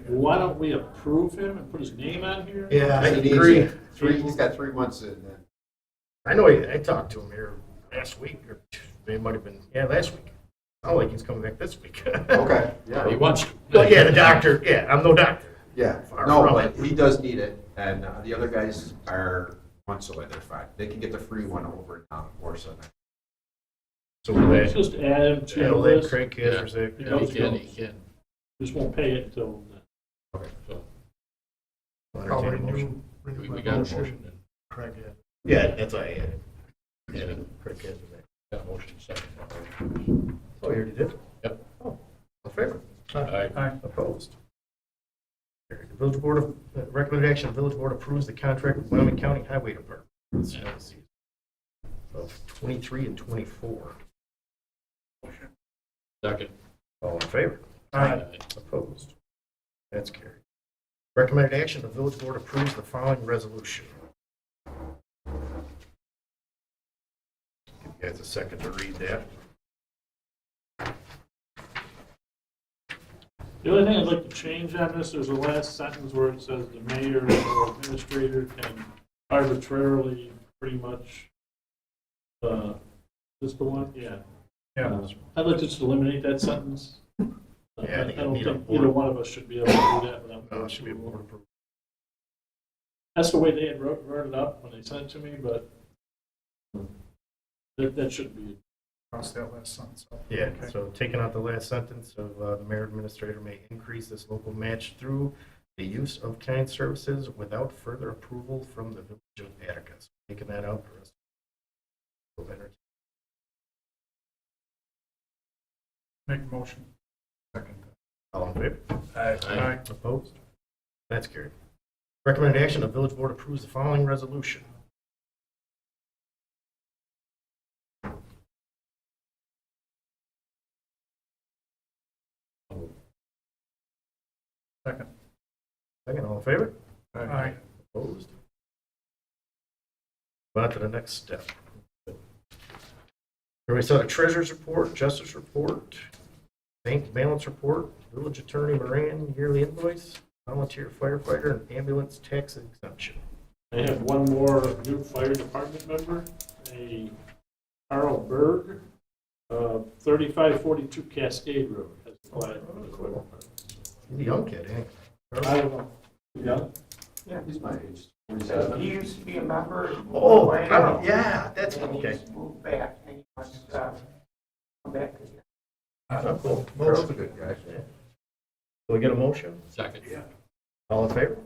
Why don't we approve him and put his name on here?
Yeah, I
He needs
agree.
it. He's got 3 months in then.
I know I talked to him here last week, or it might have been, last week. Oh, like he's coming back this week.
Okay, yeah.
He wants to.
Well, yeah, the doctor, I'm no doctor.
Yeah,
Far
no,
from
but
it.
he does need it, and the other guys are once away, they're fine. They can get the free one over now, or so.
So
Let's just add him to the
we'll let
list.
Craig Kazarzik.
Yeah, he can.
Just won't pay it until then.
Okay.
So
I'll
Entertain a motion.
renew
we
my
got a
motion.
motion and
Craig, yeah, that's what I added.
Yeah.
Craig Kazarzik.
got a motion second.
Oh, you already did?
Yep.
Oh, all in favor?
Aye.
Aye.
Opposed? Carried. The village board of, recommended action, the village board approves the contract with Wyoming County Highway Department for the snow season of 23 and 24.
Second.
All in favor?
Aye.
Opposed? That's carried. Recommended action, the village board approves the following resolution. Give you guys a second to read that.
The only thing I'd like to change on this, there's a last sentence where it says the mayor or administrator can arbitrarily, pretty much, is the one? Yeah.
Yeah.
I'd like to just eliminate that sentence.
Yeah, I think
I don't
it'd be
think
on
either
board.
one of us should be able to do that without.
No, it should be a board approval.
That's the way they had wrote it up when they sent it to me, but that shouldn't be.
Cross that last sentence. out.
Yeah,
Okay.
so taking out the last sentence of the mayor administrator may increase this local match through the use of kind services without further approval from the village of Attica. So taking that out, the rest of it.
Make a motion. Second.
All in favor?
Aye.
Opposed? That's carried. Recommended action, the village board approves the following resolution. Second, all in favor?
Aye.
Opposed? On to the next step. Here we saw the treasurer's report, justice report, bank balance report, village attorney Moran, yearly invoice, volunteer firefighter, and ambulance tax exemption.
I have one more new fire department member, a Carl Berg, 3542 Cascade Road, has applied for the fire department.
He's a young kid, eh?
I don't know. Yeah?
Yeah, he's my age.
He used to be a member.
Oh, yeah, that's,
And he
okay.
just moved back, and he wants to come back.
Oh, cool.
Carl's a good guy.
Do we get a motion?
Second.
All in favor?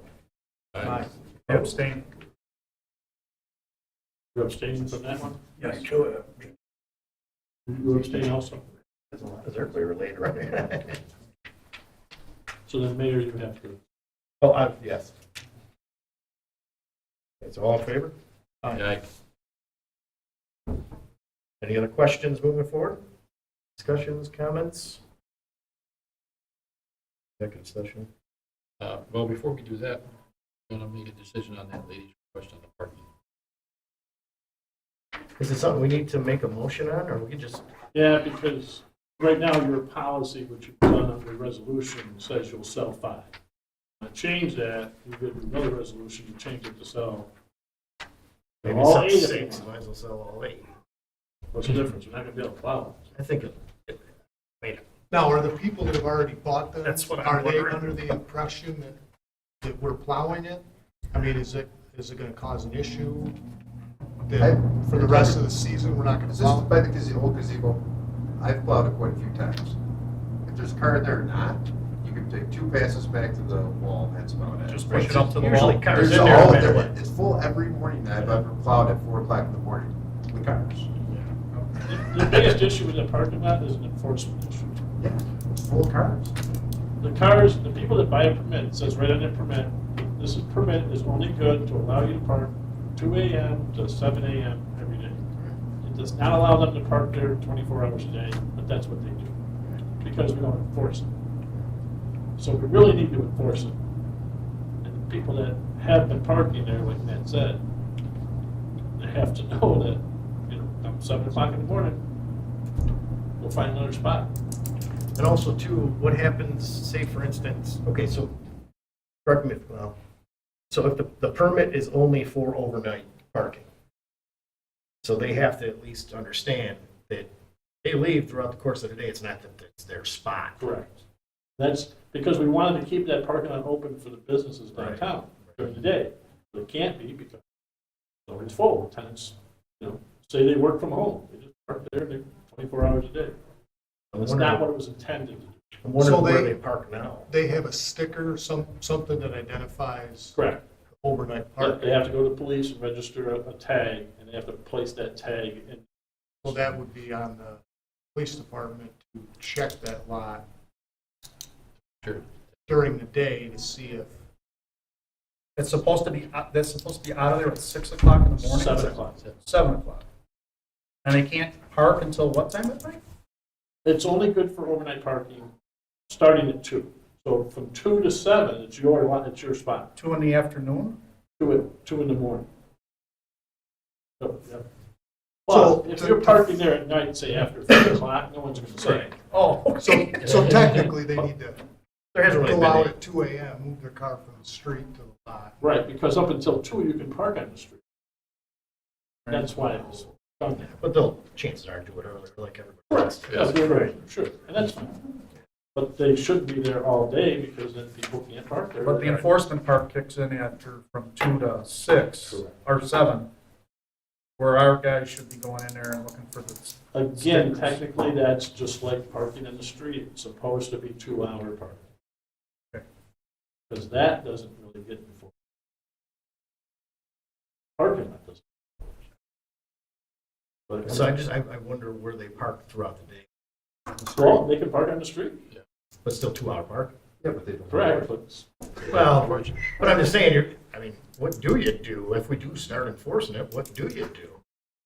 Aye.
Abstain.
You abstaining from that one?
Yes.
You abstain also?
Is everybody related, right?
So then, Mayor, you have to.
Oh, yes. Okay, so all in favor?
Aye.
Any other questions moving forward? Discussions, comments? Executive session.
Well, before we do that, we're going to make a decision on that lady's request on the parking.
Is it something we need to make a motion on, or we can just,
Yeah, because right now your policy, which you've done under resolution, says you'll sell 5. Change that, you get another resolution, you change it to sell.
maybe
All
sell
8 of
6,
them.
might as well sell all 8.
What's the difference? You're not gonna be able to plow.
I think
Now, are the people that have already bought them,
That's what I'm
are they
wondering.
under the impression that we're plowing it? I mean, is it gonna cause an issue? That for the rest of the season, we're not gonna
Is this
plow?
by the old gazebo? I've plowed it quite a few times. If there's a car there or not, you can take 2 passes back to the wall, and that's about it.
Just push it up to the
Usually
wall.
cars
There's
in there no
all-
matter what.
It's full every morning that I've ever plowed at 4 o'clock in the morning with cars.
The biggest issue with the parking lot is an enforcement issue.
Yeah, it's full of cars.
The people that buy a permit, it says right on their permit, this permit is only good to allow you to park 2 AM to 7 AM every day. It does not allow them to park there 24 hours a day, but that's what they do, because we don't enforce it. So we really need to enforce it. And the people that have been parking there, like Matt said, they have to know that, come 7 o'clock in the morning, we'll find another spot.
And also too, what happens, say for instance, okay, so, correct me if, well, so if the permit is only for overnight parking, so they have to at least understand that they leave throughout the course of the day, it's not that it's their spot.
Correct. That's because we wanted to keep that parking lot open for the businesses downtown during the day. But it can't be because it's full. Tenants, say they work from home. They just park there 24 hours a day. That's not what it was intended to do.
I'm wondering
So
where they park now.
They have a sticker, something that identifies
Correct.
overnight
But
parking?
they have to go to the police and register a tag, and they have to place that tag in.
Well, that would be on the police department to check that lot
Sure.
during the day to see if,
That's supposed to be out of there at 6 o'clock in the morning?
7 o'clock.
7 o'clock. And they can't park until what time at night?
It's only good for overnight parking, starting at 2. So from 2 to 7, it's your lot, it's your spot.
2 in the afternoon?
2 in the morning. So, yeah.
So,
But if you're parking there at night, say after 5 o'clock, no one's going to say.
Oh,
so technically they need to
There hasn't really
go out
been,
at 2 AM, move their car from the street to the lot.
Right, because up until 2, you can park on the street. That's why it was done there.
but they'll, chances are do it earlier, like everybody else.
Yeah, they're right, sure, and that's fine. But they shouldn't be there all day because then people can't park there.
but the enforcement part kicks in after from 2 to 6
Correct.
or 7, where our guys should be going in there and looking for the.
Again,
stickers.
technically, that's just like parking in the street. It's supposed to be 2-hour parking.
Okay.
Because that doesn't really get enforced. Parking lot doesn't. But
So I wonder where they park throughout the day,
well, they can park on the street.
but still 2-hour park.
Yeah, but they don't.
Correct, but
Well, but I'm just saying, what do you do if we do start enforcing it? What do you do?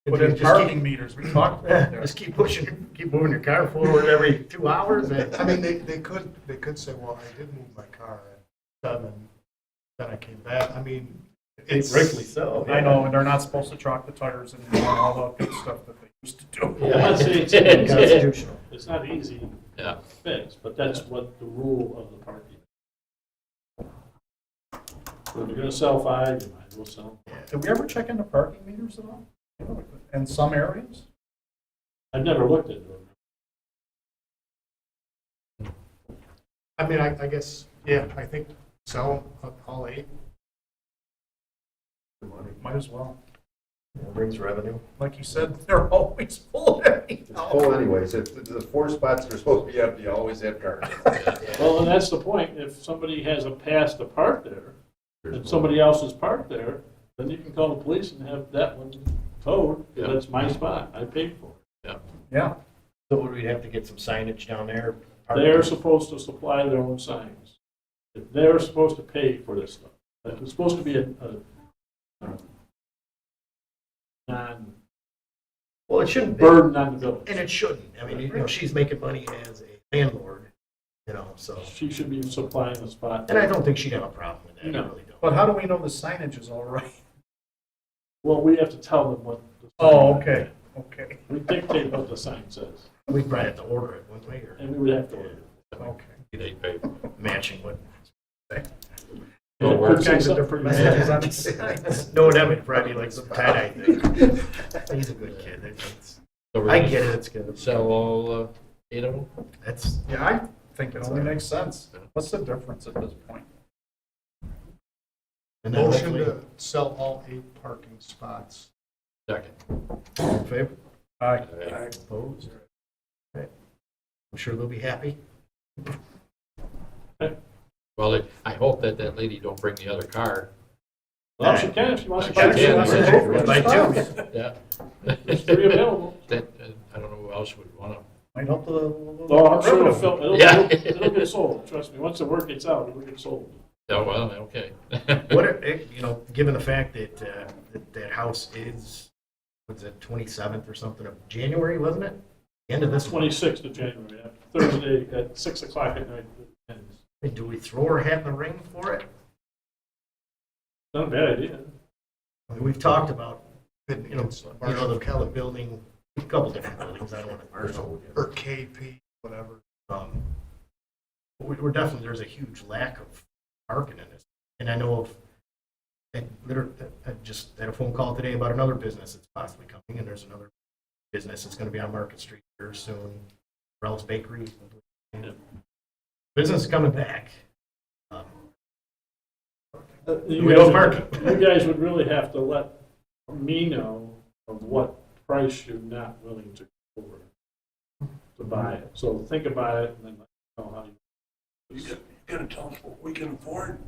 Put
Do you
in
just
parking meters, we talked about
keep,
that.
just keep pushing, keep moving your car forward every 2 hours?
I mean, they could say, well, I did move my car at 7, And that, I mean, it's.
Rightfully so.
I know, and they're not supposed to chalk the tires and all the good stuff that they used to do.
I'm not saying it's easy.
Constitutional.
It's not easy
Yeah.
to fix, but that's what the rule of the parking. So if you're gonna sell 5, you might as well sell.
Did we ever check into parking meters at all? In some areas?
I've never looked at them.
I mean, I guess, yeah, I think sell all 8.
Might as well.
It brings revenue.
Like you said, they're always full
It's
anyhow.
full anyways. If the 4 spots that are supposed to be empty, you always have cars.
Well, and that's the point. If somebody has a pass to park there, and somebody else is parked there, then you can call the police and have that one towed.
Yeah.
That's my spot. I paid for it.
Yeah.
So would we have to get some signage down there?
They're supposed to supply their own signs. If they're supposed to pay for this stuff. It's supposed to be a non-burden
Well, it shouldn't be.
on the village.
And it shouldn't. I mean, you know, she's making money as a landlord, you know, so.
She should be supplying the spot.
And I don't think she'd have a problem with that. I
No.
really don't.
But how do we know the signage is all right?
Well, we have to tell them what. the sign
Oh,
is.
okay, okay,
We dictate what the sign says,
We'd probably have to order it, wouldn't we, or
and we would have to order it.
okay.
They pay.
matching what?
And it
All
could say
kinds of
something
different
pretty
messages
bad.
on the signs.
No, that would probably like some tie-dye thing. He's a good kid. I get it, it's good.
Sell all 8 of them?
That's,
Yeah, I think it only makes sense. What's the difference at this point?
and then
Motion
hopefully,
to sell all 8 parking spots.
Second.
all in favor?
Aye.
Opposed? Okay. I'm sure they'll be happy.
Well, I hope that that lady don't bring the other car.
Well, she can if she wants to.
She
buy
can,
it.
By two.
Yeah.
There's 3 available.
That, I don't know who else would want to.
Might help the.
Oh, I'm sure
Yeah.
it'll get sold, trust me. Once the word gets out, it'll get sold.
Oh, well, okay.
What, you know, given the fact that, that house is, what's it, 27th or something of January, wasn't it? End of this one.
26th of January, Thursday at 6 o'clock at night. it ends.
Do we throw her hat in the ring for it?
Not a bad idea.
I mean, we've talked about,
And
you know, the building, a couple different buildings, I don't want to.
Or KP, whatever.
We're definitely, there's a huge lack of parking in this. And I know of, I just had a phone call today about another business that's possibly coming, and there's another business that's gonna be on Market Street here soon, Rell's Bakery. Business is coming back.
You
We
guys
don't park
would-
it.
You guys would really have to let me know of what price you're not willing to go over to buy it. So think about it and then let me know how you.
You gotta tell us what we can afford.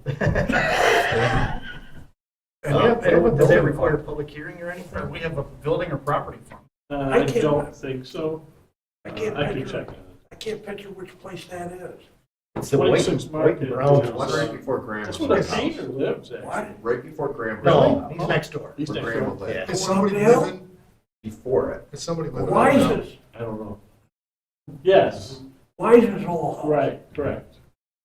Does that require a public hearing or anything?
We have a building or property fund.
I
can't-
don't think so.
I can't
I can
picture,
check on it.
I can't picture which place that is.
It's the white,
26
white
Market.
and brown.
Yeah.
One right before Graham's.
That's where the painter lives, actually.
What?
Right before Graham.
No, he's next door.
He's
Where
next
Graham
door.
lived.
Yeah.
Is somebody
Hotel?
living,
Before it.
is somebody living?
Why is
there now?
this,
I don't know. Yes,
why is this all?
right, correct.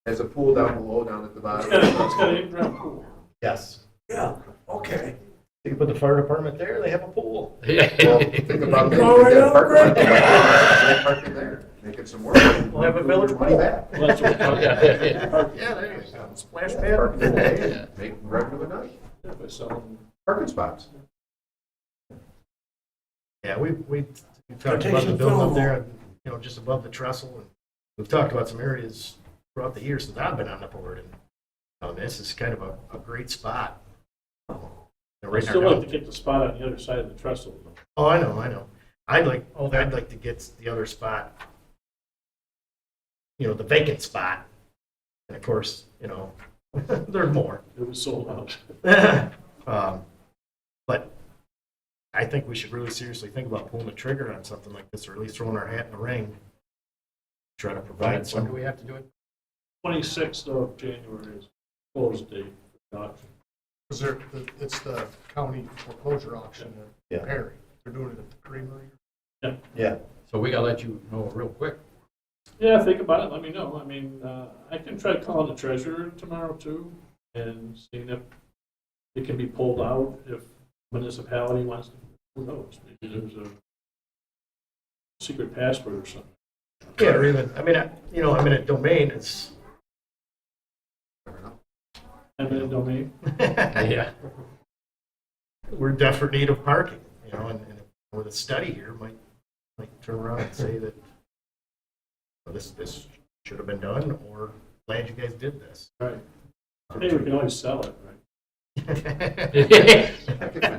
Has a pool down below, down at the bottom.
It's got an in-ground pool.
Yes.
Yeah, okay.
You can put the fire department there, they have a pool.
Well, think about maybe
Go right
get a
up,
parking lot.
Greg.
Parking there, making some work.
We'll have a village
Money
pool.
back.
Well, that's what we're talking about.
Yeah, there you go.
Splash pad.
Parking there, make revenue at night.
Yeah, but selling-
Parking spots.
Yeah, we've talked about the building up there, you know, just above the trestle, and we've talked about some areas throughout the years since I've been on the board, and this is kind of a great spot. You know,
I'd
right in
still
our
like to get the spot on the other side of the trestle. though.
Oh, I know. I'd like to get the other spot, you know, the vacant spot, and of course, you know, there's more.
It was sold out.
But I think we should really seriously think about pulling the trigger on something like this, or at least throwing our hat in the ring. Try to provide some.
When do we have to do it?
26th of January is close date for the auction.
Because it's the county foreclosure auction in
Yeah.
Perry. They're doing it at the creamery.
Yeah.
So we gotta let you know real quick.
Yeah, think about it, let me know. I mean, I can try calling the treasurer tomorrow too. and seeing if it can be pulled out if municipality wants to, who knows, maybe there's a secret password or something.
Yeah, or even, eminent domain is.
Eminent domain?
Yeah.
We're in desperate need of parking, and with a study here, might turn around and say that this should have been done, or glad you guys did this.
Right. Hey, we can always sell it, right?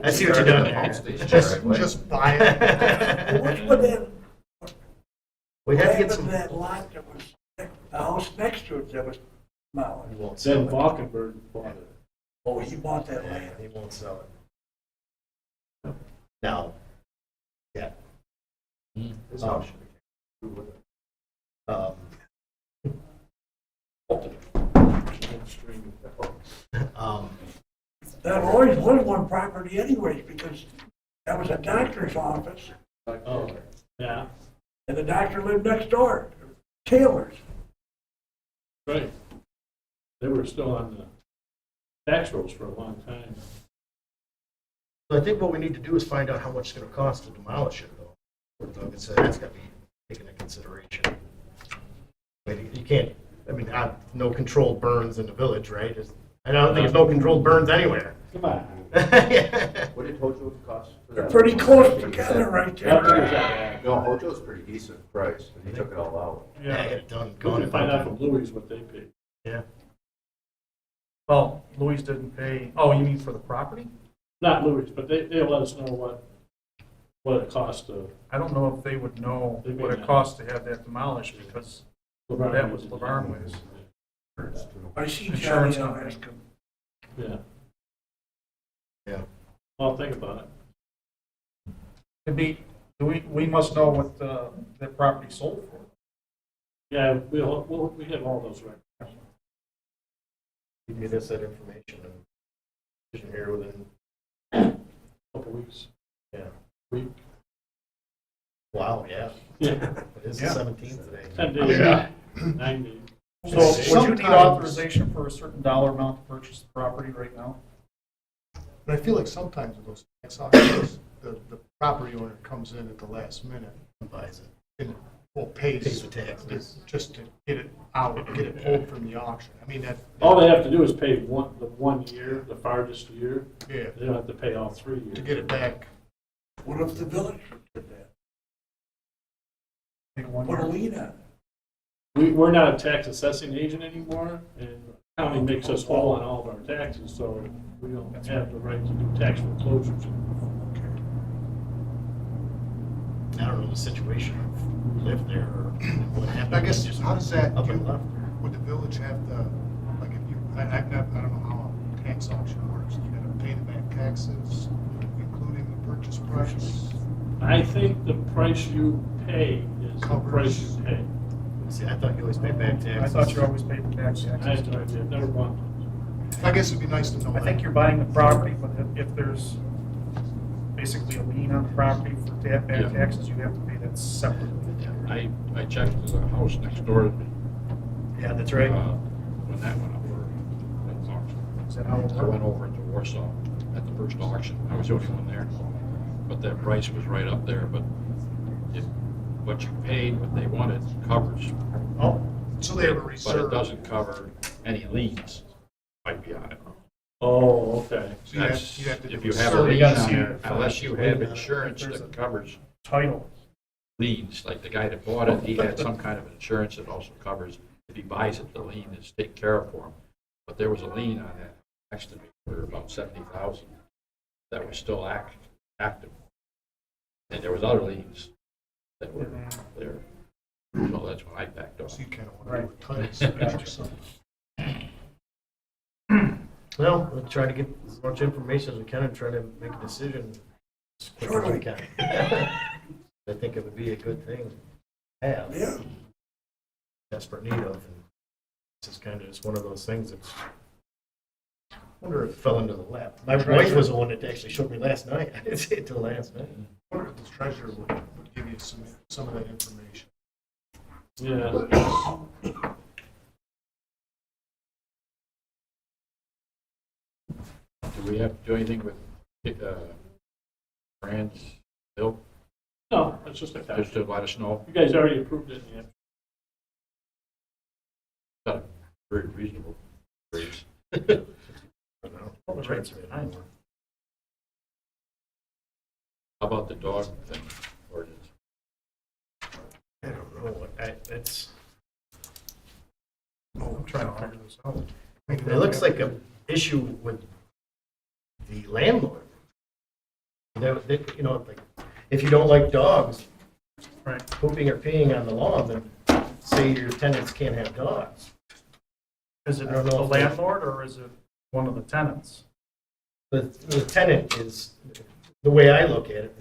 I see what you're doing there.
Just buy it.
What's with that,
We
what
have to get
happened to
some.
that lot that was, the house next to it that was demolished?
He won't sell
Then
it.
Valkenburg bought it.
Oh, he bought that
Yeah,
land.
he won't sell it. Now, yeah. Um, um,
That always was one property anyways, because that was a doctor's office,
Oh, yeah,
and the doctor lived next door, Taylor's.
right. They were still on the tax rolls for a long time.
So I think what we need to do is find out how much it's gonna cost to demolish it, though. Like I said, that's gotta be taken into consideration. You can't, no controlled burns in the village, right? I don't think there's no controlled burns anywhere.
Come on.
What did Hojo's cost? for
They're
that?
pretty close together right there.
No, Hojo's pretty decent price, and he took it all out.
Yeah, I get it done.
We
gone
can
in
find
no
out
time.
from Louis what they paid.
Yeah.
Well, Louis didn't pay, oh, you mean for the property?
Not Louis, but they'll let us know what it cost to.
I don't know if they would know
They may
what it
not.
cost to have that demolished, because that was LeVarn Ways.
I see
Insurance
Johnny,
company.
ask him.
Yeah.
Yeah.
I'll think about it.
We must know what that property sold for.
Yeah, we have all those records.
You get us that information and decision here within,
Couple weeks.
yeah.
Week.
Wow, yeah.
Yeah.
It is the 17th today.
10 days.
Yeah.
9 days.
So would you need
Sometimes-
authorization for a certain dollar amount to purchase the property right now?
But I feel like sometimes with those tax auctions, the property owner comes in at the last minute
Buys it.
and, well,
Pays
pays
the taxes.
just to get it out, get it pulled from the auction. I mean, that.
All they have to do is pay the 1 year, the farthest year.
Yeah,
They don't have to pay all 3 years.
to get it back.
What if the village did that?
Take 1
Put a
year.
lien on it.
We're not a tax assessing agent anymore, and the county makes us whole on all of our taxes, so we don't have the right to do tax foreclosures.
I don't know the situation of who lived there or what happened.
I guess,
Just
how does that,
up and left.
would the village have to, like, if you, I don't know how a tax auction works. You gotta pay the back taxes, including the purchase price.
I think the price you pay is the price you pay.
See, I thought you always paid back
I
taxes.
thought you always paid the tax
I
taxes.
have no idea, never bought.
I guess it'd be nice to know
I
that.
think you're buying the property, but if there's basically a lien on the property for back
Yeah.
taxes, you have to pay that separately.
I checked the house next door to me,
Yeah, that's right.
when that went up for that auction.
Is that how it
I went
works?
over to Warsaw at the first auction. I was the only one there. But that price was right up there, but if what you paid, what they wanted covers,
Oh,
So they have a
but it
reserve.
doesn't cover any liens might be on it.
Oh, okay.
So you have,
That's-
you have to do.
If you
a
have a
So you
lien
gotta
on
see
there,
if,
unless you have insurance
there's
that
a-
covers
Title.
liens, like the guy that bought it, he had some kind of insurance that also covers, if he buys it, the lien is taken care of for him. But there was a lien on that next to me for about 70,000 that was still active. And there was other liens that were there. So that's when I backed off.
So you kind of want
Right.
to title switch or something.
well, we'll try to get as much information as we can and try to make a decision as quick as we can. I think it would be a good thing to have.
Yeah.
Desperate need of. And it's just kind of just one of those things that's. I wonder if it fell into the lap. My wife was the one that actually showed me last night. I didn't see it till last night.
I wonder if the treasurer would give you some of that information.
Yeah.
Do we have to do anything with Brand's bill?
No, it's just a
Just
fact.
to let us know?
You guys already approved it, yeah.
Not a very reasonable raise.
Well, the rates are behind.
How about the dog thing ordinance?
I don't know what, it's,
I'm trying to figure this out.
it looks like a issue with the landlord. You know, like, if you don't like dogs
Right.
pooping or peeing on the lawn, then say your tenants can't have dogs.
Is it
I don't know
the
if they-
landlord or is it one of the tenants?
The tenant is, the way I look at it,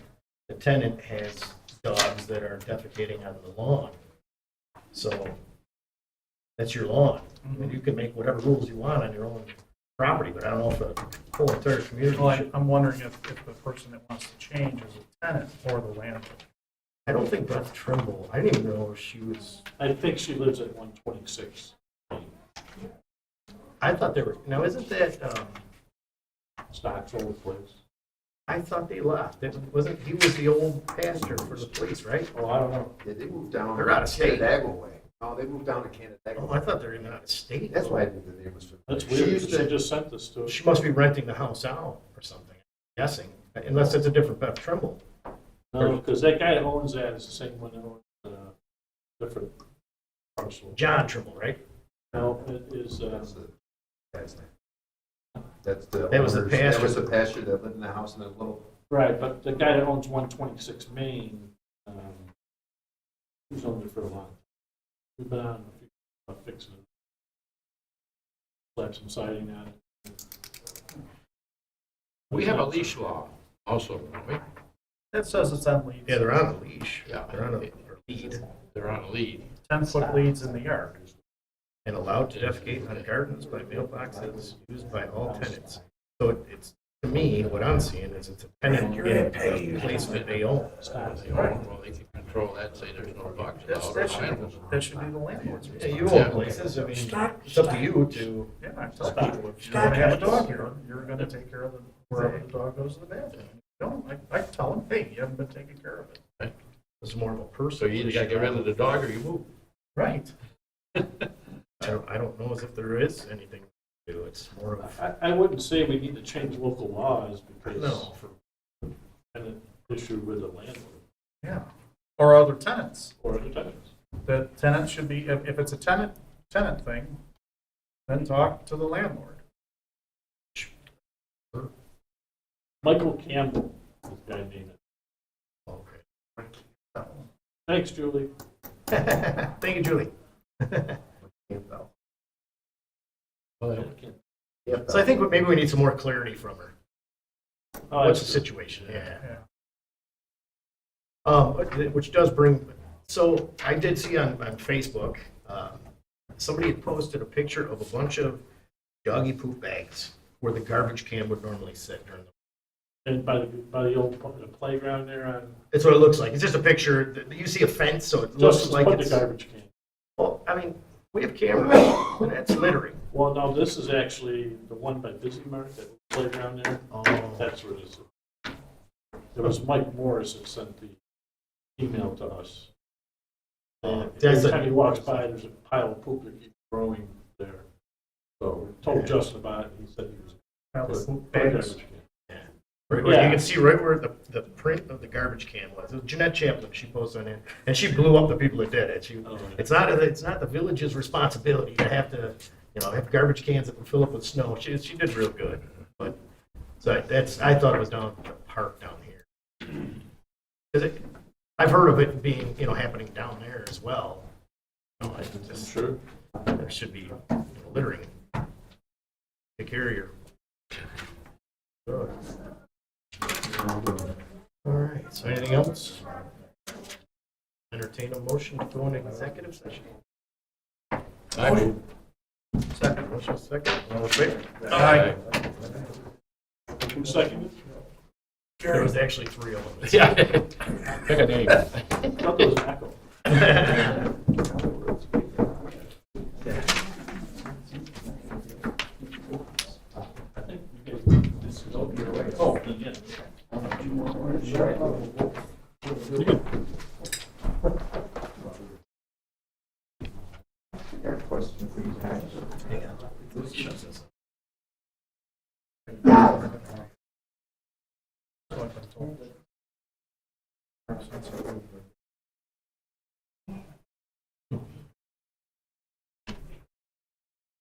the tenant has dogs that are defecating on the lawn. So that's your lawn. And you can make whatever rules you want on your own property, but I don't know if the whole entire community
Well,
should.
I'm wondering if the person that wants to change is a tenant or the landlord.
I don't think Beth Trimble, I didn't even know if she was,
I think she lives at 126.
I thought they were, now isn't that,
Stocks old place.
I thought they left. It wasn't, he was the old pastor for the police, right?
Oh, I don't know.
Yeah, they moved down.
They're out of state.
Canandaigua way. No, they moved down to Canandaigua.
Oh, I thought they were even out of state.
That's why I think the name was.
That's
She
weird.
used
She
to,
just sent this to us.
She must be renting the house out or something, I'm guessing, unless it's a different Beth Trimble.
No, because that guy that owns that is the same one that owns different parcel.
John Trimble, right?
No, it is,
that's the guy's name. That's the.
That was the
owners-
pastor.
That was the pastor that lived in the house in that little.
right, but the guy that owns 126 Main, he's owned it for a while. We've been on a few about fixing it. Slap some siding on it.
We have a leash law also, don't we?
That says it's on leads.
Yeah, they're on a leash.
Yeah.
They're on a lead
They're on a lead.
10-foot leads in the yard.
and allowed to defecate on gardens by mailboxes used by all tenants. So it's, to me, what I'm seeing is it's a tenant in a place that they own.
Well, they can control that, say there's no dogs allowed. or animals.
That should be the landlord's
Yeah,
responsibility.
you own places, I mean, it's up to you to,
Yeah, I tell people, if you're gonna have a dog here, you're gonna take care of the, wherever the dog goes to the bathroom. Don't, I tell them, hey, you haven't been taking care of it.
it's more of a
So
personal
you either gotta get rid of the dog or you move.
Right. I don't know as if there is anything to do, it's more of,
I wouldn't say we need to change local laws because
no.
an issue with the landlord
Yeah. Or other tenants.
or the tenants.
The tenant should be, if it's a tenant thing, then talk to the landlord.
Michael Campbell is the guy named it.
Okay.
Thanks, Julie.
Thank you, Julie. So I think maybe we need some more clarity from her.
Oh,
What's the
that's
situation? Yeah.
Yeah.
Which does bring, so I did see on Facebook, somebody had posted a picture of a bunch of doggy poop bags where the garbage can would normally sit during the.
And by the old the playground there on.
That's what it looks like. It's just a picture. You see a fence, so it looks
Just
like
put the
it's.
garbage can.
Well, I mean, we have cameras, and that's littering.
Well, no, this is actually the one by Busy Mart, that playground there.
Oh.
That's where it is. It was Mike Morris that sent the email to us.
That's
Every
a-
time he walks by, there's a pile of poop that keeps growing there. So we told Justin about it, and he said he was.
Now, the
put
poop
a
bags.
garbage can.
Right where
Yeah.
you can see right where the print of the garbage can was. It was Jeanette Chaplin, she posted on it, and she blew up the people that did it.
Oh, yeah.
It's not the village's responsibility to have to, have garbage cans that would fill up with snow. She did real good, but, so I thought it was down at the park down here. 'Cause I've heard of it being, happening down there as well. I just,
Sure.
there should be littering. Take care of your. All right, so anything else? Entertain a motion to go into executive session.
I move.
Second, motion second, all in favor?
Aye.
Who seconded?
There was actually three of them.
Yeah. Pick a name.
I thought there was an echo. I think you guys
Got a question for you guys.
So I've been told.